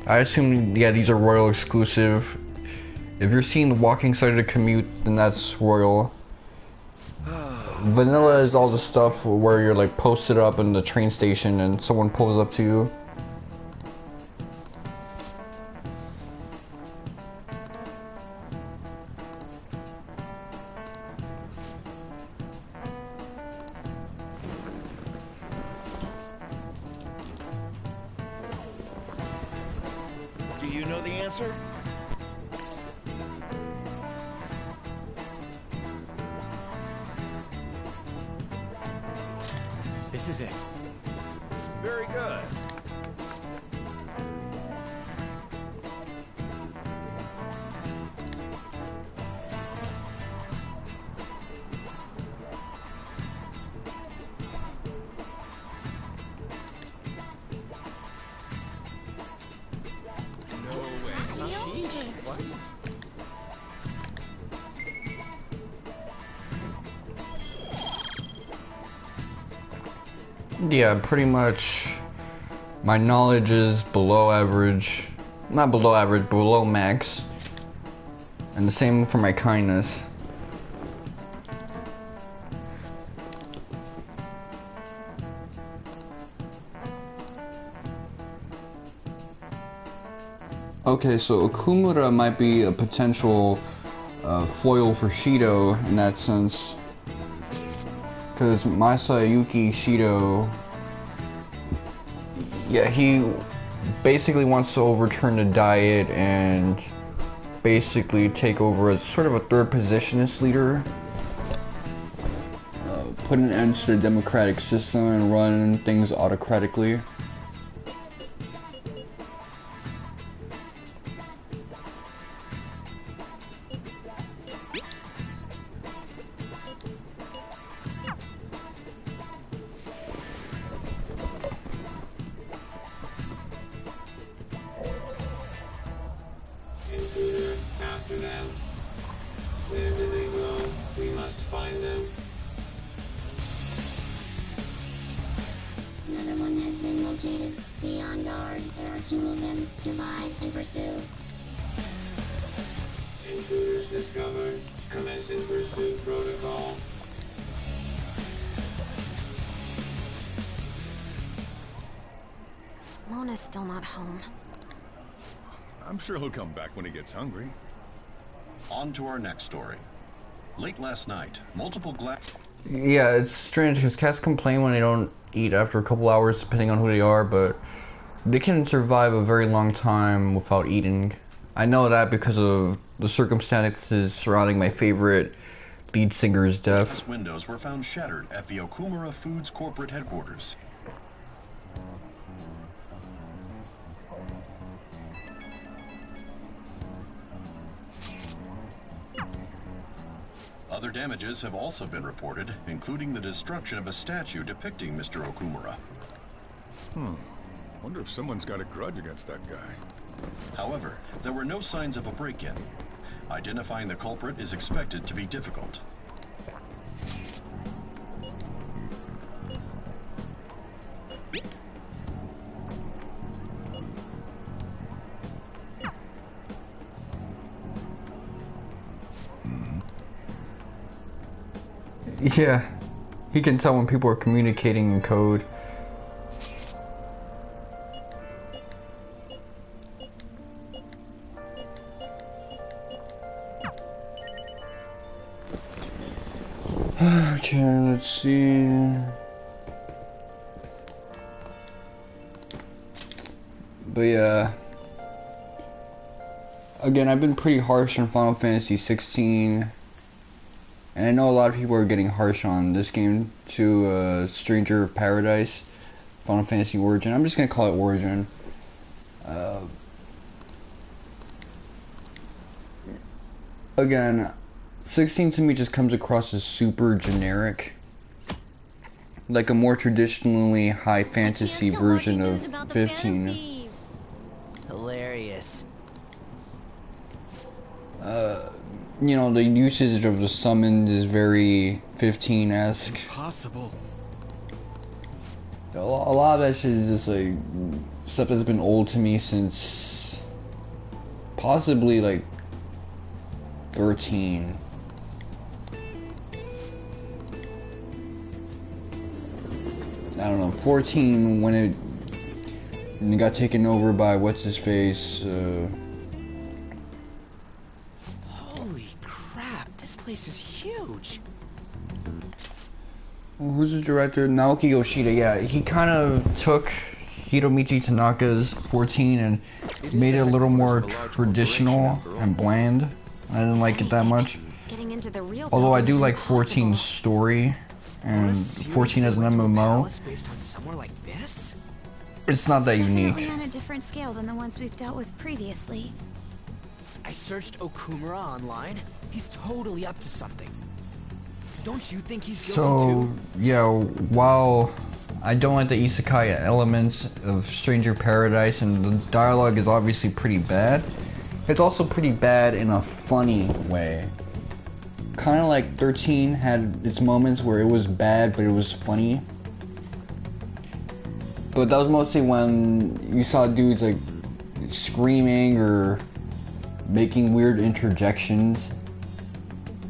Speaker 1: I assume, yeah, these are Royal exclusive. If you're seeing the walking side of the commute, then that's Royal. Vanilla is all the stuff where you're like posted up in the train station and someone pulls up to you.
Speaker 21: Do you know the answer?
Speaker 19: This is it.
Speaker 21: Very good.
Speaker 1: Yeah, pretty much my knowledge is below average. Not below average, below max. And the same for my kindness. Okay, so Okumura might be a potential foil for Shido in that sense. Because Masayuki Shido, yeah, he basically wants to overturn the diet and basically take over as sort of a third positionist leader. Put an end to the democratic system and run things autocratically.
Speaker 21: Intruder, after them. Where did they go? We must find them.
Speaker 22: located. Be on guard. There are 2 of them. Survive and pursue.
Speaker 21: Intruders discovered. Commencing pursuit protocol.
Speaker 20: Mona's still not home.
Speaker 12: I'm sure he'll come back when he gets hungry.
Speaker 7: On to our next story. Late last night, multiple
Speaker 1: Yeah, it's strange because cats complain when they don't eat after a couple hours, depending on who they are, but they can survive a very long time without eating. I know that because of the circumstances surrounding my favorite lead singer's death.
Speaker 7: Windows were found shattered at the Okumura Foods corporate headquarters. Other damages have also been reported, including the destruction of a statue depicting Mr. Okumura.
Speaker 12: Wonder if someone's got a grudge against that guy.
Speaker 7: However, there were no signs of a break-in. Identifying the culprit is expected to be difficult.
Speaker 1: Yeah, he can tell when people are communicating in code. Okay, let's see. But yeah. Again, I've been pretty harsh on Final Fantasy 16. And I know a lot of people are getting harsh on this game too, Stranger of Paradise, Final Fantasy Origin. I'm just gonna call it Origin. Again, 16 to me just comes across as super generic. Like a more traditionally high fantasy version of 15.
Speaker 10: Hilarious.
Speaker 1: You know, the usage of the summons is very 15-esque.
Speaker 10: Impossible.
Speaker 1: A lot of that shit is just like stuff that's been old to me since possibly like 13. I don't know, 14 when it got taken over by what's his face.
Speaker 10: Holy crap! This place is huge.
Speaker 1: Well, who's the director? Naoki Yoshida. Yeah, he kind of took Hiromichi Tanaka's 14 and made it a little more traditional and bland. I didn't like it that much.
Speaker 20: Getting into the real
Speaker 1: Although I do like 14's story and 14 as an MMO.
Speaker 10: Based on somewhere like this?
Speaker 1: It's not that
Speaker 14: Definitely
Speaker 1: unique.
Speaker 14: on a different scale than the ones we've dealt with previously.
Speaker 10: I searched Okumura online. He's totally up to something. Don't you think he's guilty
Speaker 1: So,
Speaker 10: too?
Speaker 1: yeah, while I don't like the isekai elements of Stranger Paradise and the dialogue is obviously pretty bad, it's also pretty bad in a funny way. Kind of like 13 had its moments where it was bad, but it was funny. But that was mostly when you saw dudes like screaming or making weird interjections.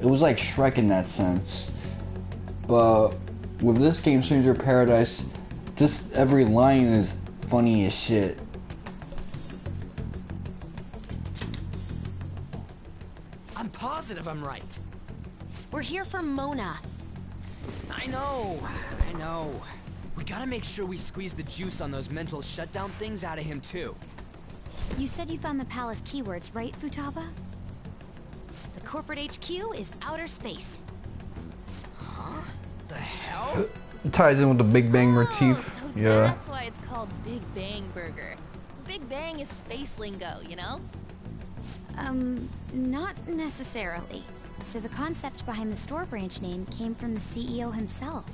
Speaker 1: It was like Shrek in that sense. But with this game, Stranger Paradise, just every line is funny as shit.
Speaker 10: I'm positive I'm right.
Speaker 20: We're here for Mona.
Speaker 10: I know. We gotta make sure we squeeze the juice on those mental shutdown things out of him too.
Speaker 14: You said you found the palace keywords, right, Futaba?
Speaker 20: The corporate HQ is outer space.
Speaker 10: Huh? The hell?
Speaker 1: It ties in with the Big Bang motif.
Speaker 6: So
Speaker 1: Yeah.
Speaker 6: that's why it's called Big Bang Burger. Big Bang is space lingo, you know?
Speaker 14: Not necessarily. So the concept behind the store branch name came from the CEO himself.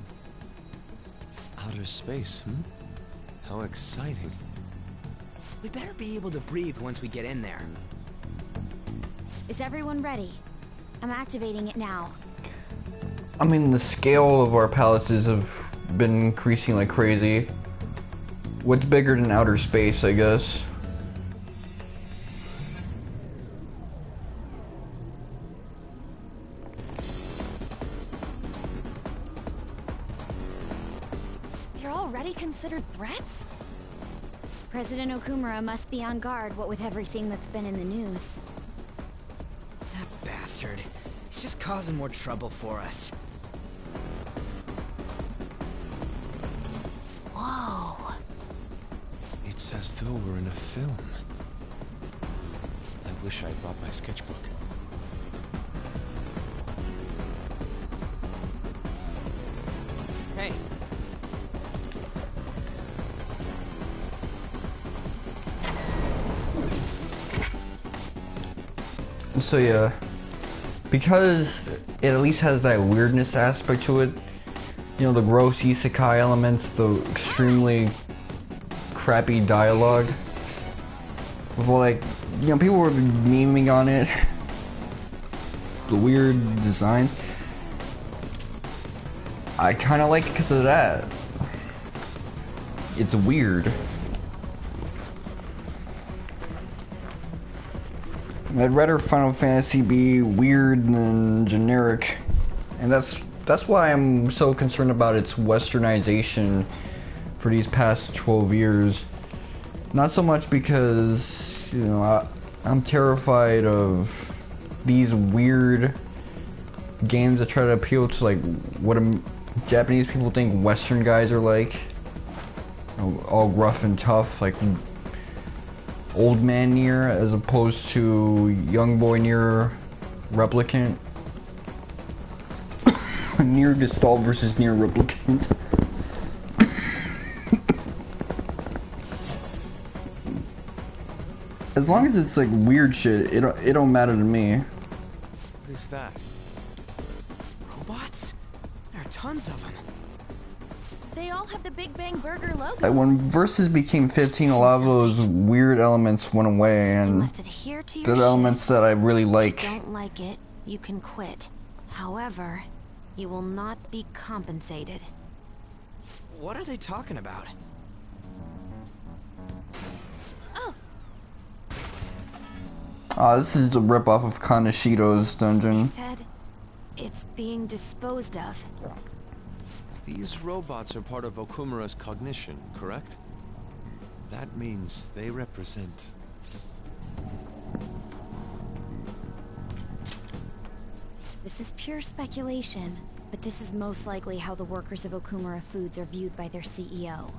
Speaker 3: Outer space, How exciting.
Speaker 10: We better be able to breathe once we get in there.
Speaker 14: Is everyone ready? I'm activating it now.
Speaker 1: I mean, the scale of our palaces have been increasing like crazy. What's bigger than outer space, I guess?
Speaker 14: You're already considered threats?
Speaker 2: President Okumura must be on guard, what with everything that's been in the news.
Speaker 10: That bastard. He's just causing more trouble for us.
Speaker 3: Whoa. It's as though we're in a film. I wish I brought my sketchbook.
Speaker 10: Hey.
Speaker 1: So yeah, because it at least has that weirdness aspect to it, you know, the gross isekai elements, the extremely crappy dialogue. Well, like, you know, people were memeing on it, the weird designs. I kind of like it because of that. It's weird. I'd rather Final Fantasy be weird than generic, and that's why I'm so concerned about its westernization for these past 12 years. Not so much because, you know, I'm terrified of these weird games that try to appeal to like what Japanese people think Western guys are like, you know, all rough and tough, like old man Nier as opposed to young boy Nier Replicant. Nier Gestalt versus Nier Replicant. As long as it's like weird shit, it don't matter to me.
Speaker 3: What is that?
Speaker 10: Robots? There are tons of them.
Speaker 6: They all have the Big Bang Burger logo.
Speaker 1: Like when Versus became 15, a lot of those weird elements went away, and the elements that I really like.
Speaker 20: If you don't like it, you can quit. However, you will not be compensated.
Speaker 10: What are they talking about?
Speaker 1: This is the ripoff of Kanashiro's dungeon.
Speaker 20: They said it's being disposed of.
Speaker 3: These robots are part of Okumura's cognition, correct? That means they represent...
Speaker 2: This is pure speculation, but this is most likely how the workers of Okumura Foods are viewed by their CEO.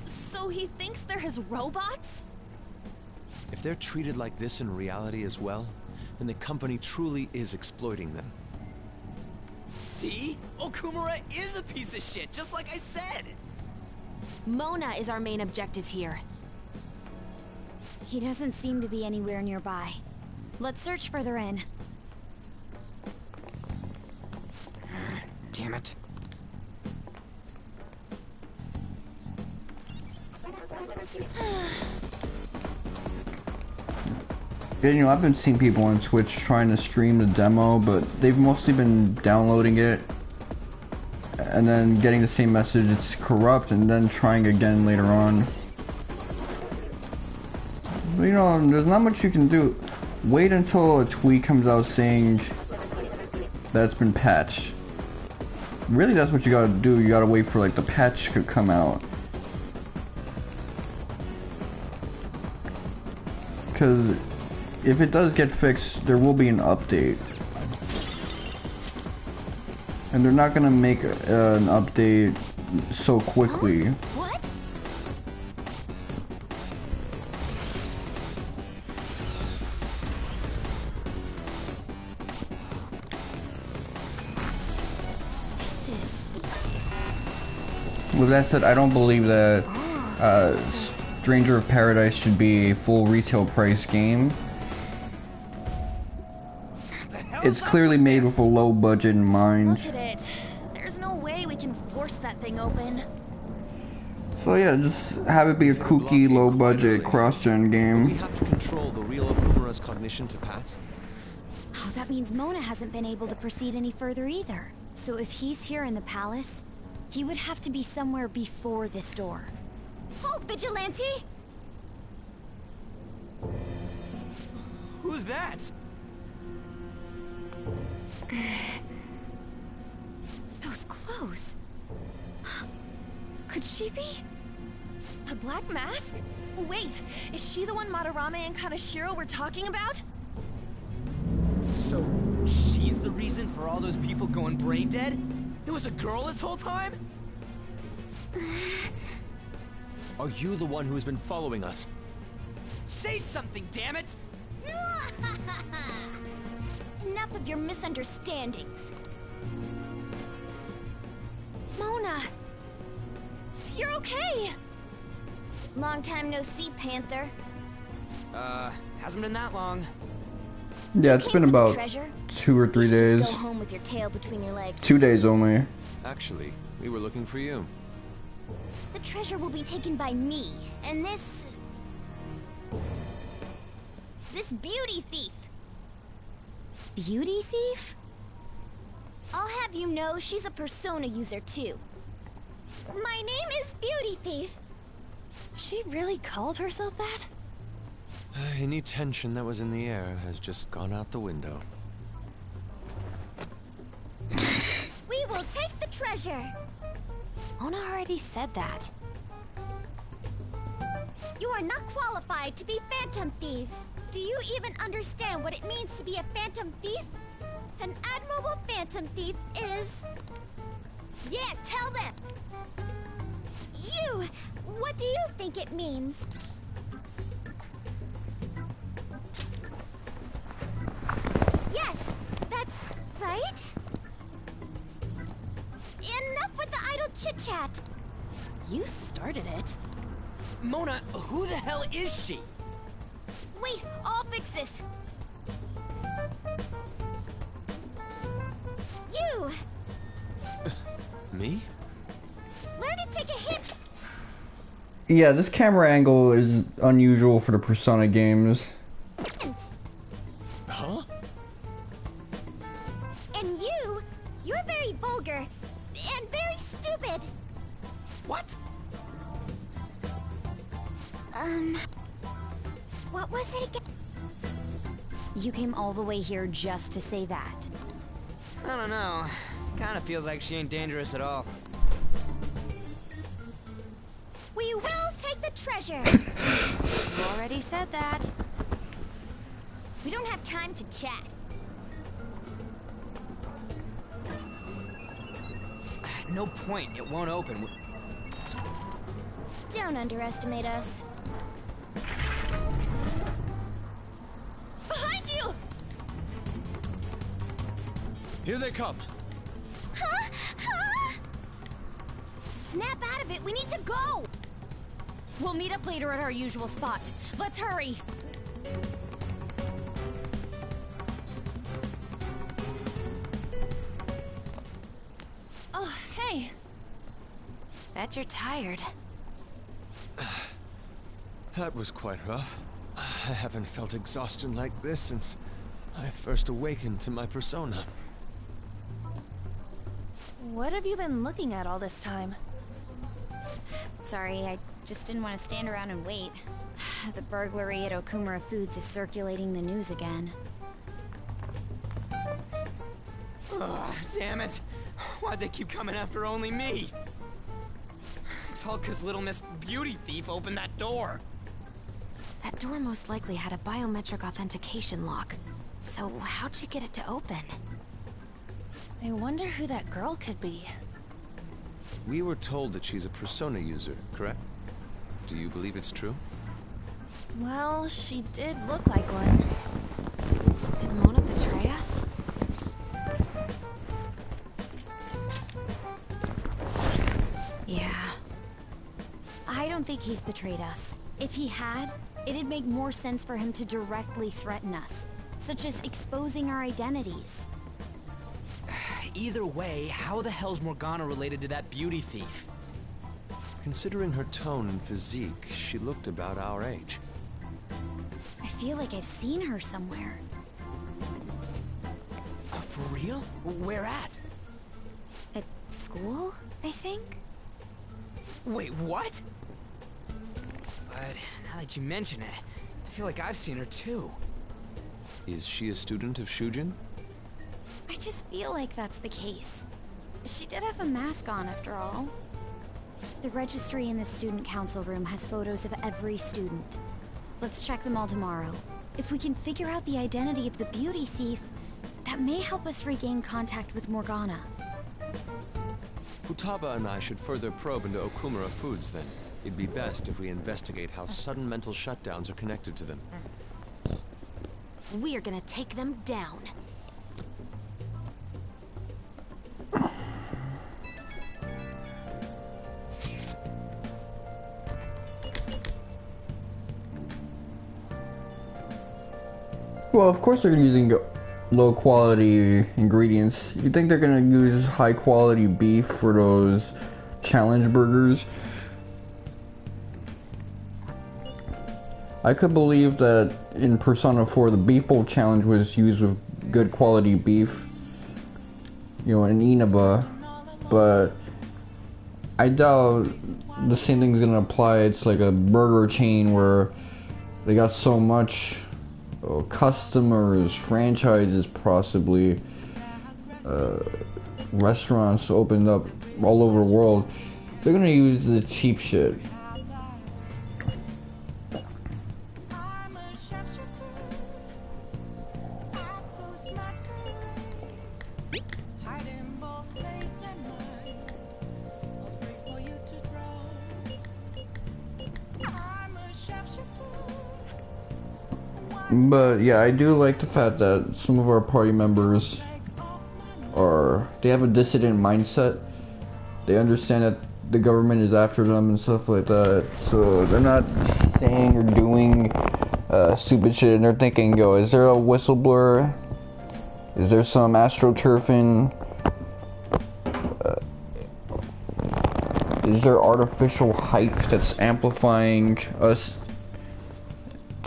Speaker 6: So he thinks they're his robots?
Speaker 3: If they're treated like this in reality as well, then the company truly is exploiting them.
Speaker 10: See? Okumura is a piece of shit, just like I said!
Speaker 20: Mona is our main objective here.
Speaker 2: He doesn't seem to be anywhere nearby. Let's search further in.
Speaker 10: Damn it.
Speaker 1: You know, I've been seeing people on Twitch trying to stream the demo, but they've mostly been downloading it and then getting the same message, it's corrupt, and then trying again later on. But you know, there's not much you can do. Wait until a tweet comes out saying that it's been patched. Really, that's what you gotta do. You gotta wait for like the patch to come out. Because if it does get fixed, there will be an update. And they're not gonna make an update so quickly.
Speaker 2: What?
Speaker 1: With that said, I don't believe that Stranger of Paradise should be a full retail price game. It's clearly made with a low budget in mind.
Speaker 6: Look at it. There's no way we can force that thing open.
Speaker 1: So yeah, just have it be a kooky, low budget, cross-gen game.
Speaker 3: We have to control the real Okumura's cognition to pass.
Speaker 2: Oh, that means Mona hasn't been able to proceed any further either. So if he's here in the palace, he would have to be somewhere before this door.
Speaker 14: Halt, Vigilante!
Speaker 10: Who's that?
Speaker 14: Those clothes. Could she be?
Speaker 6: A black mask? Wait, is she the one Madarame and Kaneshiro were talking about?
Speaker 10: So, she's the reason for all those people going brain dead? It was a girl this whole time?
Speaker 3: Are you the one who has been following us?
Speaker 10: Say something, damn it!
Speaker 14: Enough of your misunderstandings. Mona!
Speaker 6: You're okay!
Speaker 14: Long time no see, Panther.
Speaker 10: Hasn't been that long.
Speaker 1: Yeah, it's been about 2 or 3 days.
Speaker 14: Just go home with your tail between your legs.
Speaker 1: 2 days only.
Speaker 3: Actually, we were looking for you.
Speaker 14: The treasure will be taken by me, and this beauty thief. Beauty thief? I'll have you know she's a persona user too. My name is Beauty Thief.
Speaker 6: She really called herself that?
Speaker 3: Any tension that was in the air has just gone out the window.
Speaker 14: We will take the treasure.
Speaker 20: Mona already said that.
Speaker 14: You are not qualified to be Phantom Thieves. Do you even understand what it means to be a Phantom Thief? An admirable Phantom Thief is... Yeah, tell them! You! What do you think it means? Yes, that's right. Enough with the idle chit-chat.
Speaker 6: You started it.
Speaker 10: Mona, who the hell is she?
Speaker 14: Wait, I'll fix this. You!
Speaker 3: Me?
Speaker 14: Learn to take a hit.
Speaker 1: Yeah, this camera angle is unusual for the Persona games.
Speaker 3: Huh?
Speaker 14: And you're very vulgar and very stupid.
Speaker 10: What?
Speaker 14: What was it again? You came all the way here just to say that.
Speaker 10: I don't know. Kinda feels like she ain't dangerous at all.
Speaker 14: We will take the treasure.
Speaker 20: You already said that.
Speaker 14: We don't have time to chat.
Speaker 10: No point. It won't open.
Speaker 14: Don't underestimate us.
Speaker 6: Behind you!
Speaker 3: Here they come.
Speaker 14: Huh? Huh? Snap out of it. We need to go.
Speaker 6: We'll meet up later at our usual spot. Let's hurry. Oh, hey.
Speaker 20: Bet you're tired.
Speaker 3: That was quite rough. I haven't felt exhaustion like this since I first awakened to my persona.
Speaker 6: What have you been looking at all this time?
Speaker 14: Sorry, I just didn't want to stand around and wait. The burglary at Okumura Foods is circulating the news again.
Speaker 10: Ugh, damn it. Why'd they keep coming after only me? It's all 'cause little Miss Beauty Thief opened that door.
Speaker 20: That door most likely had a biometric authentication lock. So how'd you get it to open?
Speaker 6: I wonder who that girl could be.
Speaker 3: We were told that she's a persona user, correct? Do you believe it's true?
Speaker 6: Well, she did look like one.
Speaker 20: Did Mona betray us?
Speaker 14: Yeah. I don't think he's betrayed us. If he had, it'd make more sense for him to directly threaten us, such as exposing our identities.
Speaker 10: Either way, how the hell's Morgana related to that beauty thief?
Speaker 3: Considering her tone and physique, she looked about our age.
Speaker 14: I feel like I've seen her somewhere.
Speaker 10: For real? Where at?
Speaker 14: At school, I think?
Speaker 10: Wait, what? but now that you mention it, I feel like I've seen her too.
Speaker 3: Is she a student of Shujin?
Speaker 14: I just feel like that's the case. She did have a mask on after all. The registry in the student council room has photos of every student. Let's check them all tomorrow. If we can figure out the identity of the beauty thief, that may help us regain contact with Morgana.
Speaker 3: Futaba and I should further probe into Okumura foods then. It'd be best if we investigate how sudden mental shutdowns are connected to them.
Speaker 20: We're gonna take them down.
Speaker 1: Well, of course they're using low quality ingredients. You think they're gonna use high quality beef for those challenge burgers? I could believe that in Persona 4 the beef bowl challenge was used with good quality beef, you know, in Inaba, but I doubt the same thing's gonna apply. It's like a burger chain where they got so much customers, franchises possibly, restaurants opened up all over the world. They're gonna use the cheap shit. But yeah, I do like the fact that some of our party members they have a dissident mindset. They understand that the government is after them and stuff like that, so they're not saying or doing stupid shit, and they're thinking, yo, is there a whistleblower? Is there some astroturfing? Is there artificial hype that's amplifying us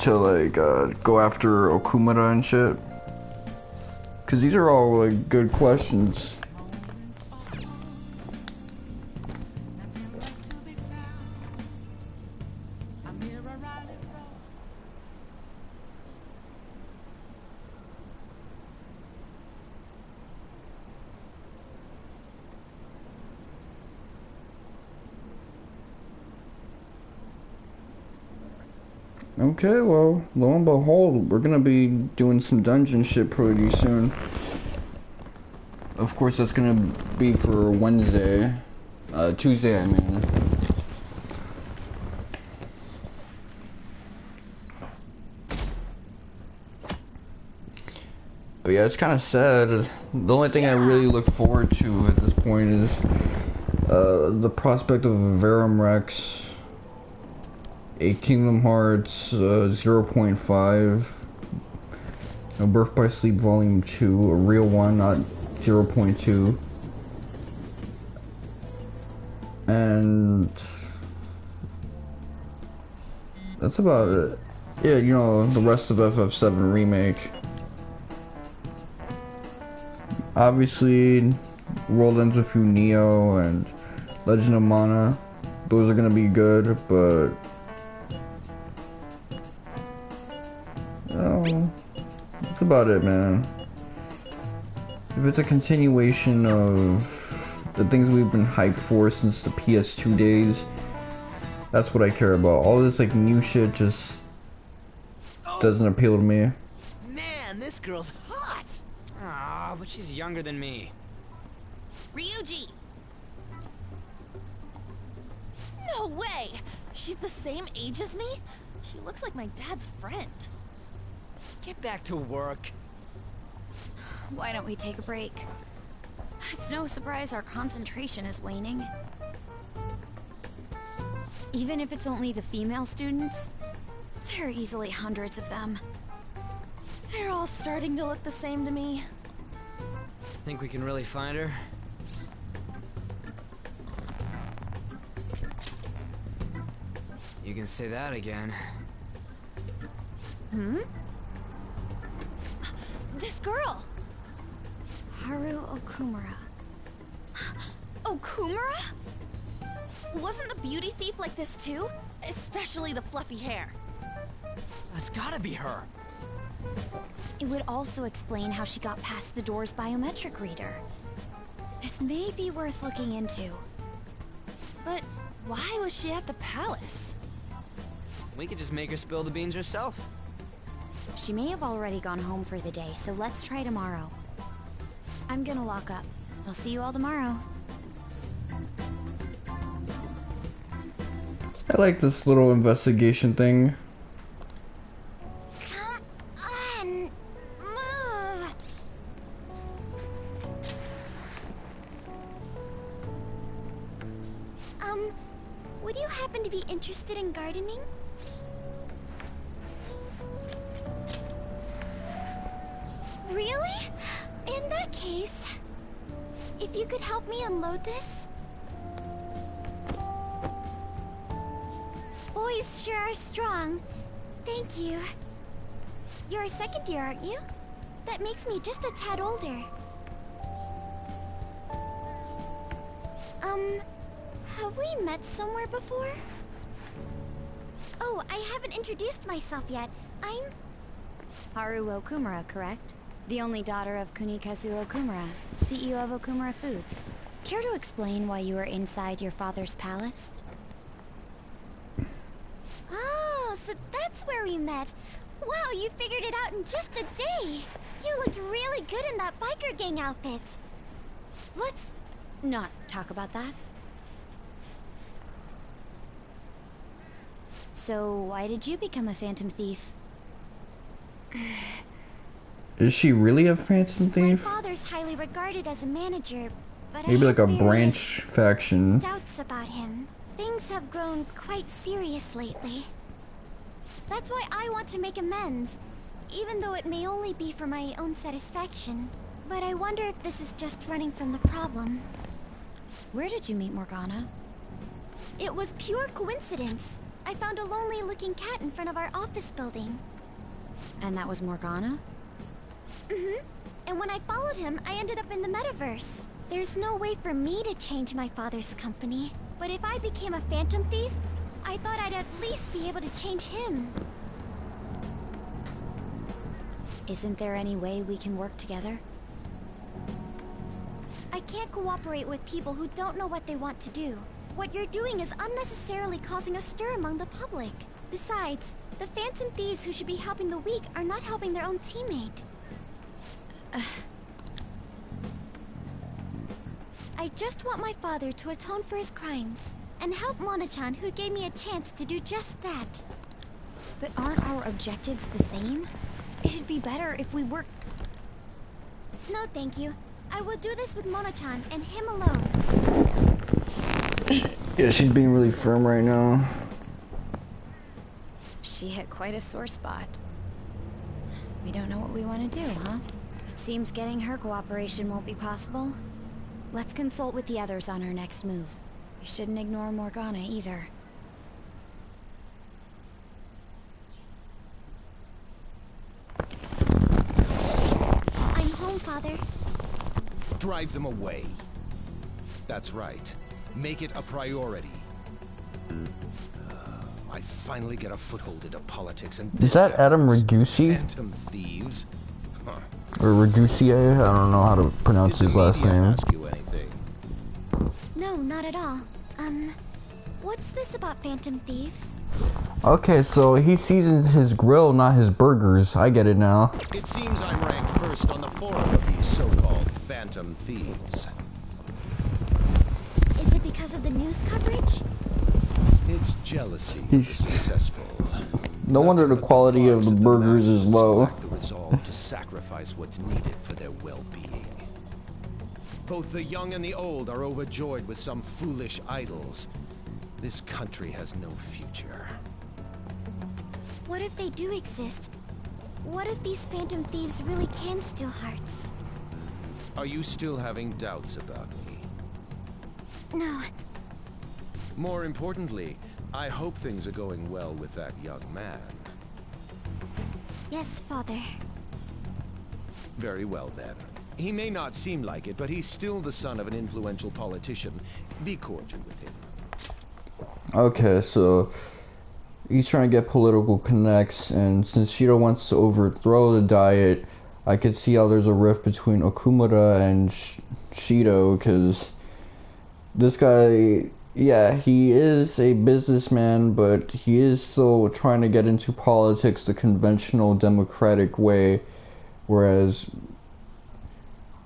Speaker 1: to like go after Okumura and shit? Because these are all like good questions. Okay, well, lo and behold, we're gonna be doing some dungeon shit pretty soon. Of course, that's gonna be for Wednesday. Tuesday, I mean. But yeah, it's kind of sad. The only thing I really look forward to at this point is the prospect of Verum Rex, a Kingdom Hearts 0.5, Birth by Sleep Volume 2, a real one, not 0.2, and that's about it. Yeah, you know, the rest of FF7 Remake. Obviously, World Ends With You Neo and Legend of Mana, those are gonna be good, but that's about it, man. If it's a continuation of the things we've been hyped for since the PS2 days, that's what I care about. All this like new shit just doesn't appeal to me.
Speaker 10: Man, this girl's hot! Ah, but she's younger than me.
Speaker 6: Ryuji! No way! She's the same age as me? She looks like my dad's friend.
Speaker 10: Get back to work.
Speaker 14: Why don't we take a break? It's no surprise our concentration is waning. Even if it's only the female students, there are easily hundreds of them.
Speaker 6: They're all starting to look the same to me.
Speaker 10: Think we can really find her? You can say that again.
Speaker 14: Hmm? This girl! Haru Okumura. Okumura?
Speaker 6: Wasn't the beauty thief like this too? Especially the fluffy hair.
Speaker 10: That's gotta be her.
Speaker 14: It would also explain how she got past the door's biometric reader. This may be worth looking into.
Speaker 6: But why was she at the palace?
Speaker 10: We could just make her spill the beans herself.
Speaker 14: She may have already gone home for the day, so let's try tomorrow. I'm gonna lock up. I'll see you all tomorrow.
Speaker 1: I like this little investigation thing.
Speaker 2: Come on, move. Would you happen to be interested in gardening? Really? In that case, if you could help me unload this? Boys sure are strong. Thank you. You're a second year, aren't you? That makes me just a tad older. Have we met somewhere before? Oh, I haven't introduced myself yet. I'm...
Speaker 14: Haru Okumura, correct? The only daughter of Kunikazu Okumura, CEO of Okumura Foods. Care to explain why you were inside your father's palace?
Speaker 2: Oh, so that's where we met. Wow, you figured it out in just a day. You looked really good in that biker gang outfit.
Speaker 14: Let's not talk about that. So, why did you become a Phantom Thief?
Speaker 1: Is she really a Phantom Thief?
Speaker 2: My father's highly regarded as a manager, but
Speaker 1: Maybe
Speaker 2: I
Speaker 1: like a
Speaker 2: have
Speaker 1: branch faction.
Speaker 2: doubts about him. Things have grown quite serious lately. That's why I want to make amends, even though it may only be for my own satisfaction. But I wonder if this is just running from the problem.
Speaker 14: Where did you meet Morgana?
Speaker 2: It was pure coincidence. I found a lonely-looking cat in front of our office building.
Speaker 14: And that was Morgana?
Speaker 2: Mm-hmm. And when I followed him, I ended up in the metaverse. There's no way for me to change my father's company. But if I became a Phantom Thief, I thought I'd at least be able to change him.
Speaker 14: Isn't there any way we can work together?
Speaker 2: I can't cooperate with people who don't know what they want to do. What you're doing is unnecessarily causing a stir among the public. Besides, the Phantom Thieves who should be helping the weak are not helping their own teammate. I just want my father to atone for his crimes, and help Mona-chan, who gave me a chance to do just that.
Speaker 14: But aren't our objectives the same? It'd be better if we work...
Speaker 2: No, thank you. I will do this with Mona-chan and him alone.
Speaker 1: Yeah, she's being really firm right now.
Speaker 14: She hit quite a sore spot. We don't know what we want to do, huh? It seems getting her cooperation won't be possible. Let's consult with the others on our next move. We shouldn't ignore Morgana either.
Speaker 2: I'm home, Father.
Speaker 4: Drive them away. That's right. Make it a priority. I finally get a foothold into politics, and
Speaker 1: Is that Adam Ragusi?
Speaker 4: Phantom Thieves? Huh.
Speaker 1: Or Ragusi? I don't know how to pronounce his last name.
Speaker 4: Ask you anything?
Speaker 2: No, not at all. What's this about Phantom Thieves?
Speaker 1: Okay, so he seasons his grill, not his burgers. I get it now.
Speaker 4: It seems I'm ranked first on the forum of these so-called Phantom Thieves.
Speaker 2: Is it because of the news coverage?
Speaker 4: It's jealousy of the successful.
Speaker 1: No wonder the quality of the burgers is low.
Speaker 4: The resolve to sacrifice what's needed for their well-being. Both the young and the old are overjoyed with some foolish idols. This country has no future.
Speaker 2: What if they do exist? What if these Phantom Thieves really can steal hearts?
Speaker 4: Are you still having doubts about me?
Speaker 2: No.
Speaker 4: More importantly, I hope things are going well with that young man.
Speaker 2: Yes, Father.
Speaker 4: Very well then. He may not seem like it, but he's still the son of an influential politician. Be cordial with him.
Speaker 1: Okay, so he's trying to get political connects, and since Shido wants to overthrow the Diet, I could see how there's a rift between Okumura and Shido, because this guy, yeah, he is a businessman, but he is still trying to get into politics the conventional democratic way, whereas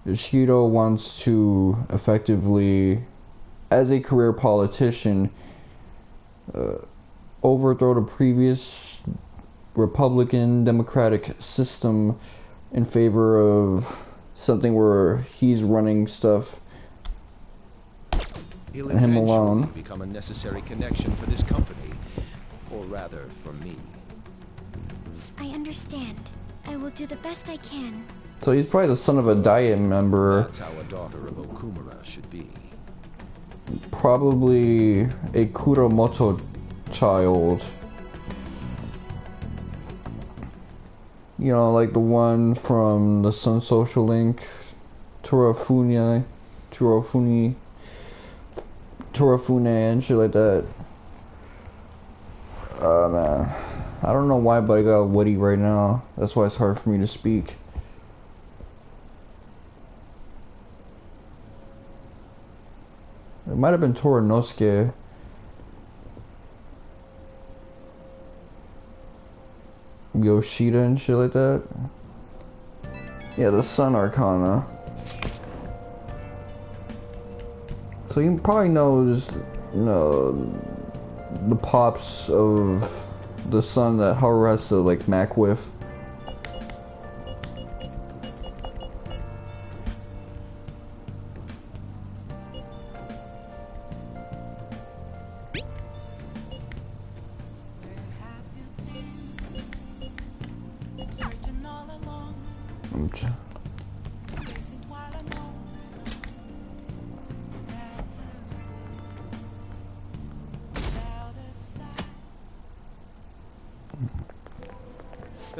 Speaker 1: Shido wants to effectively, as a career politician, overthrow the previous Republican democratic system in favor of something where he's running stuff
Speaker 4: He'll
Speaker 1: and him
Speaker 4: eventually
Speaker 1: alone.
Speaker 4: become a necessary connection for this company, or rather, for me.
Speaker 2: I understand. I will do the best I can.
Speaker 1: So he's probably the son of a Diet member.
Speaker 4: That's how a daughter of Okumura should be.
Speaker 1: Probably a Kuromoto child. You know, like the one from the Sun Social Link, Torafune, and shit like that. Man. I don't know why, but I got Woody right now. That's why it's hard for me to speak. It might have been Toranosuke. Yoshida and shit like that. Yeah, the Sun Arcana. So he probably knows, you know, the pops of the Sun that Haru has to like mac with.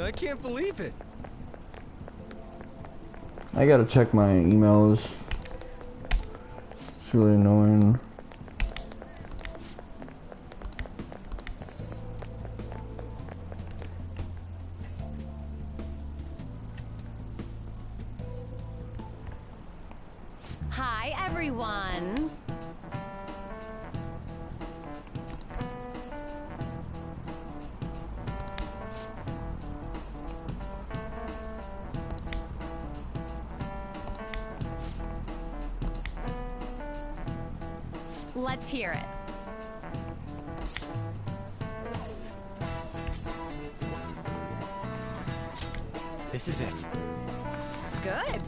Speaker 4: I can't believe it.
Speaker 1: I gotta check my emails. It's really annoying.
Speaker 20: Hi, everyone. Let's hear it.
Speaker 10: This is it.
Speaker 20: Good.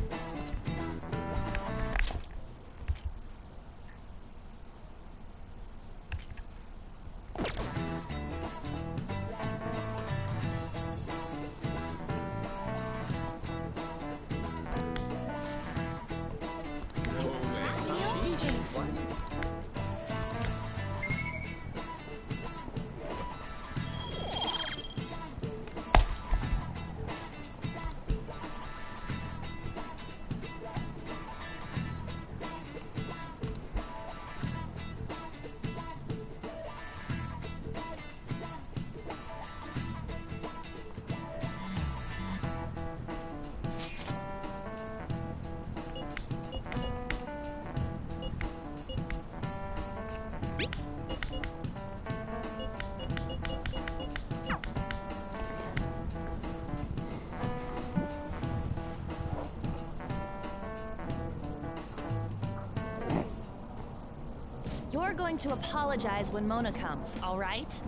Speaker 6: You're going to apologize when Mona comes, all right?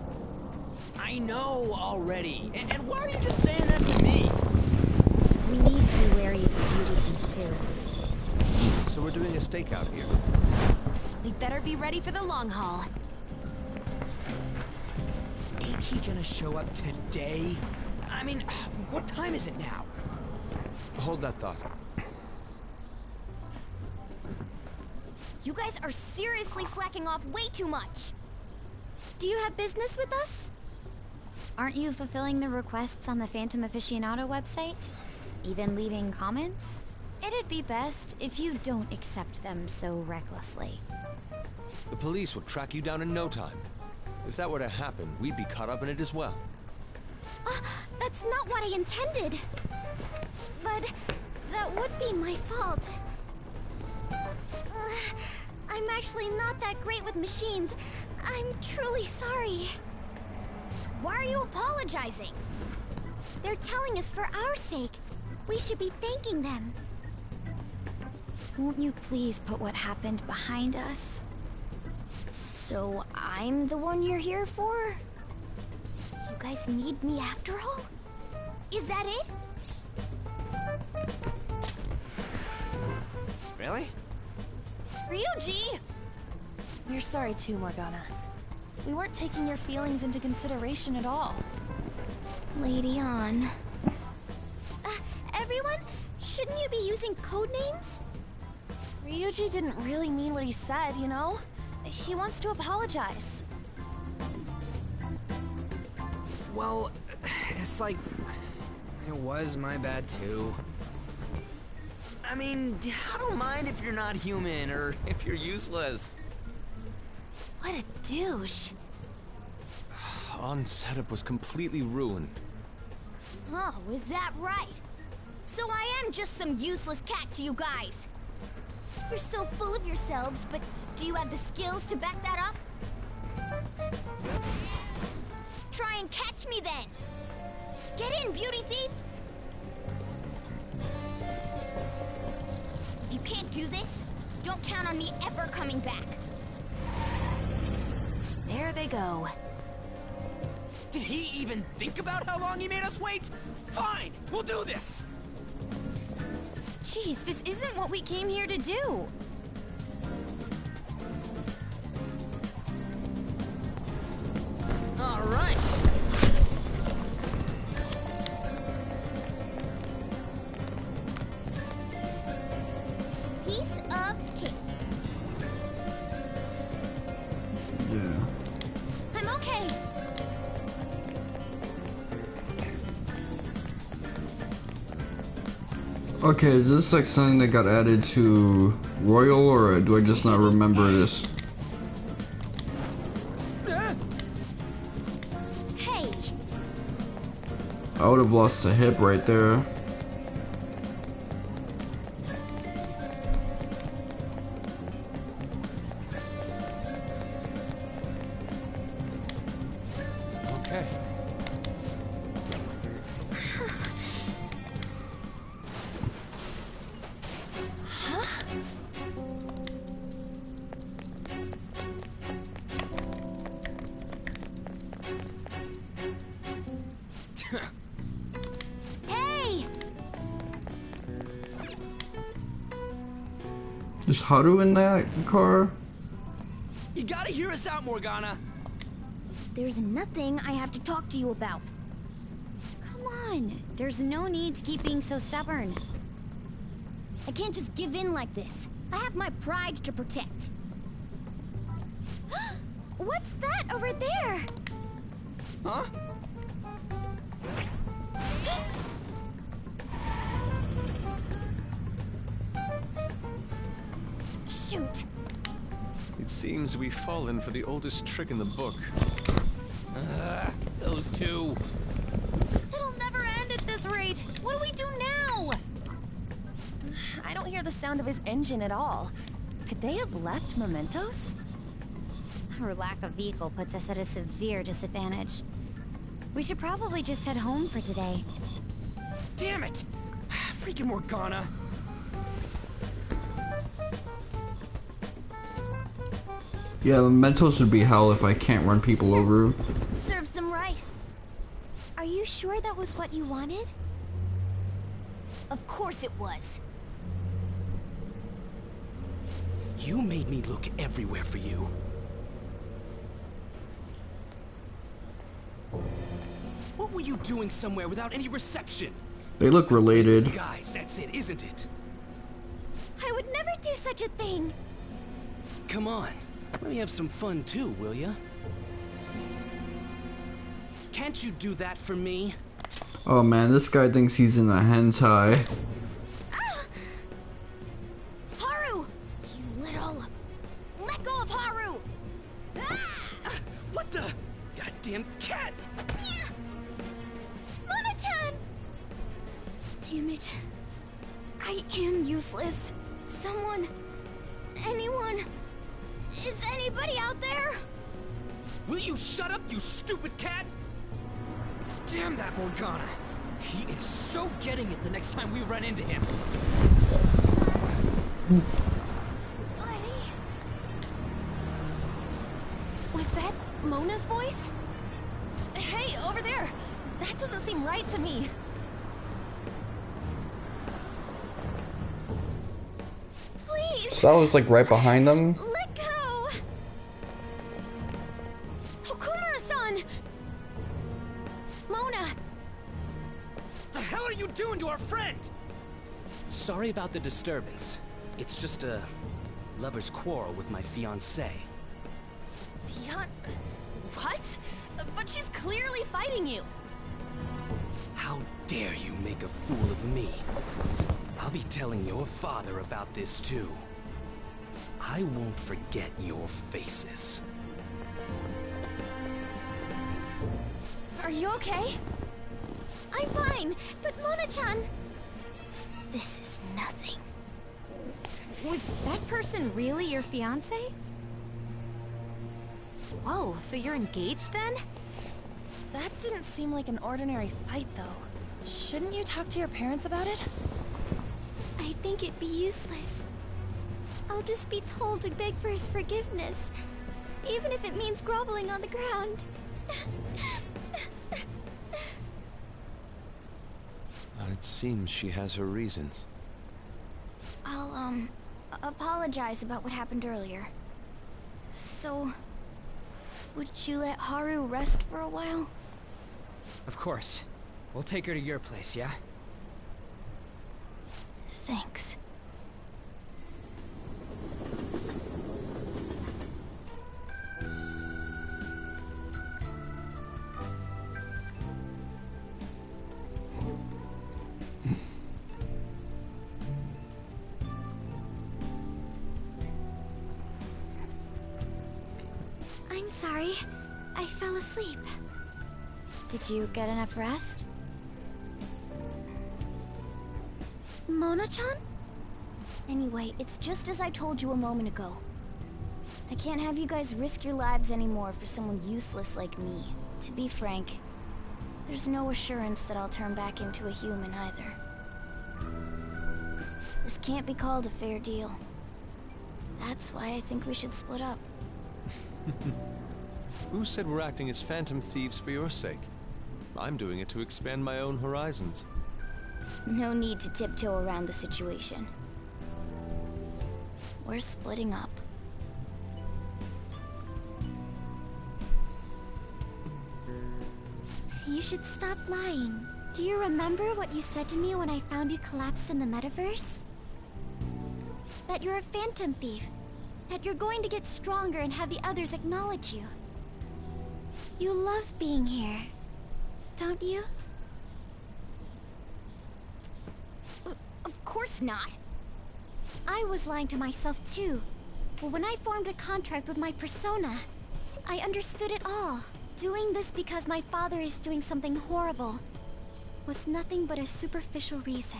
Speaker 10: I know already. And why are you just saying that to me?
Speaker 14: We need to be wary of the beauty thief, too.
Speaker 3: So we're doing a stakeout here.
Speaker 20: We'd better be ready for the long haul.
Speaker 10: Ain't he gonna show up today? I mean, what time is it now?
Speaker 3: Hold that thought.
Speaker 2: You guys are seriously slacking off way too much. Do you have business with us? Aren't you fulfilling the requests on the Phantom Aficionado website? Even leaving comments? It'd be best if you don't accept them so recklessly.
Speaker 3: The police will track you down in no time. If that were to happen, we'd be caught up in it as well.
Speaker 2: That's not what I intended. But that would be my fault. I'm actually not that great with machines. I'm truly sorry.
Speaker 20: Why are you apologizing?
Speaker 2: They're telling us for our sake. We should be thanking them. Won't you please put what happened behind us?
Speaker 20: So I'm the one you're here for?
Speaker 2: You guys need me after all? Is that it?
Speaker 10: Really?
Speaker 6: Ryuji! We're sorry too, Morgana. We weren't taking your feelings into consideration at all.
Speaker 2: Lady on. Everyone, shouldn't you be using code names?
Speaker 6: Ryuji didn't really mean what he said, you know? He wants to apologize.
Speaker 10: Well, it's like... it was my bad too. I mean, I don't mind if you're not human or if you're useless.
Speaker 2: What a douche.
Speaker 3: On setup was completely ruined.
Speaker 20: Oh, is that right? So I am just some useless cat to you guys.
Speaker 2: You're so full of yourselves, but do you have the skills to back that up?
Speaker 20: Try and catch me then. Get in, beauty thief. If you can't do this, don't count on me ever coming back.
Speaker 2: There they go.
Speaker 10: Did he even think about how long he made us wait? Fine, we'll do this!
Speaker 6: Jeez, this isn't what we came here to do.
Speaker 10: All right.
Speaker 2: Piece of cake.
Speaker 1: Yeah.
Speaker 20: I'm okay.
Speaker 1: Okay, is this like something that got added to Royal, or do I just not remember this?
Speaker 20: Hey.
Speaker 1: I would have lost a hip right there.
Speaker 3: Okay.
Speaker 20: Hey!
Speaker 1: Is Haru in that car?
Speaker 10: You gotta hear us out, Morgana.
Speaker 20: There's nothing I have to talk to you about.
Speaker 2: Come on. There's no need to keep being so stubborn.
Speaker 20: I can't just give in like this. I have my pride to protect.
Speaker 2: What's that over there?
Speaker 10: Huh?
Speaker 20: Shoot.
Speaker 3: It seems we've fallen for the oldest trick in the book.
Speaker 10: Those two.
Speaker 6: It'll never end at this rate. What do we do now? I don't hear the sound of his engine at all. Could they have left mementos?
Speaker 2: Our lack of vehicle puts us at a severe disadvantage. We should probably just head home for today.
Speaker 10: Damn it! Freaking Morgana.
Speaker 1: Yeah, Mentos would be hell if I can't run people over.
Speaker 20: Serves them right.
Speaker 2: Are you sure that was what you wanted?
Speaker 20: Of course it was.
Speaker 10: You made me look everywhere for you. What were you doing somewhere without any reception?
Speaker 1: They look related.
Speaker 10: Guys, that's it, isn't it?
Speaker 2: I would never do such a thing.
Speaker 10: Come on, let me have some fun too, will ya? Can't you do that for me?
Speaker 1: Oh man, this guy thinks he's in a hentai.
Speaker 20: Haru! You little... Let go of Haru!
Speaker 10: What the... goddamn cat!
Speaker 14: Mona-chan! Damn it. I am useless. Someone... anyone... is anybody out there?
Speaker 10: Will you shut up, you stupid cat? Damn that Morgana! He is so getting it the next time we run into him.
Speaker 6: Was that Mona's voice? Hey, over there! That doesn't seem right to me.
Speaker 14: Please!
Speaker 1: So that was like right behind them.
Speaker 14: Let go! Okumura-san! Mona!
Speaker 10: The hell are you doing to our friend? Sorry about the disturbance. It's just a lover's quarrel with my fiancée.
Speaker 6: What? But she's clearly fighting you.
Speaker 10: How dare you make a fool of me? I'll be telling your father about this too. I won't forget your faces.
Speaker 14: Are you okay? I'm fine, but Mona-chan... This is nothing. Was that person really your fiancé? Whoa, so you're engaged then?
Speaker 6: That didn't seem like an ordinary fight, though. Shouldn't you talk to your parents about it?
Speaker 14: I think it'd be useless. I'll just be told to beg for his forgiveness, even if it means groveling on the ground.
Speaker 3: It seems she has her reasons.
Speaker 14: I'll, apologize about what happened earlier. So, would you let Haru rest for a while?
Speaker 10: Of course. We'll take her to your place, yeah?
Speaker 14: Thanks. I'm sorry. I fell asleep. Did you get enough rest? Mona-chan? Anyway, it's just as I told you a moment ago. I can't have you guys risk your lives anymore for someone useless like me. To be frank, there's no assurance that I'll turn back into a human either. This can't be called a fair deal. That's why I think we should split up.
Speaker 3: Who said we're acting as Phantom Thieves for your sake? I'm doing it to expand my own horizons.
Speaker 14: No need to tiptoe around the situation. We're splitting up. You should stop lying. Do you remember what you said to me when I found you collapsed in the metaverse? That you're a phantom thief. That you're going to get stronger and have the others acknowledge you. You love being here, don't you? Of course not. I was lying to myself too. But when I formed a contract with my persona, I understood it all. Doing this because my father is doing something horrible was nothing but a superficial reason.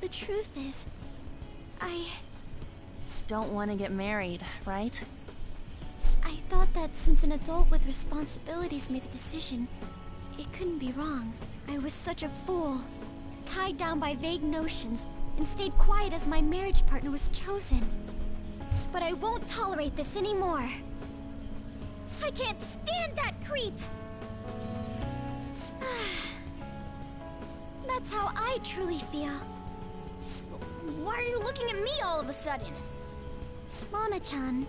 Speaker 14: The truth is, I
Speaker 6: don't want to get married, right?
Speaker 14: I thought that since an adult with responsibilities made the decision, it couldn't be wrong. I was such a fool, tied down by vague notions, and stayed quiet as my marriage partner was chosen. But I won't tolerate this anymore. I can't stand that creep! That's how I truly feel. Why are you looking at me all of a sudden? Mona-chan,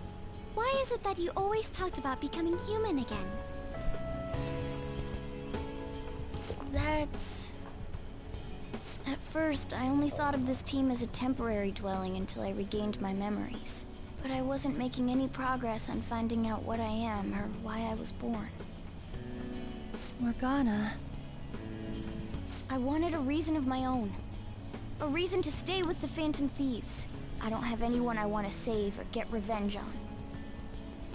Speaker 14: why is it that you always talked about becoming human again? That's... At first, I only thought of this team as a temporary dwelling until I regained my memories. But I wasn't making any progress on finding out what I am or why I was born.
Speaker 6: Morgana.
Speaker 14: I wanted a reason of my own. A reason to stay with the Phantom Thieves. I don't have anyone I want to save or get revenge on.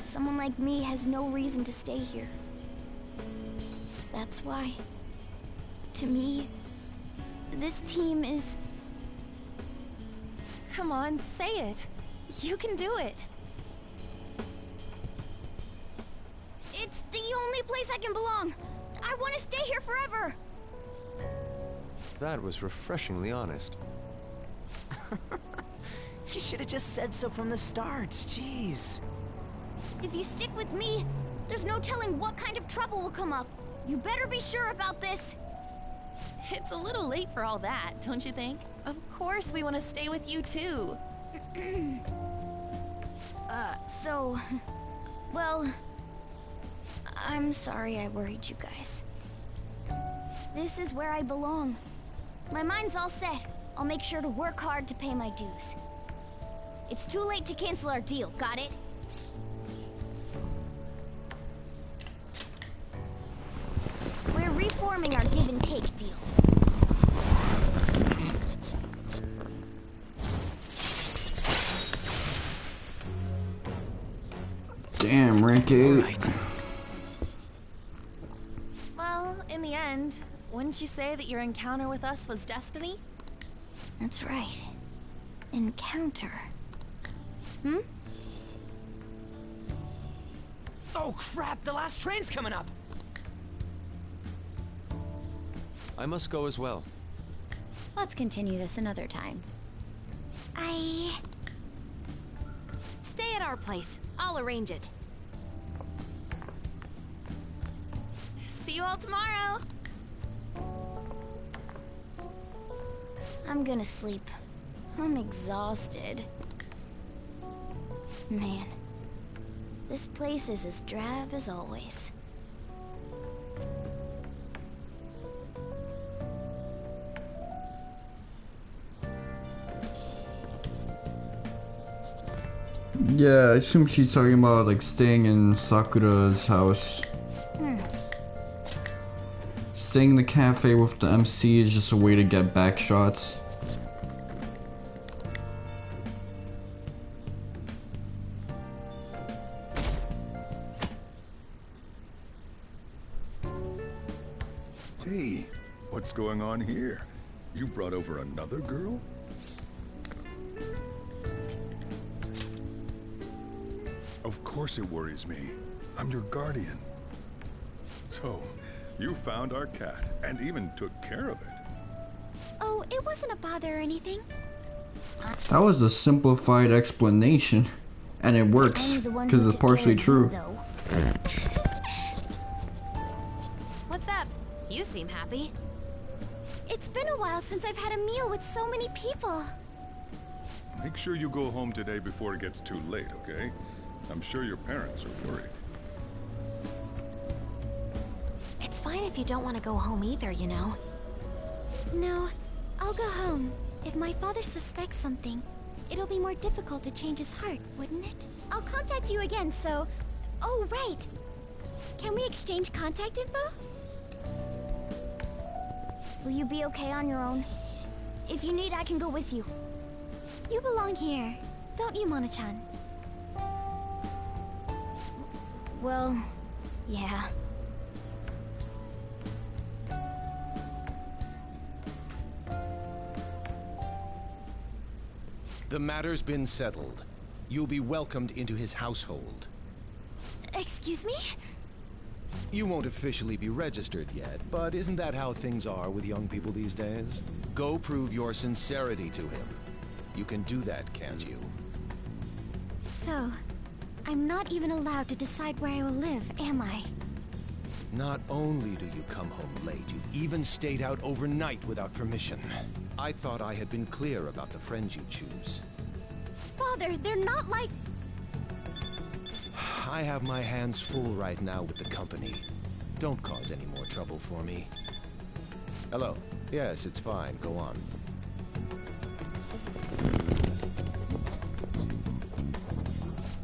Speaker 14: Someone like me has no reason to stay here. That's why, to me, this team is...
Speaker 6: Come on, say it. You can do it.
Speaker 14: It's the only place I can belong. I want to stay here forever.
Speaker 3: That was refreshingly honest.
Speaker 10: You should have just said so from the start, jeez.
Speaker 14: If you stick with me, there's no telling what kind of trouble will come up. You better be sure about this.
Speaker 6: It's a little late for all that, don't you think? Of course we want to stay with you too.
Speaker 14: Well, I'm sorry I worried you guys. This is where I belong. My mind's all set. I'll make sure to work hard to pay my dues. It's too late to cancel our deal, got it? We're reforming our give and take deal.
Speaker 1: Damn, rank 8.
Speaker 10: Right.
Speaker 6: Well, in the end, wouldn't you say that your encounter with us was destiny?
Speaker 14: That's right. Encounter. Hmm?
Speaker 10: Oh crap, the last train's coming up!
Speaker 3: I must go as well.
Speaker 14: Let's continue this another time.
Speaker 20: Stay at our place. I'll arrange it.
Speaker 6: See you all tomorrow!
Speaker 14: I'm gonna sleep. I'm exhausted. Man, this place is as drab as always.
Speaker 1: Yeah, I assume she's talking about like staying in Sakura's house. Staying in the cafe with the MC is just a way to get back shots.
Speaker 9: Hey, what's going on here? You brought over another girl? Of course it worries me. I'm your guardian. So, you found our cat and even took care of it.
Speaker 14: Oh, it wasn't a bother or anything.
Speaker 1: That was a simplified explanation, and it works because it's partially true.
Speaker 20: What's up? You seem happy.
Speaker 14: It's been a while since I've had a meal with so many people.
Speaker 9: Make sure you go home today before it gets too late, okay? I'm sure your parents are worried.
Speaker 20: It's fine if you don't want to go home either, you know.
Speaker 14: No, I'll go home. If my father suspects something, it'll be more difficult to change his heart, wouldn't it? I'll contact you again, so... Oh, right! Can we exchange contact info? Will you be okay on your own? If you need, I can go with you. You belong here, don't you, Mona-chan? Well, yeah.
Speaker 4: The matter's been settled. You'll be welcomed into his household.
Speaker 14: Excuse me?
Speaker 4: You won't officially be registered yet, but isn't that how things are with young people these days? Go prove your sincerity to him. You can do that, can't you?
Speaker 14: So, I'm not even allowed to decide where I will live, am I?
Speaker 4: Not only do you come home late, you've even stayed out overnight without permission. I thought I had been clear about the friends you choose.
Speaker 14: Father, they're not like...
Speaker 4: I have my hands full right now with the company. Don't cause any more trouble for me. Hello. Yes, it's fine. Go on.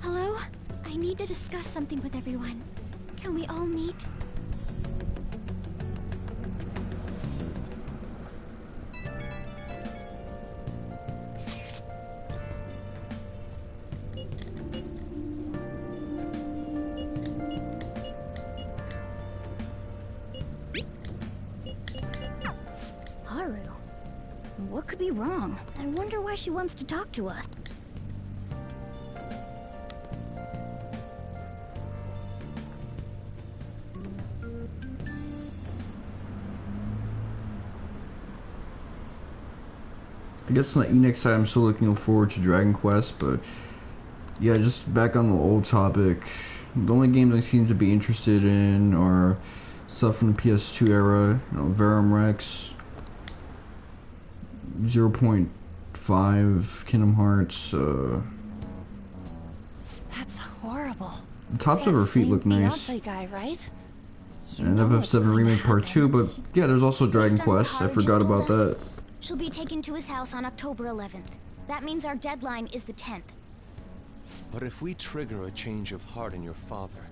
Speaker 14: Hello? I need to discuss something with everyone. Can we all meet? What could be wrong? I wonder why she wants to talk to us.
Speaker 1: I guess on the Enix side, I'm still looking forward to Dragon Quest, but yeah, just back on the old topic, the only games I seem to be interested in are stuff from the PS2 era, you know, Verum Rex, 0.5, Kingdom Hearts.
Speaker 6: That's horrible.
Speaker 1: The tops of her feet look nice.
Speaker 6: Guy, right?
Speaker 1: And FF7 Remake Part 2, but yeah, there's also Dragon Quest. I forgot about that.
Speaker 2: She'll be taken to his house on October 11th. That means our deadline is the 10th.
Speaker 3: But if we trigger a change of heart in your father,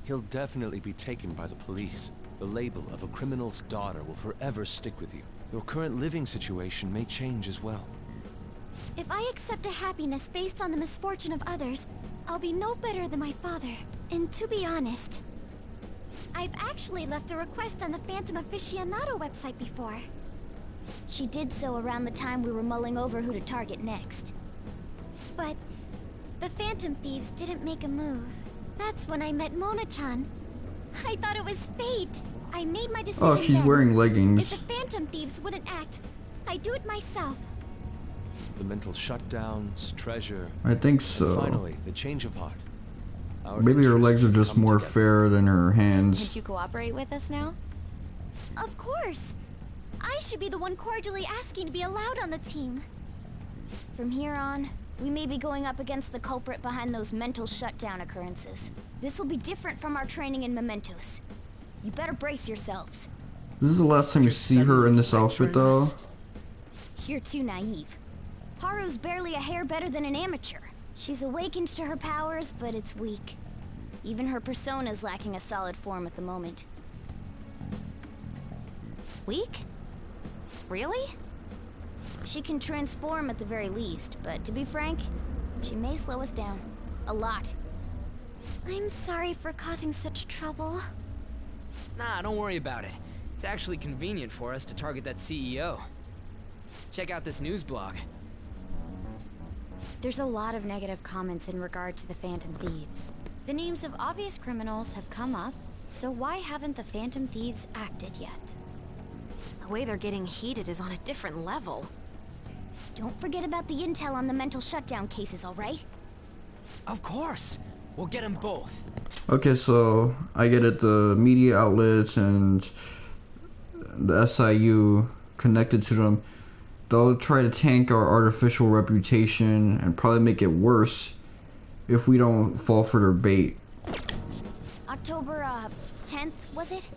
Speaker 3: he'll definitely be taken by the police. The label of a criminal's daughter will forever stick with you. Your current living situation may change as well.
Speaker 2: If I accept a happiness based on the misfortune of others, I'll be no better than my father. And to be honest, I've actually left a request on the Phantom Aficionado website before. She did so around the time we were mulling over who to target next. But the Phantom Thieves didn't make a move. That's when I met Mona-chan. I thought it was fate. I made my decision.
Speaker 1: Oh, she's
Speaker 2: then.
Speaker 1: wearing leggings.
Speaker 2: If the Phantom Thieves wouldn't act, I'd do it myself.
Speaker 3: The mental shutdowns, treasure.
Speaker 1: I think so.
Speaker 3: And finally, the change of heart.
Speaker 1: Maybe her legs are just more fair than her hands.
Speaker 2: Would you cooperate with us now? Of course. I should be the one cordially asking to be allowed on the team. From here on, we may be going up against the culprit behind those mental shutdown occurrences. This will be different from our training in Mementos. You better brace yourselves.
Speaker 1: This is the last time you see her in this outfit, though.
Speaker 2: You're too naive. Haru's barely a hair better than an amateur. She's awakened to her powers, but it's weak. Even her persona's lacking a solid form at the moment. Weak? Really? She can transform at the very least, but to be frank, she may slow us down. A lot. I'm sorry for causing such trouble.
Speaker 10: Nah, don't worry about it. It's actually convenient for us to target that CEO. Check out this news blog.
Speaker 14: There's a lot of negative comments in regard to the Phantom Thieves. The names of obvious criminals have come up, so why haven't the Phantom Thieves acted yet?
Speaker 20: The way they're getting heated is on a different level.
Speaker 2: Don't forget about the intel on the mental shutdown cases, all right?
Speaker 10: Of course! We'll get them both.
Speaker 1: Okay, so I get it, the media outlets and the SIU connected to them, they'll try to tank our artificial reputation and probably make it worse if we don't fall for their bait.
Speaker 2: October 10th, was it?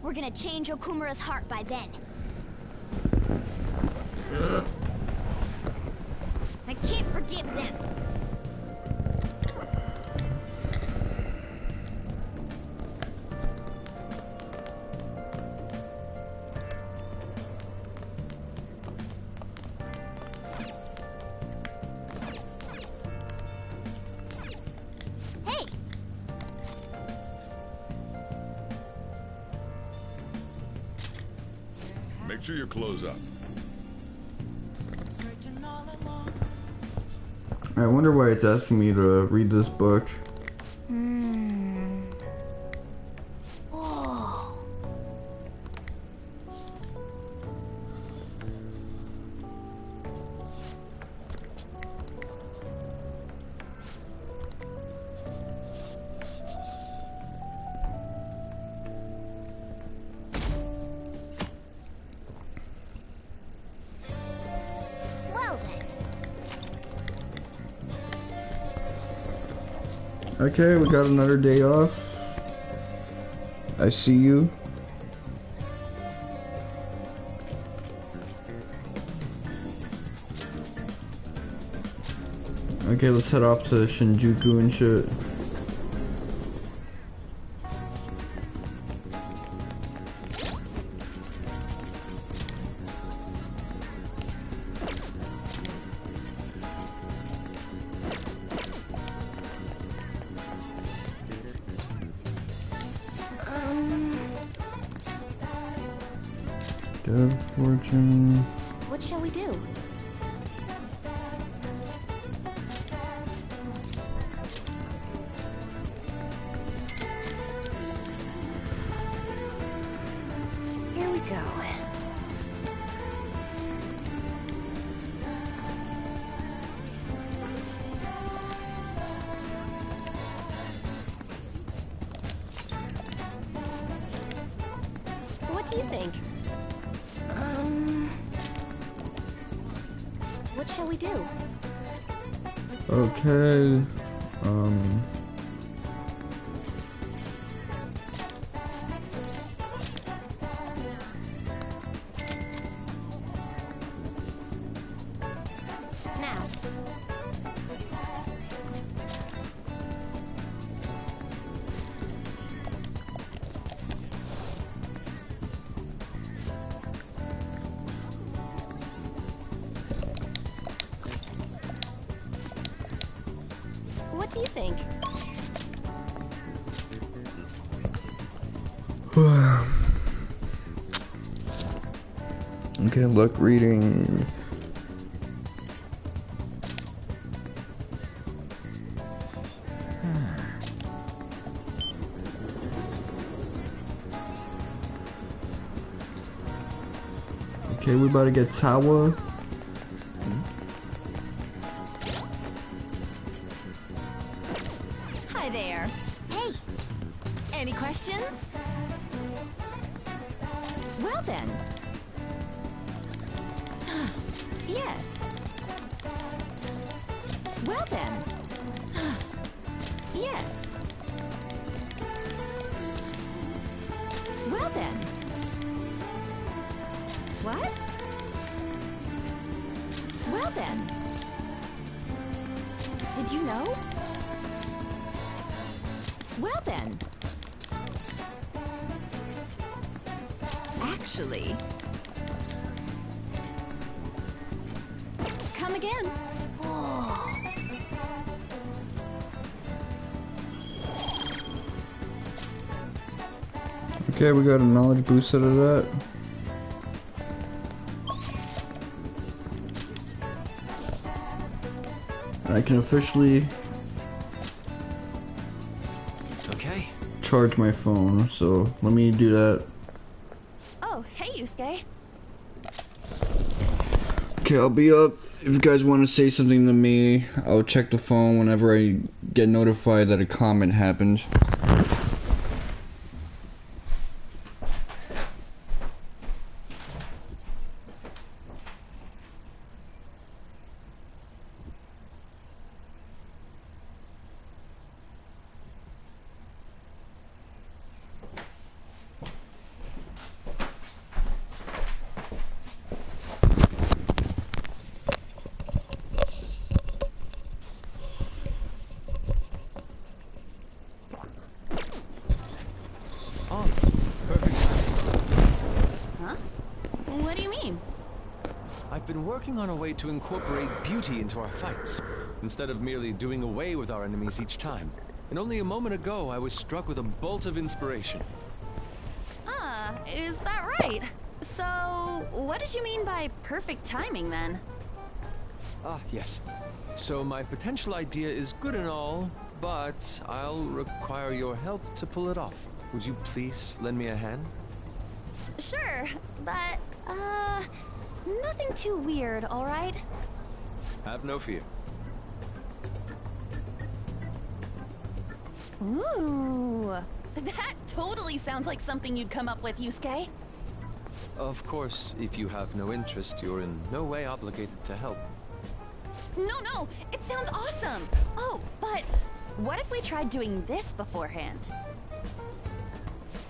Speaker 2: We're gonna change Okumura's heart by then. I can't forgive them. Hey!
Speaker 9: Make sure you close up.
Speaker 1: I wonder why it's asking me to read this book.
Speaker 2: Whoa. Well then.
Speaker 1: Okay, we got another day off. I see you. Okay, let's head off to Shinjuku and shit. Good fortune.
Speaker 14: What shall we do? Here we go. What do you think? What shall we do?
Speaker 1: Okay.
Speaker 14: Now. What do you think?
Speaker 1: Okay, look, reading. Okay, we about to get Tawa.
Speaker 14: Hi there. Hey. Any questions? Well then. Yes. Well then. Yes. Well then. What? Well then. Did you know? Well then. Actually. Come again. Oh.
Speaker 1: Okay, we got a knowledge boost out of that. I can officially charge my phone, so let me do that.
Speaker 6: Oh, hey, Yusuke.
Speaker 1: Okay, I'll be up. If you guys want to say something to me, I'll check the phone whenever I get notified that a comment happened.
Speaker 6: What do you mean?
Speaker 3: I've been working on a way to incorporate beauty into our fights, instead of merely doing away with our enemies each time. And only a moment ago, I was struck with a bolt of inspiration.
Speaker 6: Ah, is that right? So, what did you mean by perfect timing, then?
Speaker 3: Ah, yes. So my potential idea is good and all, but I'll require your help to pull it off. Would you please lend me a hand?
Speaker 6: Sure, but, nothing too weird, alright?
Speaker 3: Have no fear.
Speaker 6: Ooh, that totally sounds like something you'd come up with, Yusuke.
Speaker 3: Of course, if you have no interest, you're in no way obligated to help.
Speaker 6: No, it sounds awesome! Oh, but what if we tried doing this beforehand?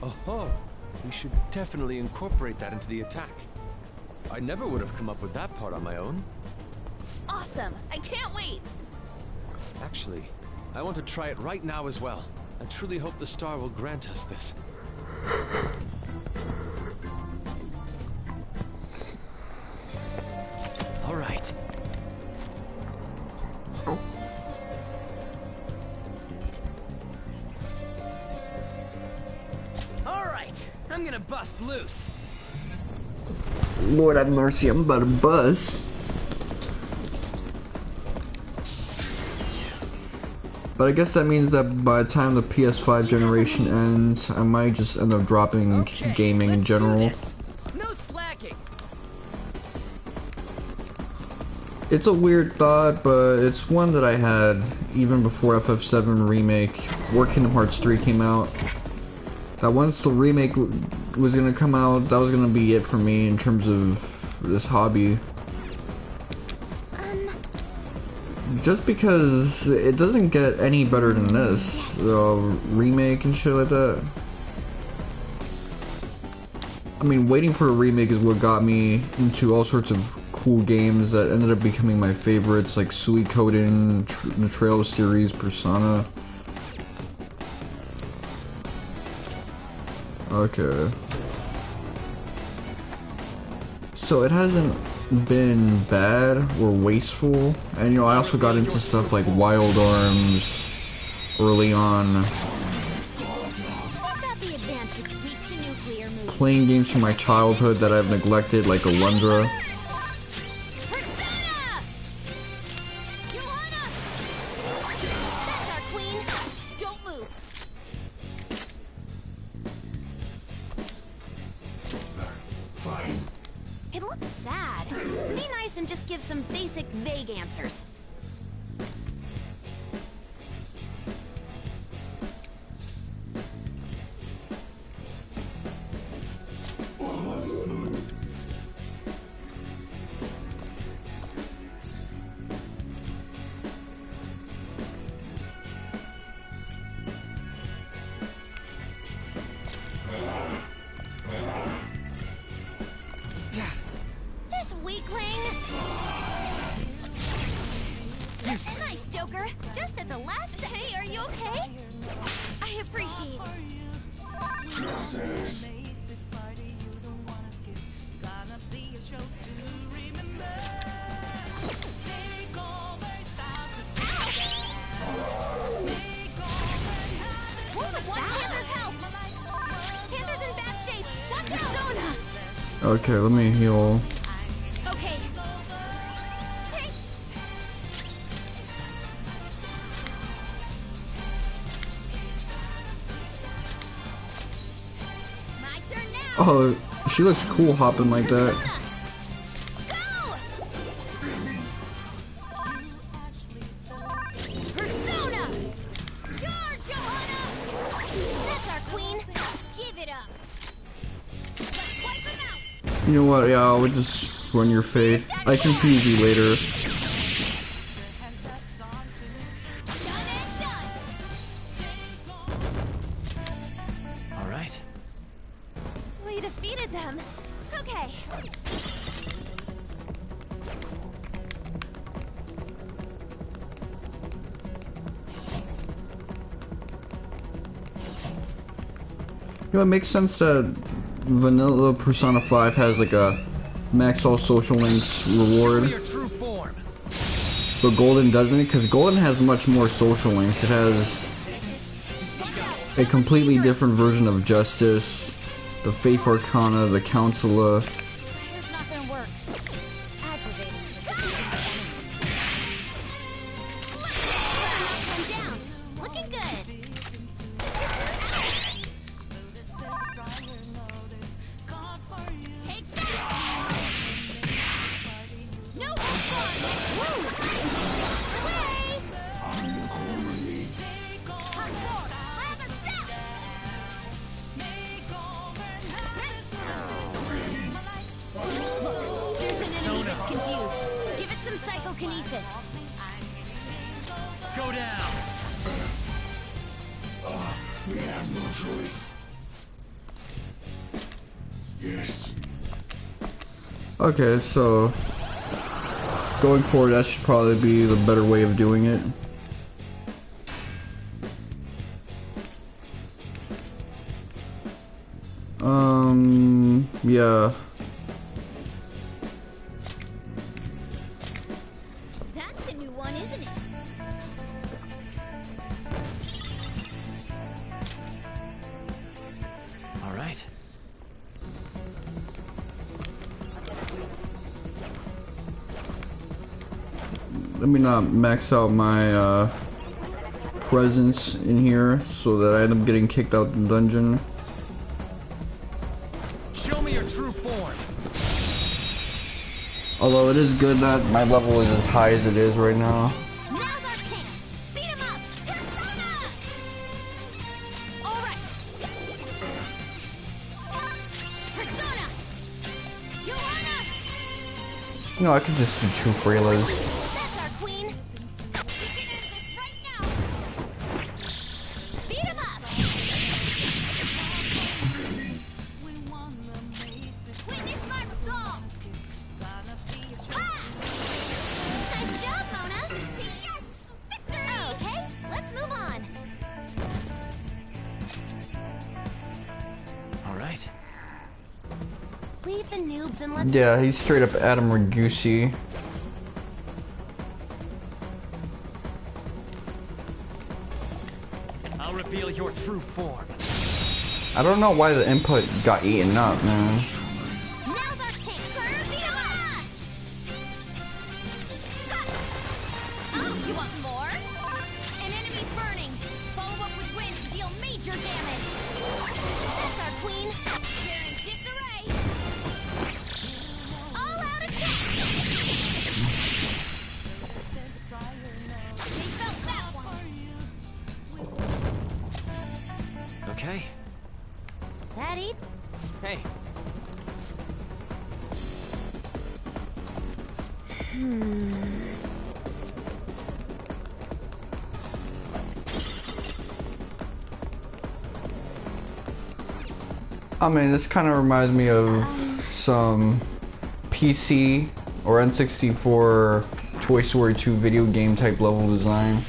Speaker 3: Oh, we should definitely incorporate that into the attack. I never would have come up with that part on my own.
Speaker 6: Awesome! I can't wait!
Speaker 3: Actually, I want to try it right now as well. I truly hope the star will grant us this.
Speaker 10: All right. All right, I'm gonna bust loose.
Speaker 1: Lord have mercy, I'm about to buzz. But I guess that means that by the time the PS5 generation ends, I might just end up dropping gaming in general.
Speaker 10: No slacking.
Speaker 1: It's a weird thought, but it's one that I had even before FF7 Remake or Kingdom Hearts 3 came out. That once the remake was gonna come out, that was gonna be it for me in terms of this hobby. Just because it doesn't get any better than this, the remake and shit like that. I mean, waiting for a remake is what got me into all sorts of cool games that ended up becoming my favorites, like Suikoden, the Trails series, Persona. Okay. So it hasn't been bad or wasteful, and you know, I also got into stuff like Wild Arms early on. Playing games from my childhood that I've neglected, like Alundra.
Speaker 20: It looks sad. Be nice and just give some basic, vague answers. This weakling! Nice, Joker. Just at the last second. Hey, are you okay? I appreciate it. What was that? Panther's help! Panther's in bad shape. Watch your Persona!
Speaker 1: Okay, let me heal.
Speaker 20: Okay.
Speaker 1: Oh, she looks cool hopping like that.
Speaker 20: Persona! Charge, Johanna! That's our queen. Give it up. Let's wipe him out.
Speaker 1: You know what? Yeah, I'll just run your fade. I can confuse you later.
Speaker 10: All right.
Speaker 6: We defeated them. Okay.
Speaker 1: You know, it makes sense that vanilla Persona 5 has like a max all social links reward, but Golden doesn't, because Golden has much more social links. It has a completely different version of Justice, the Faith Arcana, the Counselor.
Speaker 20: Here's not gonna work. Aggravating. Down. Looking good. Take that! No hold Away! Hot sword! I have a step! Look, there's an enemy that's confused. Give it some psychokinesis.
Speaker 12: Go down!
Speaker 21: We have no choice. Yes.
Speaker 1: Okay, so going forward, that should probably be the better way of doing it. Yeah.
Speaker 20: That's a new one, isn't it?
Speaker 10: All right.
Speaker 1: Let me not max out my presence in here so that I end up getting kicked out the dungeon.
Speaker 19: Show me your true form.
Speaker 1: Although it is good that my level is as high as it is right now.
Speaker 20: Now's our chance. Beat him up. Persona! All right. Persona. Joanna.
Speaker 1: You know, I could just do 2 Freylas.
Speaker 20: That's our queen. We can end this right now. Beat him up. Witness my resolve. Ha! Nice job, Mona. Yes, victory. Okay, let's move on.
Speaker 10: All right.
Speaker 20: Leave the noobs and let's.
Speaker 1: Yeah, he's straight up Adam Ragusi.
Speaker 19: I'll reveal your true form.
Speaker 1: I don't know why the input got eaten up, man.
Speaker 20: Now's our chance. Beat him up. Ha! Oh, you want more? An enemy's burning. Follow up with wind to deal major damage. That's our queen. Bearing disarray. All out attack. They felt that one.
Speaker 10: Okay.
Speaker 20: Daddy?
Speaker 10: Hey.
Speaker 1: I mean, this kind of reminds me of some PC or N64 Toy Story 2 video game type level design.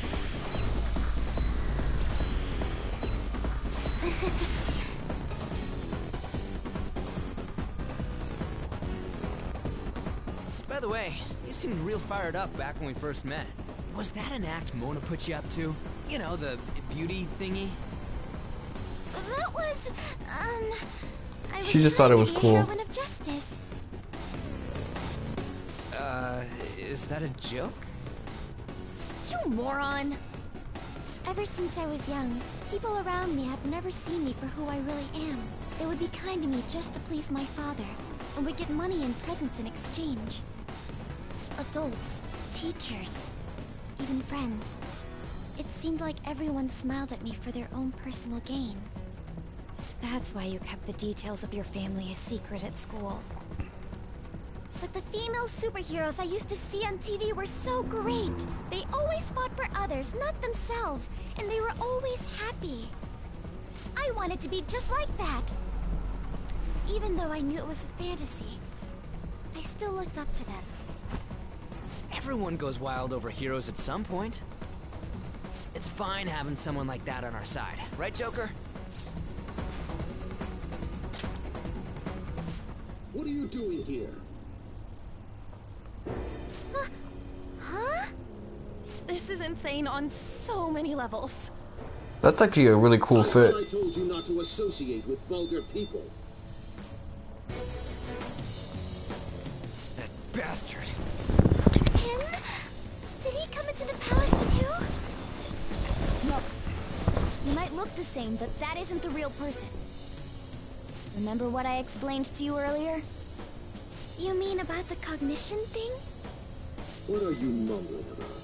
Speaker 10: By the way, you seemed real fired up back when we first met. Was that an act Mona put you up to? You know, the beauty thingy?
Speaker 20: That was, I was
Speaker 1: She just thought it was
Speaker 20: trying to be a
Speaker 1: cool.
Speaker 20: heroine of justice.
Speaker 10: Is that a joke?
Speaker 20: You moron! Ever since I was young, people around me have never seen me for who I really am. They would be kind to me just to please my father, and would get money and presents in exchange. Adults, teachers, even friends. It seemed like everyone smiled at me for their own personal gain. That's why you kept the details of your family a secret at school. But the female superheroes I used to see on TV were so great. They always fought for others, not themselves, and they were always happy. I wanted to be just like that. Even though I knew it was a fantasy, I still looked up to them.
Speaker 10: Everyone goes wild over heroes at some point. It's fine having someone like that on our side, right, Joker?
Speaker 11: What are you doing here?
Speaker 20: Huh?
Speaker 6: This is insane on so many levels.
Speaker 1: That's actually a really cool fit.
Speaker 11: I told you not to associate with vulgar people.
Speaker 10: That bastard.
Speaker 20: Him? Did he come into the palace too? No. He might look the same, but that isn't the real person. Remember what I explained to you earlier? You mean about the cognition thing?
Speaker 11: What are you mumbling about?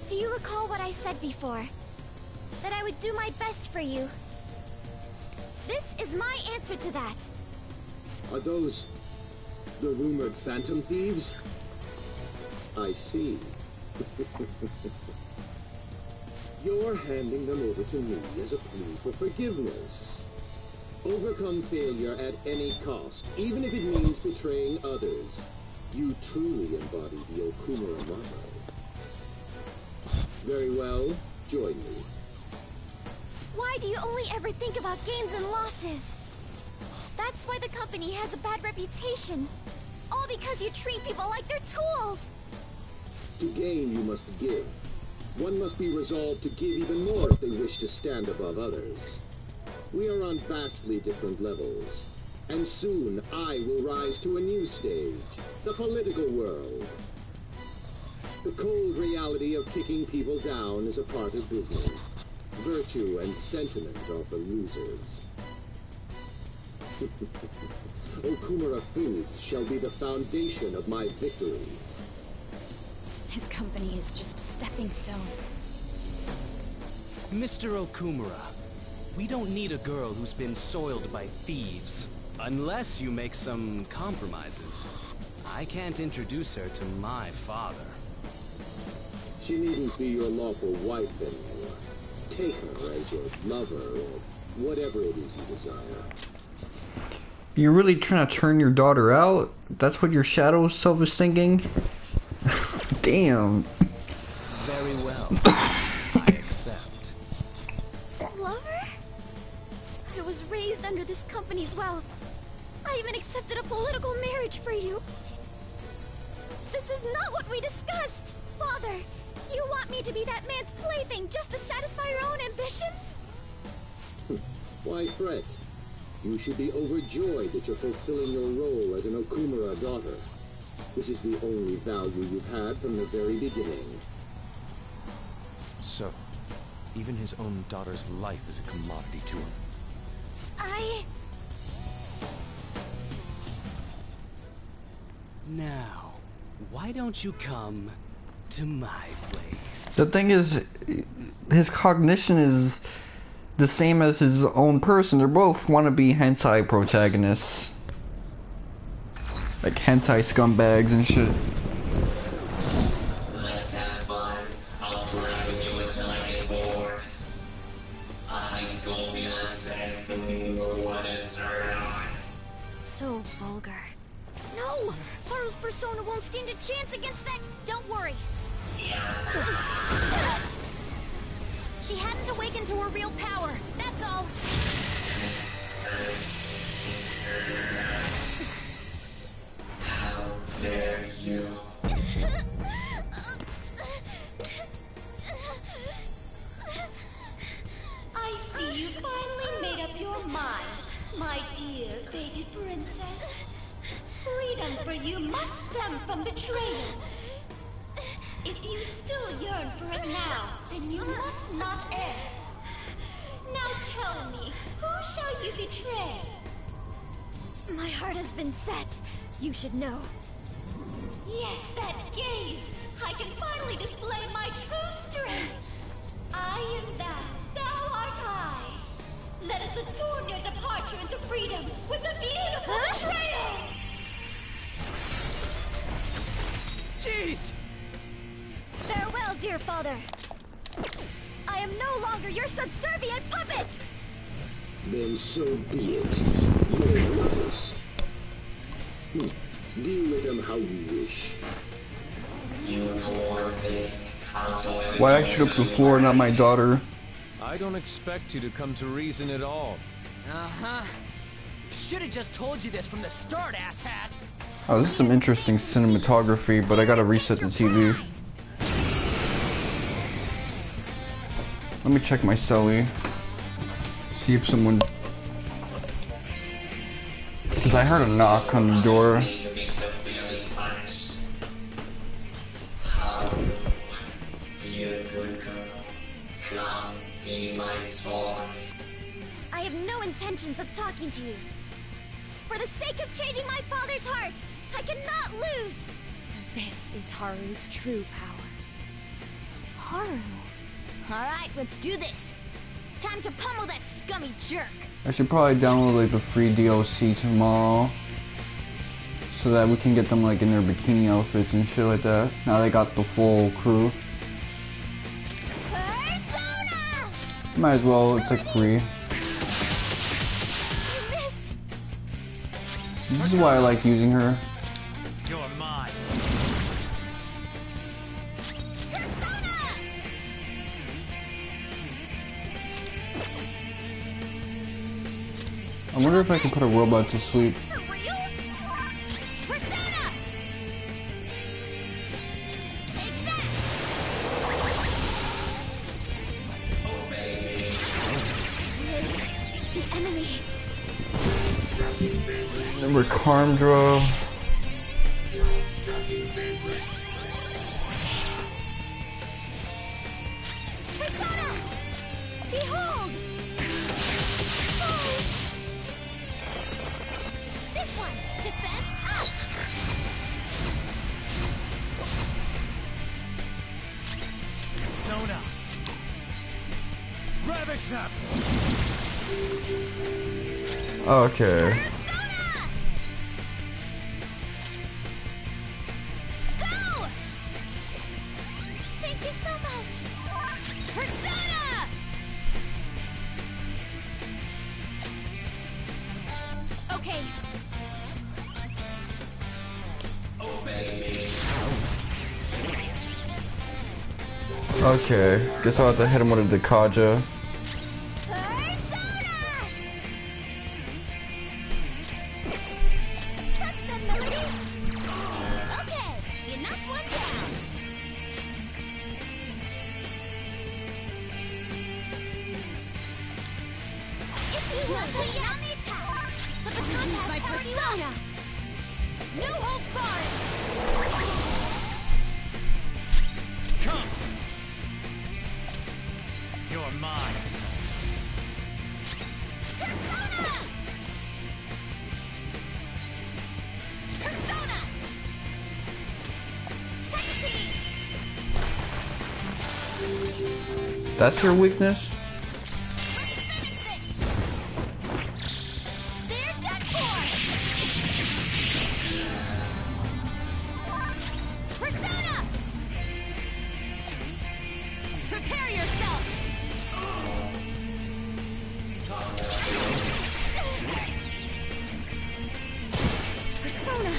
Speaker 20: Do you recall what I said before? That I would do my best for you. This is my answer to that.
Speaker 11: Are those the rumored Phantom Thieves? I see. You're handing them over to me as a plea for forgiveness. Overcome failure at any cost, even if it means betraying others. You truly embody the Okumura motto. Very well, join me.
Speaker 20: Why do you only ever think about gains and losses? That's why the company has a bad reputation. All because you treat people like they're tools.
Speaker 11: To gain, you must give. One must be resolved to give even more if they wish to stand above others. We are on vastly different levels. And soon, I will rise to a new stage, the political world. The cold reality of kicking people down is a part of business. Virtue and sentiment are for losers. Okumura Foods shall be the foundation of my victory.
Speaker 14: His company is just a stepping stone.
Speaker 5: Mr. Okumura, we don't need a girl who's been soiled by thieves. Unless you make some compromises. I can't introduce her to my father.
Speaker 11: She needn't be your lawful wife anymore. Take her as your lover or whatever it is you desire.
Speaker 1: You're really trying to turn your daughter out? That's what your shadow self is thinking? Damn.
Speaker 5: Very well. I accept.
Speaker 14: Lover? I was raised under this company's wealth. I even accepted a political marriage for you. This is not what we discussed! Father, you want me to be that man's plaything just to satisfy your own ambitions?
Speaker 11: Why fret? You should be overjoyed that you're fulfilling your role as an Okumura daughter. This is the only value you've had from the very beginning.
Speaker 3: So, even his own daughter's life is a commodity to him.
Speaker 5: Now, why don't you come to my place?
Speaker 1: The thing is, his cognition is the same as his own person. They're both wannabe hentai protagonists. Like hentai scumbags and shit.
Speaker 21: Let's have fun. I'll play with you until I get bored. A high school fiance, what is her on?
Speaker 14: So vulgar. No! Haru's persona won't stand a chance against that. Don't worry. She hadn't awakened to her real power. That's all.
Speaker 21: How dare you?
Speaker 13: I see you finally made up your mind, my dear faded princess. Freedom for you must stem from betrayal. If you still yearn for it now, then you must not err. Now tell me, who shall you betray?
Speaker 14: My heart has been set. You should know.
Speaker 13: Yes, that gaze! I can finally display my true strength! I am thou, thou art I! Let us adorn your departure into freedom with a beautiful betrayal!
Speaker 5: Jeez!
Speaker 14: Farewell, dear father. I am no longer your subservient puppet!
Speaker 11: Then so be it. Your notice. Deal with them how you wish.
Speaker 21: You poor thing.
Speaker 1: Why I shoot up the floor, not my daughter?
Speaker 3: I don't expect you to come to reason at all.
Speaker 10: Uh-huh. Should have just told you this from the start, asshat.
Speaker 1: Oh, this is some interesting cinematography, but I gotta reset the TV. Let me check my celly. See if someone... Because I heard a knock on the door.
Speaker 14: I have no intentions of talking to you. For the sake of changing my father's heart, I cannot lose! So this is Haru's true power. Haru? Alright, let's do this. Time to pummel that scummy jerk.
Speaker 1: I should probably download like the free DLC tomorrow. So that we can get them like in their bikini outfits and shit like that. Now they got the full crew. Might as well, it's like free. This is why I like using her.
Speaker 19: You're mine.
Speaker 1: I wonder if I can put a robot to sleep. Remember Carmdra?
Speaker 19: snap!
Speaker 1: Okay.
Speaker 2: Go! Thank you so much. Persona! Okay.
Speaker 1: Okay. Guess I'll have to hit him with a Dekaja. That's your weakness?
Speaker 2: Persona! Prepare yourself! Persona!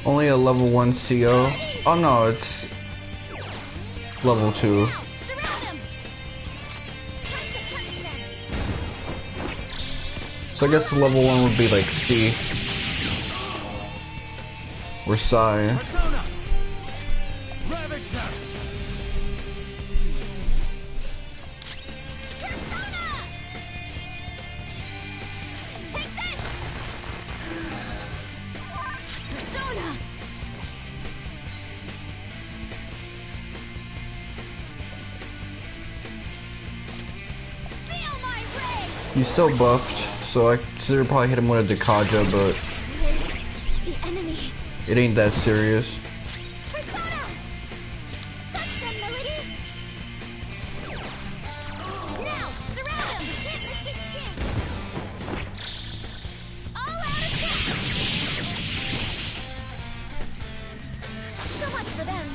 Speaker 1: Only a level 1 CO? Oh no, it's level 2. So I guess the level 1 would be like C. Or Psy.
Speaker 19: Persona! Ravage them!
Speaker 2: Take this! Persona! Feel my ray!
Speaker 1: He's still buffed, so I consider probably hit him with a Dekaja, but
Speaker 2: The enemy.
Speaker 1: it ain't that serious.
Speaker 2: Persona! Touch them, Melody! Now, surround them! We can't miss this chance! All out attack! So much for them.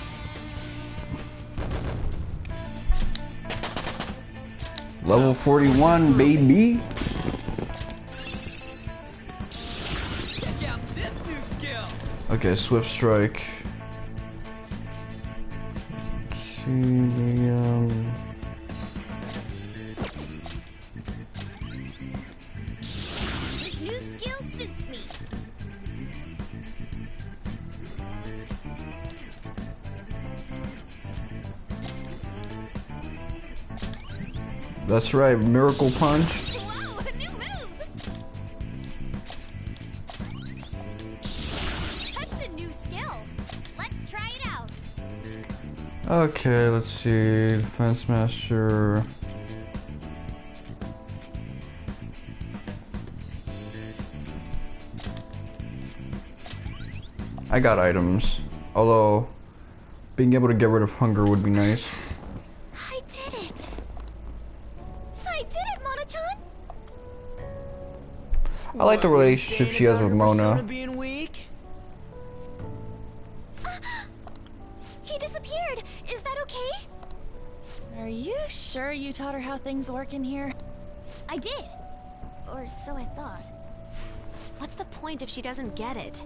Speaker 1: Level 41, baby!
Speaker 10: Check out this new skill.
Speaker 1: Okay, Swift Strike. Okay,
Speaker 2: This new skill suits me.
Speaker 1: that's right, Miracle Punch.
Speaker 2: Whoa, a new move! That's a new skill. Let's try it out.
Speaker 1: Okay, let's see. Defense Master. I got items. Although, being able to get rid of hunger would be nice.
Speaker 2: I did it! I did it, Mona-chan!
Speaker 1: I like the relationship she has with Mona.
Speaker 10: Being weak?
Speaker 2: He disappeared! Is that okay?
Speaker 6: Are you sure you taught her how things work in here?
Speaker 2: I did. Or so I thought. What's the point if she doesn't get it?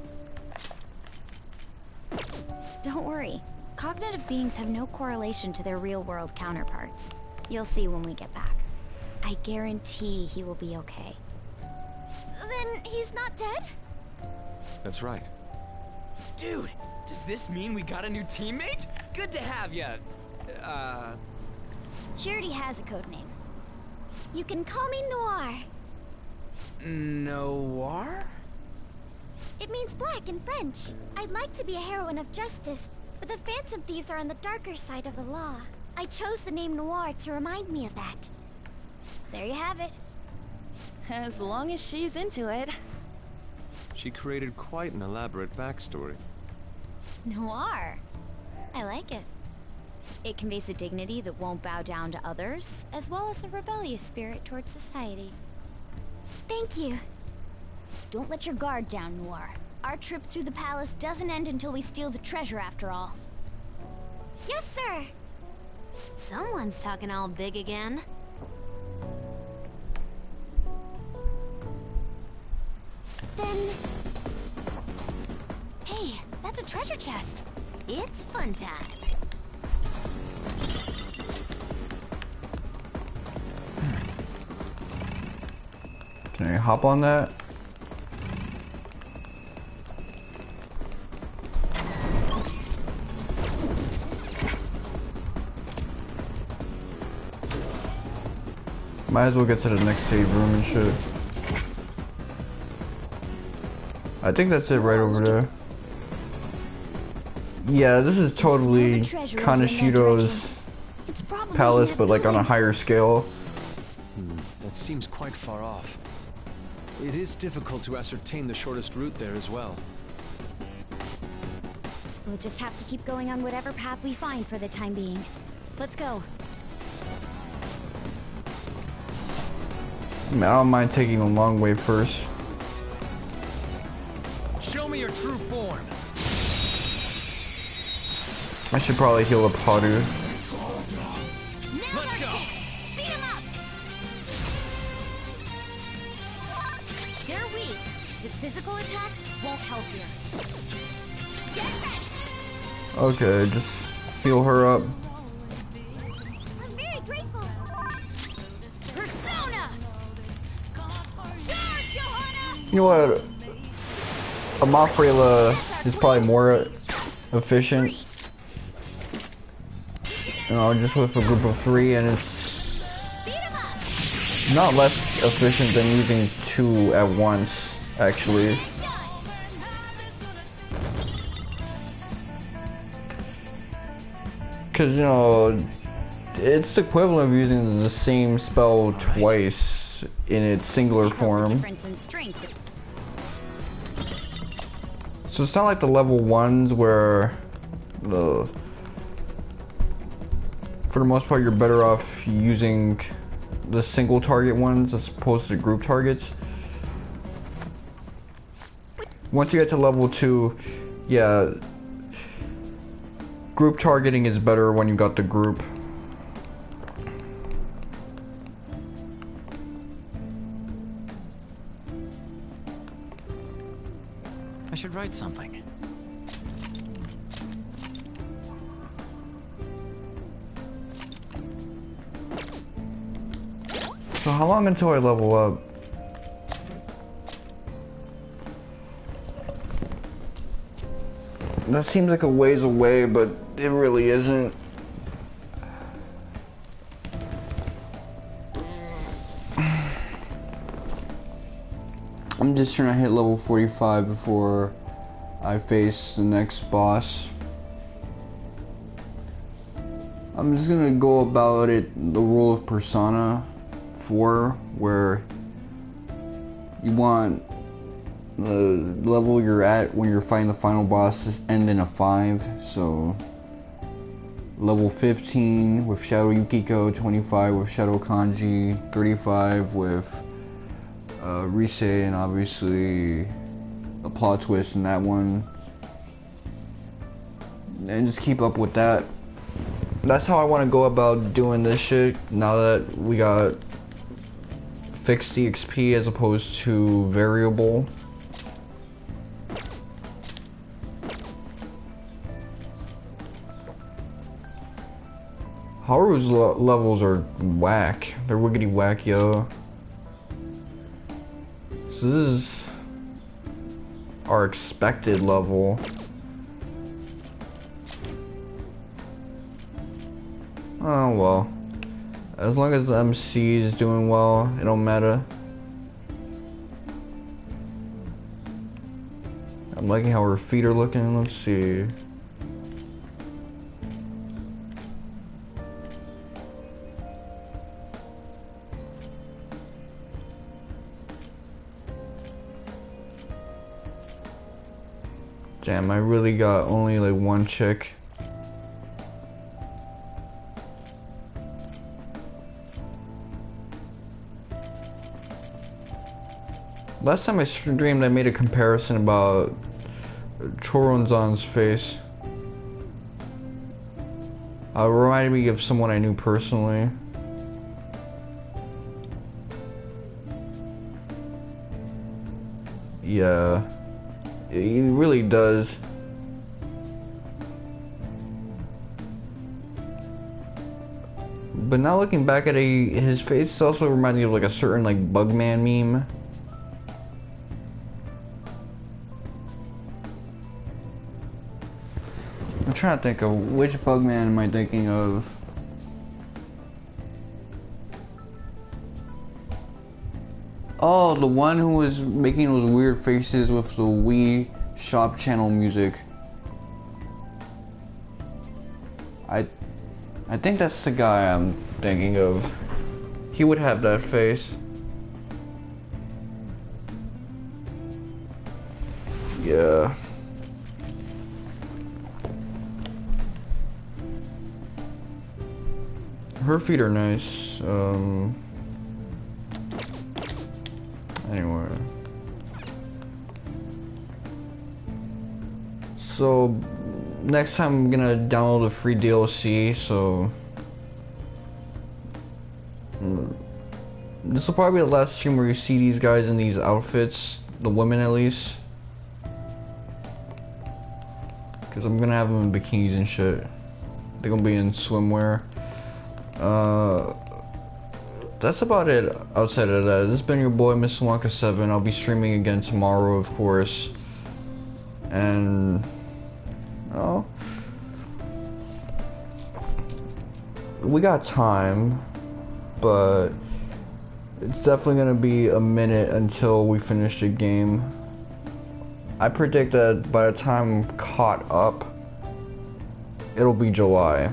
Speaker 14: Don't worry. Cognitive beings have no correlation to their real-world counterparts. You'll see when we get back. I guarantee he will be okay.
Speaker 2: Then he's not dead?
Speaker 3: That's right.
Speaker 10: Dude, does this mean we got a new teammate? Good to have ya.
Speaker 2: She already has a code name. You can call me Noir.
Speaker 10: Noir?
Speaker 2: It means black in French. I'd like to be a heroine of justice, but the Phantom Thieves are on the darker side of the law. I chose the name Noir to remind me of that. There you have it.
Speaker 6: As long as she's into it.
Speaker 3: She created quite an elaborate backstory.
Speaker 2: Noir. I like it.
Speaker 14: It conveys a dignity that won't bow down to others, as well as a rebellious spirit towards society.
Speaker 20: Thank you.
Speaker 2: Don't let your guard down, Noir. Our trip through the palace doesn't end until we steal the treasure after all.
Speaker 20: Yes, sir.
Speaker 14: Someone's talking all big again.
Speaker 20: Then...
Speaker 2: Hey, that's a treasure chest. It's fun time.
Speaker 1: Can I hop on that? Might as well get to the next save room and shit. I think that's it right over there. Yeah, this is totally Kaneshiro's palace, but like on a higher scale.
Speaker 3: That seems quite far off. It is difficult to ascertain the shortest route there as well.
Speaker 14: We'll just have to keep going on whatever path we find for the time being. Let's go.
Speaker 1: I mean, I don't mind taking a long way first.
Speaker 19: Show me your true form.
Speaker 1: I should probably heal up Haru.
Speaker 2: Let's go. Beat him up.
Speaker 14: They're weak, but physical attacks won't help you.
Speaker 2: Get ready.
Speaker 1: Okay, just heal her up.
Speaker 2: I'm very grateful. Persona. Charge, Johanna.
Speaker 1: You know what? A Mafrela is probably more efficient. You know, just with a group of 3, and it's not less efficient than using 2 at once, actually. Because, you know, it's the equivalent of using the same spell twice in its singular form. So it's not like the level 1s where for the most part you're better off using the single target ones as opposed to the group targets. Once you get to level 2, yeah, group targeting is better when you got the group.
Speaker 19: I should write something.
Speaker 1: So how long until I level up? That seems like a ways away, but it really isn't. I'm just trying to hit level 45 before I face the next boss. I'm just gonna go about it the rule of Persona 4, where you want the level you're at when you're fighting the final boss to end in a 5. So level 15 with Shadow Yukiko, 25 with Shadow Kanji, 35 with Rise, and obviously a plot twist in that one, and just keep up with that. That's how I want to go about doing this shit now that we got fixed EXP as opposed to variable. Haru's levels are whack. They're wiggity whack, yo. So this is our expected level. Oh well. As long as the MC is doing well, it don't matter. I'm liking how her feet are looking. Let's see. Damn, I really got only like one chick. Last time I streamed, I made a comparison about Choronzon's face. It reminded me of someone I knew personally. Yeah, he really does. But now looking back at his face also reminds me of like a certain like Bugman meme. I'm trying to think of which Bugman am I thinking of. Oh, the one who was making those weird faces with the Wii Shop channel music. I think that's the guy I'm thinking of. He would have that face. Yeah. Her feet are nice. Anyway. So next time I'm gonna download the free DLC, so this will probably be the last stream where you see these guys in these outfits, the women at least. Cause I'm gonna have them in bikinis and shit. They're gonna be in swimwear. That's about it outside of that. This has been your boy, Mishima7. I'll be streaming again tomorrow, of course. And oh, we got time, but it's definitely gonna be a minute until we finish the game. I predict that by the time I'm caught up, it'll be July.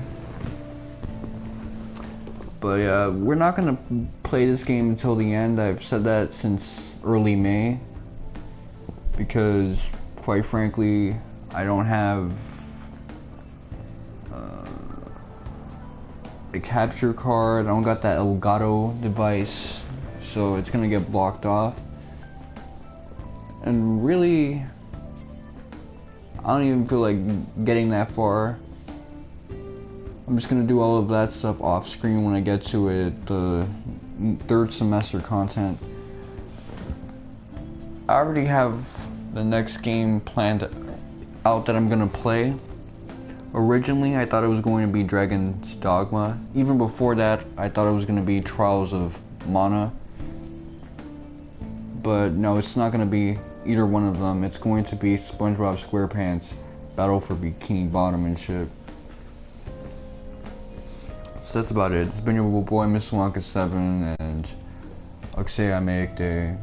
Speaker 1: But yeah, we're not gonna play this game until the end. I've said that since early May, because quite frankly, I don't have a capture card. I don't got that Elgato device, so it's gonna get blocked off. And really, I don't even feel like getting that far. I'm just gonna do all of that stuff off screen when I get to it, the third semester content. I already have the next game planned out that I'm gonna play. Originally, I thought it was going to be Dragon's Dogma. Even before that, I thought it was going to be Trials of Mana. But no, it's not going to be either one of them. It's going to be SpongeBob SquarePants Battle for Bikini Bottom and shit. So that's about it. It's been your boy, Mishima7, and Oksei Amekte.